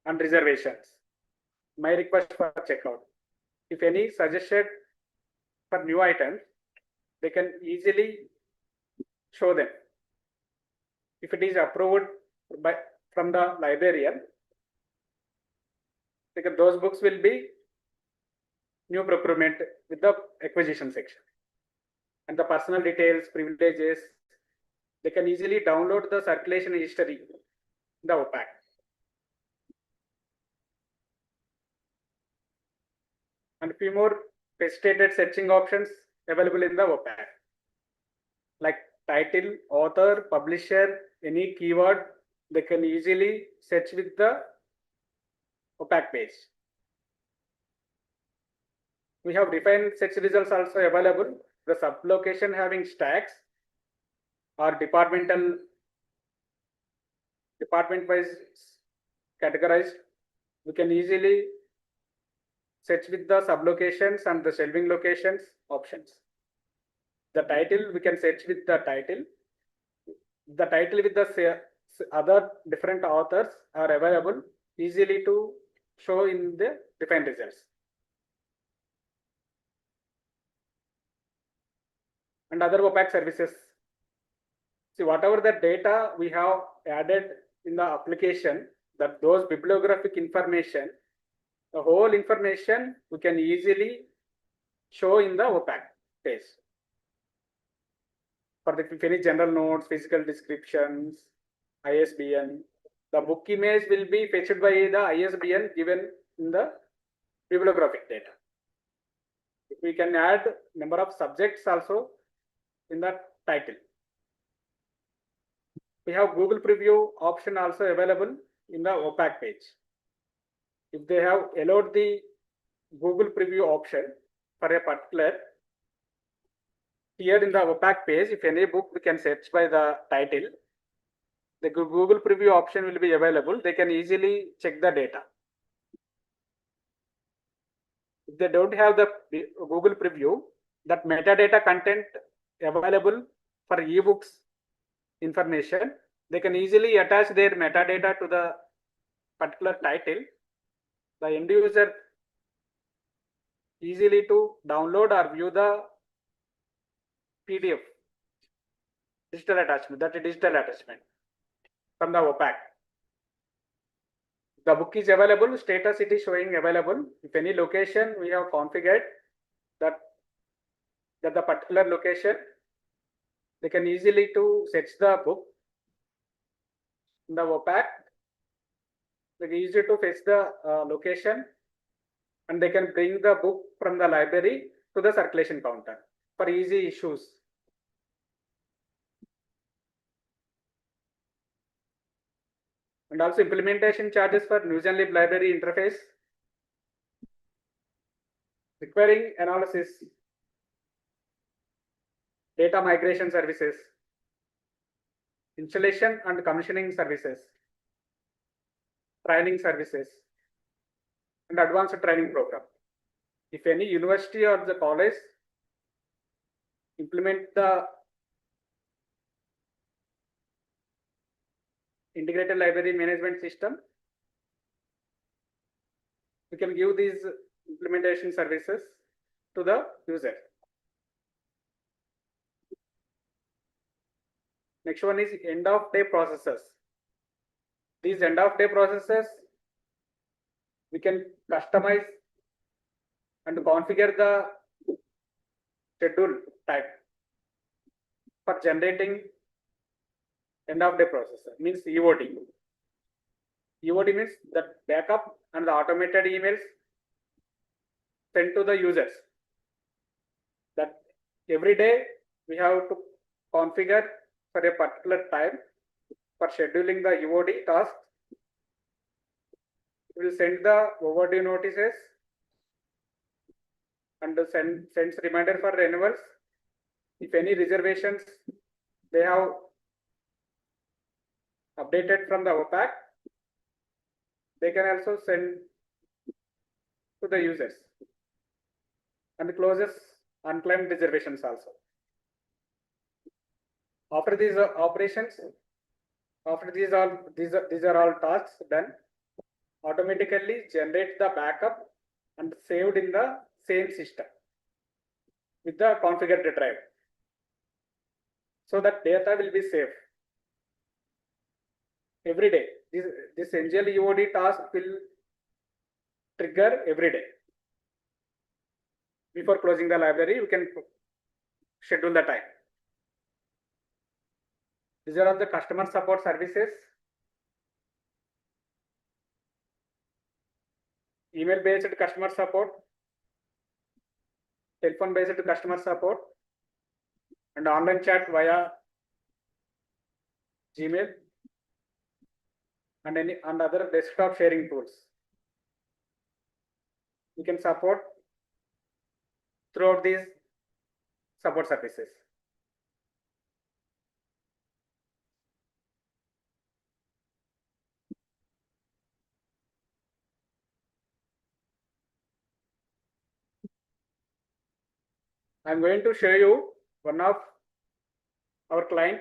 And reservations. My request for checkout. If any suggested for new items, they can easily show them. If it is approved from the librarian, those books will be new procurement with the acquisition section. And the personal details, privileges, they can easily download the circulation history in the OPAC. And a few more stated searching options available in the OPAC, like title, author, publisher, any keyword, they can easily search with the OPAC page. We have defined search results also available. The sublocation having stacks or department-wise categorized. We can easily search with the sublocations and the shelving locations options. The title, we can search with the title. The title with the other different authors are available easily to show in the defined results. And other OPAC services. See, whatever the data we have added in the application, that those bibliographic information, the whole information we can easily show in the OPAC page. For the any general notes, physical descriptions, ISBN, the book image will be fetched by the ISBN given in the bibliographic data. We can add number of subjects also in the title. We have Google Preview option also available in the OPAC page. If they have allowed the Google Preview option for a particular, here in the OPAC page, if any book we can search by the title, the Google Preview option will be available. They can easily check the data. If they don't have the Google Preview, that metadata content available for ebooks information, they can easily attach their metadata to the particular title. The end user easily to download or view the PDF digital attachment, that is digital attachment from the OPAC. The book is available, status it is showing available. If any location we have configured that the particular location, they can easily to search the book in the OPAC. They can easy to fetch the location, and they can bring the book from the library to the circulation counter for easy issues. And also implementation charges for Newsonlib library interface, requiring analysis, data migration services, installation and commissioning services, training services, and advanced training program. If any university or the college implement the integrated library management system, we can give these implementation services to the user. Next one is end of day processes. These end of day processes, we can customize and configure the schedule type for generating end of day processor, means EOD. EOD means that backup and the automated emails sent to the users. That every day we have to configure for a particular time for scheduling the EOD task. We will send the overdue notices and sends reminder for renewals. If any reservations they have updated from the OPAC, they can also send to the users, and closes unclaimed reservations also. After these operations, after these are all tasks done, automatically generate the backup and saved in the same system with the configured drive, so that data will be safe. Every day, this NGL EOD task will trigger every day. Before closing the library, we can schedule the time. These are all the customer support services. Email based customer support, telephone based customer support, and online chat via Gmail, and other desktop sharing tools. We can support throughout these support services. I am going to show you one of our client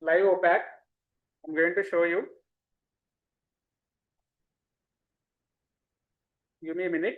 live OPAC. I'm going to show you. Give me a minute.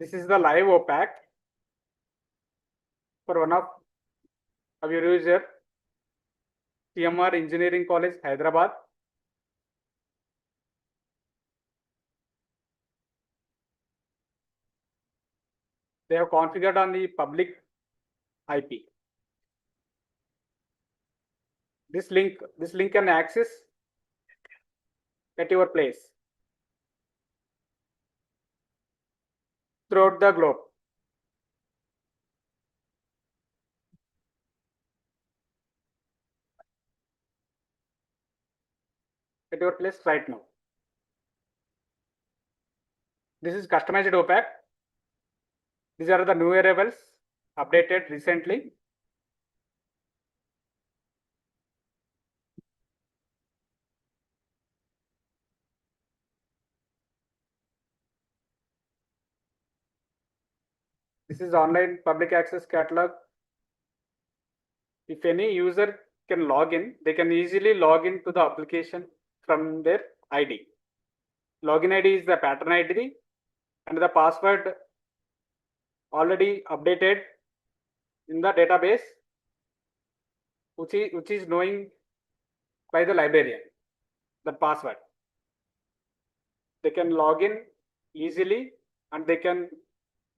This is the live OPAC for one of our user, CMR Engineering College, Hyderabad. They have configured on the public IP. This link can access at your place throughout the globe. at your place right now. This is customized OPAC. These are the new variables updated recently. This is online public access catalog. If any user can log in, they can easily log into the application from their ID. Login ID is the pattern ID and the password already updated in the database, which is knowing by the librarian, the password. They can log in easily and they can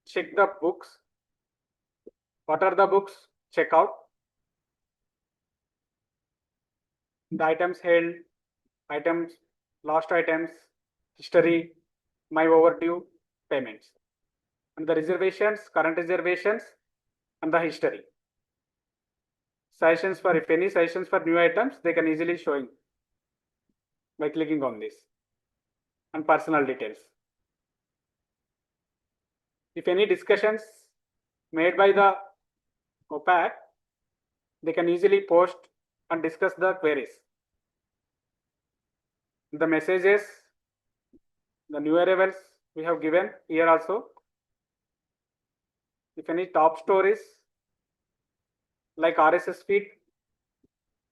check the books. What are the books? Check out. The items held, items, lost items, history, my overdue, payments. And the reservations, current reservations, and the history. Suggestions for, if any suggestions for new items, they can easily showing by clicking on this. And personal details. If any discussions made by the OPAC, they can easily post and discuss the queries. The messages, the new arrivals we have given here also. If any top stories like RSS feed,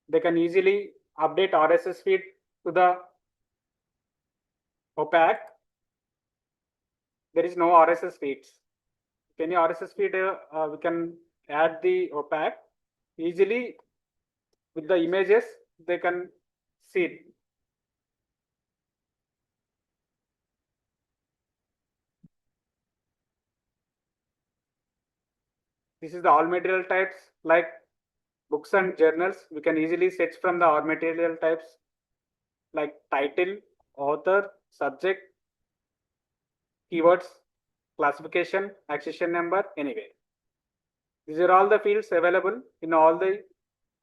they can easily update RSS feed to the OPAC. There is no RSS feeds. If any RSS feed, we can add the OPAC easily with the images. They can see it. This is the all material types like books and journals. We can easily search from the all material types like title, author, subject, keywords, classification, accession number, anywhere. These are all the fields available in all the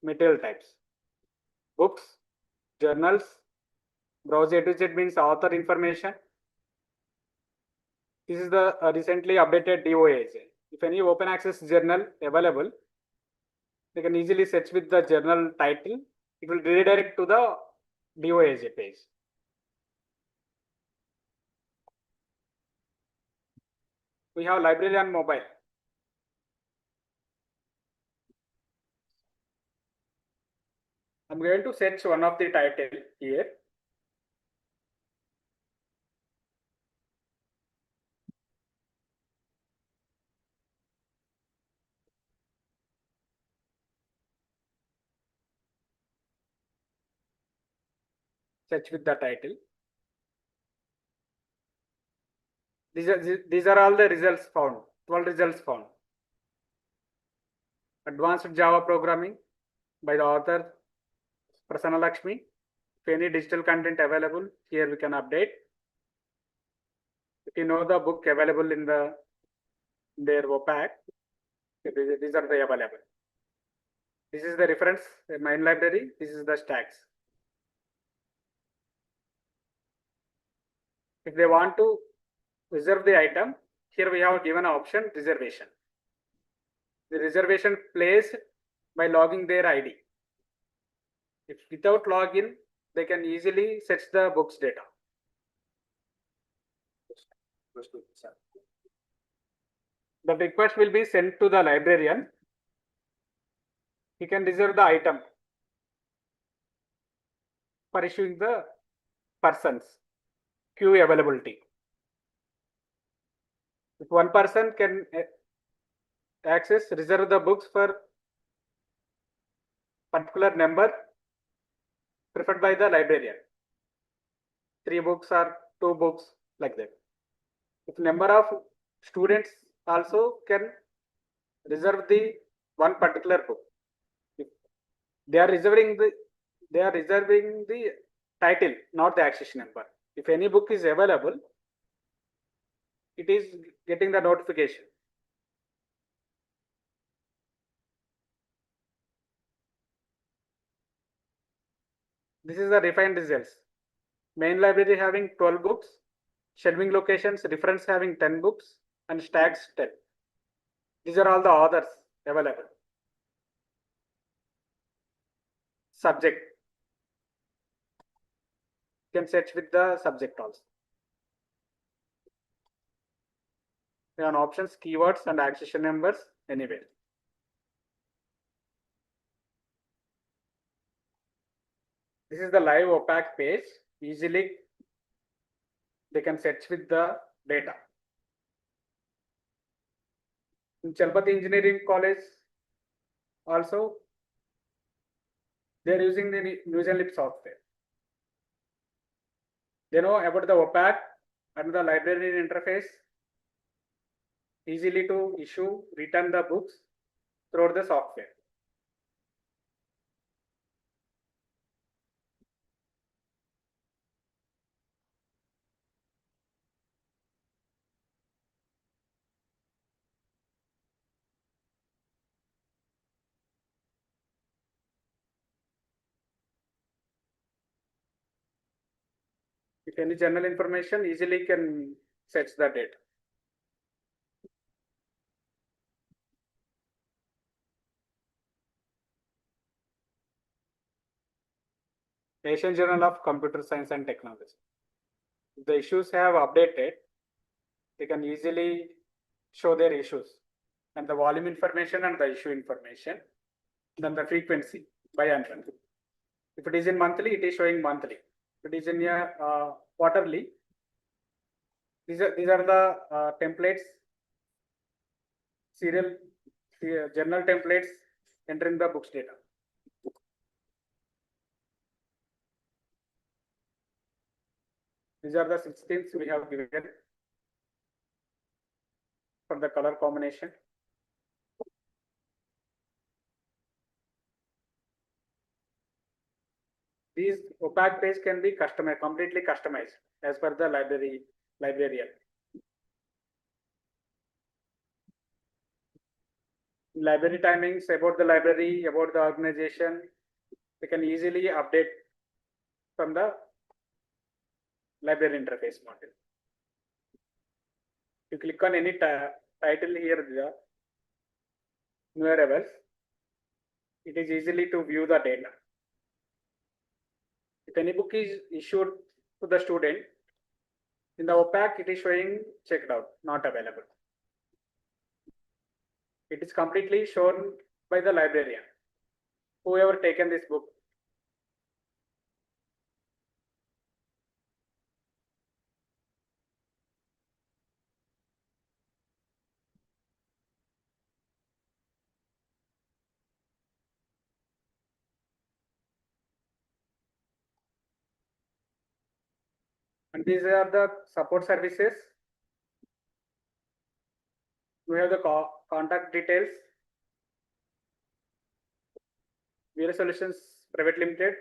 material types. Books, journals, browse A to Z means author information. This is the recently updated DOAJ. If any open access journal available, they can easily search with the journal title. It will redirect to the DOAJ page. We have library on mobile. I'm going to search one of the title here. Search with the title. These are all the results found. 12 results found. Advanced Java programming by the author Prasanna Lakshmi. If any digital content available, here we can update. If you know the book available in their OPAC, these are the available. This is the reference main library. This is the stacks. If they want to reserve the item, here we have given an option reservation. The reservation placed by logging their ID. If without login, they can easily search the books data. The request will be sent to the librarian. He can reserve the item for issuing the persons queue availability. If one person can access, reserve the books for particular number preferred by the librarian. 3 books or 2 books, like that. If number of students also can reserve the one particular book. If they are reserving the title, not the accession number. If any book is available, it is getting the notification. This is the refined results. Main library having 12 books, shelving locations, reference having 10 books, and stacks 10. These are all the authors available. Subject. You can search with the subject also. There are options, keywords, and accession numbers anywhere. This is the live opaque page. Easily they can search with the data. In Chalpati Engineering College, also they are using the News and Lip software. They know about the opaque and the library interface, easily to issue, return the books through the software. If any general information, easily can search the data. Asian Journal of Computer Science and Technology. If the issues have updated, they can easily show their issues and the volume information and the issue information, then the frequency biannual. If it is in monthly, it is showing monthly. If it is in quarterly, these are the templates, serial journal templates entering the books data. These are the 6 things we have given for the color combination. These opaque page can be customized, completely customized as per the librarian. Library timings about the library, about the organization, they can easily update from the library interface module. You click on any title here, the new arrivals, it is easily to view the data. If any book is issued to the student, in the opaque it is showing checked out, not available. It is completely shown by the librarian, whoever taken this book. And these are the support services. We have the contact details. Vera Solutions Private Limited.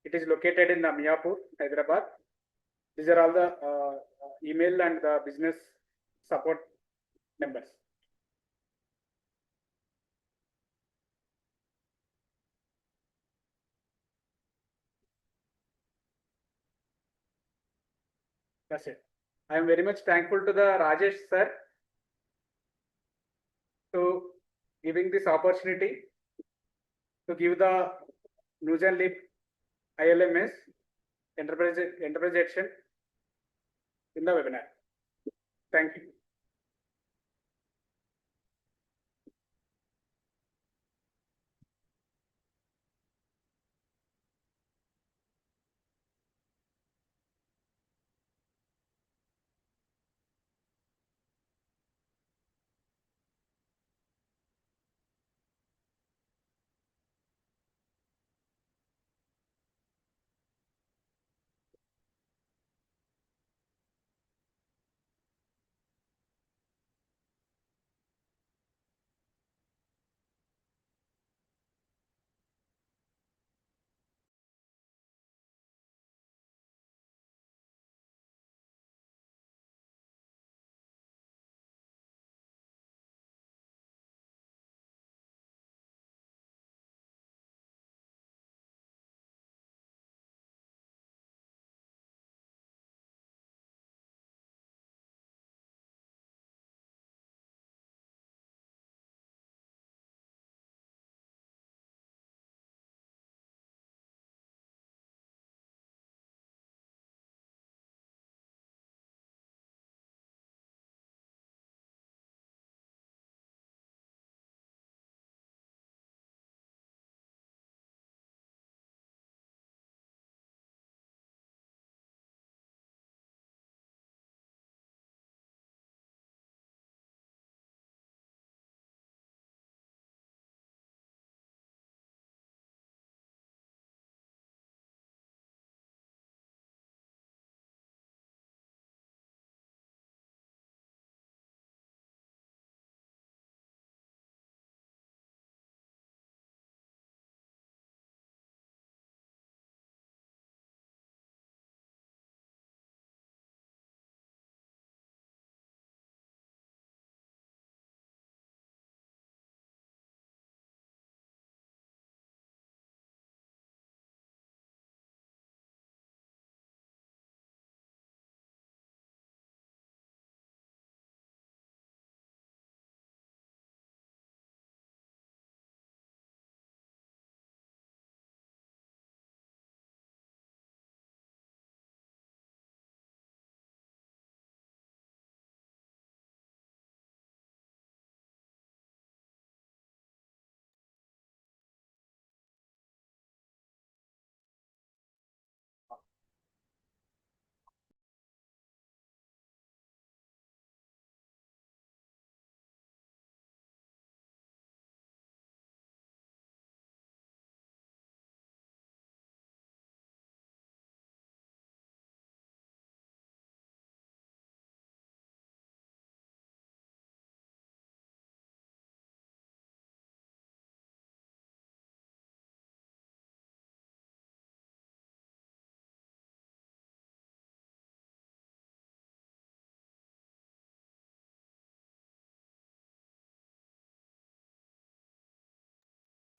It is located in Miyapur, Hyderabad. These are all the email and the business support numbers. That's it. I am very much thankful to the Rajesh sir to giving this opportunity to give the News and Lip ILMS enterprise action in the webinar. Thank you.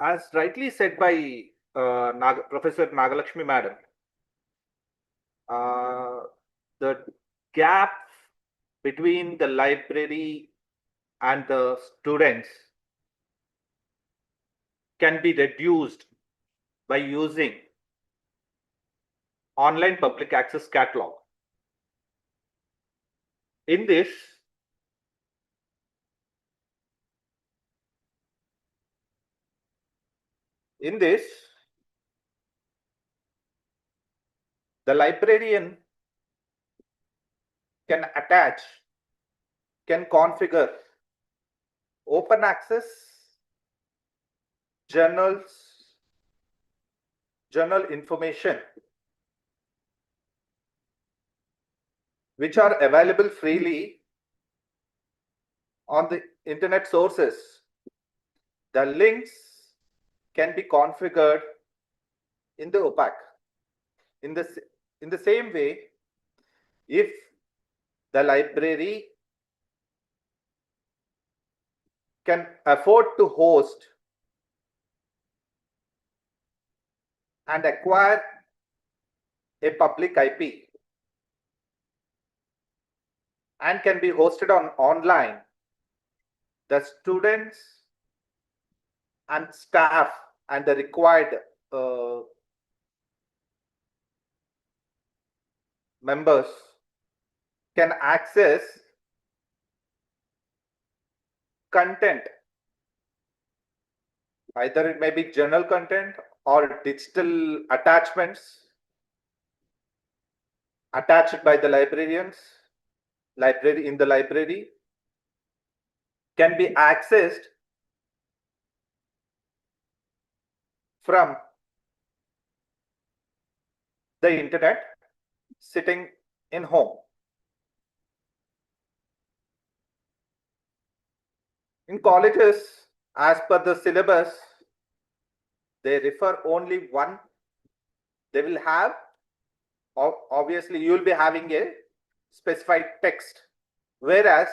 as rightly said by Professor Nagalakshmi Madam, the gap between the library and the students can be reduced by using online public access catalog. In this, the librarian can configure open access journal information which are available freely on the internet sources. The links can be configured in the OPAC. In the same way, if the library can afford to host and acquire a public IP and can be hosted online, the students and staff and the required members can access content. Either it may be journal content or digital attachments attached by the librarians, in the library, can be accessed from the internet sitting in home. In colleges, as per the syllabus, they refer only one. They will have, obviously you will be having a specified text, whereas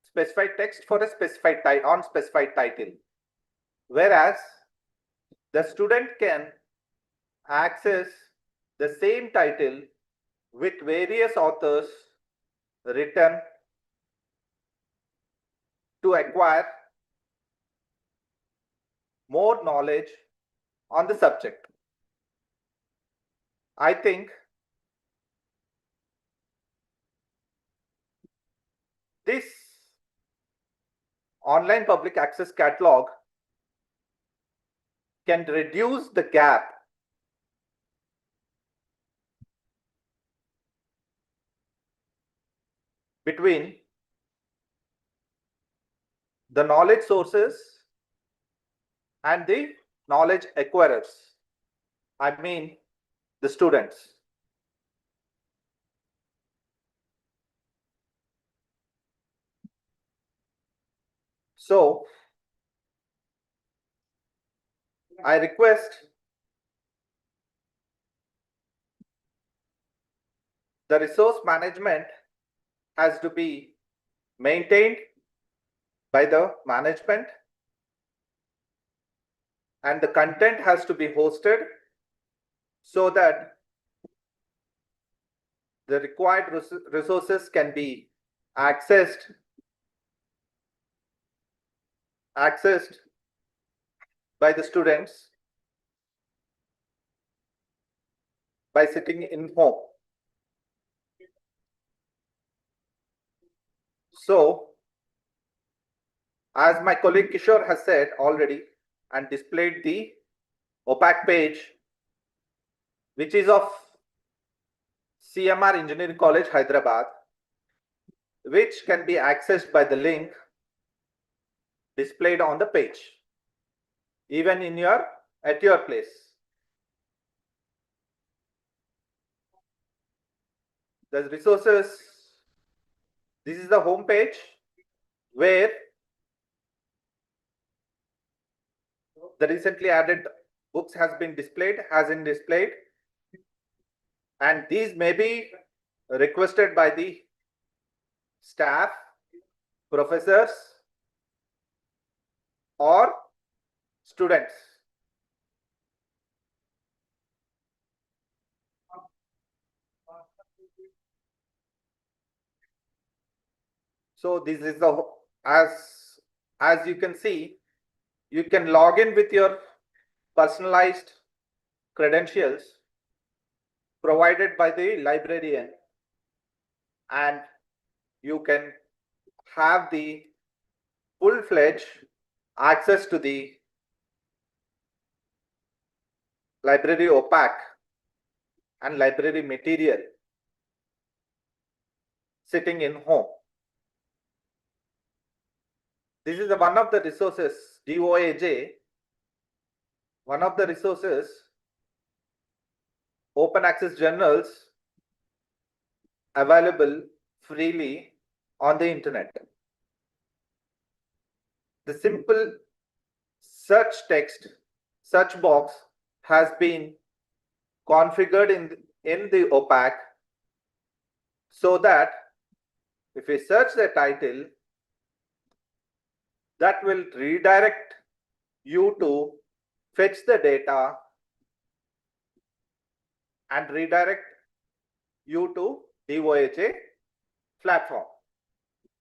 specified text for a specified on specified title, whereas the student can access the same title with various authors written to acquire more knowledge on the subject. I think this online public access catalog can reduce the gap between the knowledge sources and the knowledge acquirers. I mean, the students. So, I request the resource management has to be maintained by the management and the content has to be hosted so that the required resources can be accessed by the students by sitting in home. So, as my colleague Kishore has said already and displayed the OPAC page, which is of CMR Engineering College, Hyderabad, which can be accessed by the link displayed on the page, even at your place. The resources, this is the home page where the recently added books has been displayed, and these may be requested by the staff, professors, or students. So this is the, as you can see, you can log in with your personalized credentials provided by the librarian, and you can have the full-fledged access to the library OPAC and library material sitting in home. This is one of the resources, DOAJ, one of the resources, open access journals available freely on the internet. The simple search box has been configured in the OPAC so that if we search the title, that will redirect you to fetch the data and redirect you to DOAJ platform.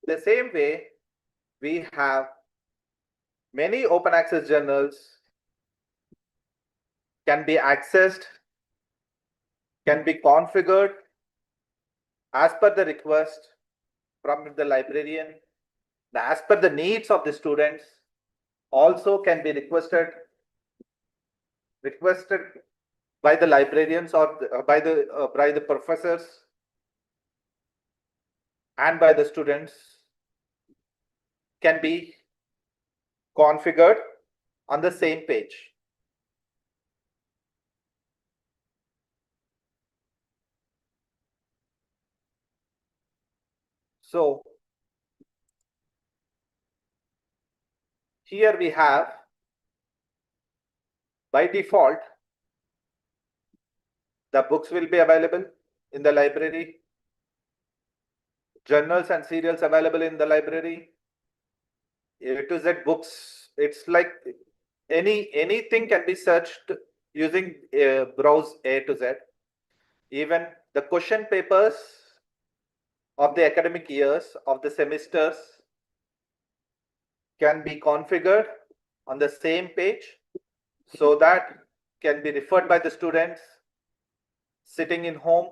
The same way, we have many open access journals can be accessed, can be configured as per the request from the librarian, as per the needs of the students, also can be requested by the librarians or by the professors and by the students, can be configured on the same page. So here we have, by default, the books will be available in the library, journals and serials available in the library, A to Z books. It's like anything can be searched using browse A to Z. Even the question papers of the academic years of the semesters can be configured on the same page, so that can be referred by the students sitting in home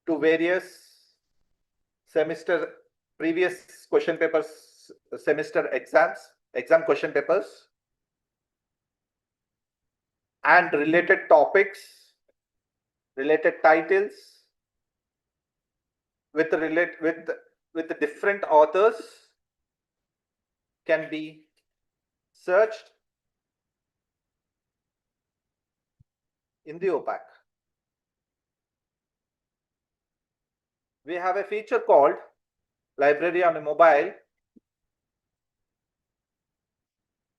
to various previous question papers, semester exam question papers, and related topics, related titles with the different authors can be searched in the OPAC. We have a feature called Library on a Mobile.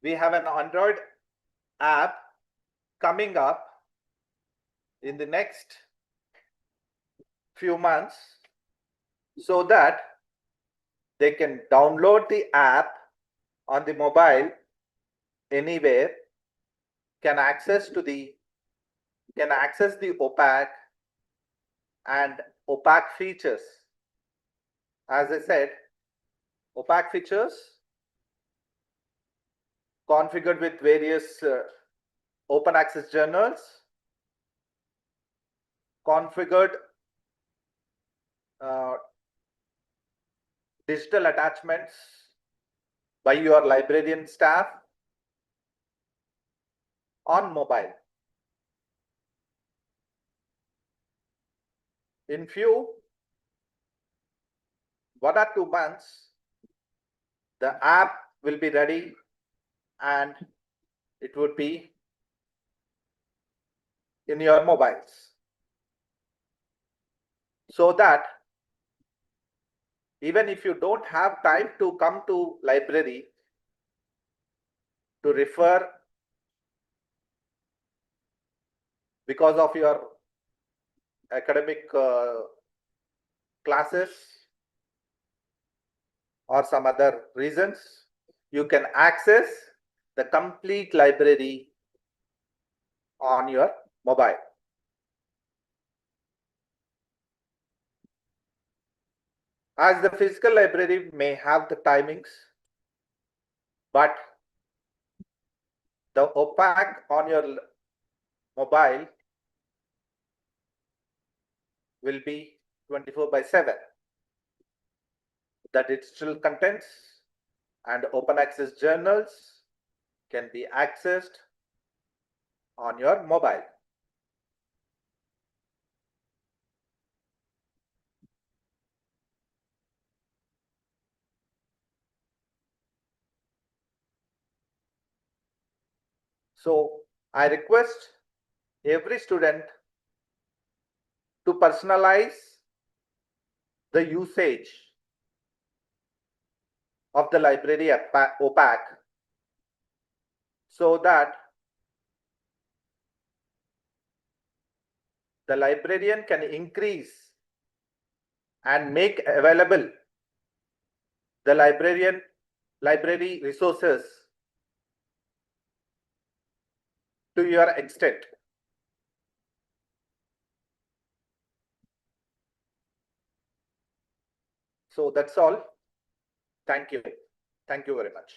We have an Android app coming up in the next few months, so that they can download the app on the mobile anywhere, can access the OPAC and OPAC features. As I said, OPAC features configured with various open access journals, configured digital attachments by your librarian staff on mobile. In few 1 or 2 months, the app will be ready and it would be in your mobiles, so that even if you don't have time to come to library to refer because of your academic classes or some other reasons, you can access the complete library on your mobile. As the physical library may have the timings, but the OPAC on your mobile will be 24/7. The digital contents and open access journals can be accessed on your mobile. So I request every student to personalize the usage of the library OPAC so that the librarian can increase and make available the library resources to your extent. So that's all. Thank you. Thank you very much.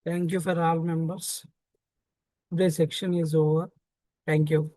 Thank you for all members. Today's section is over. Thank you.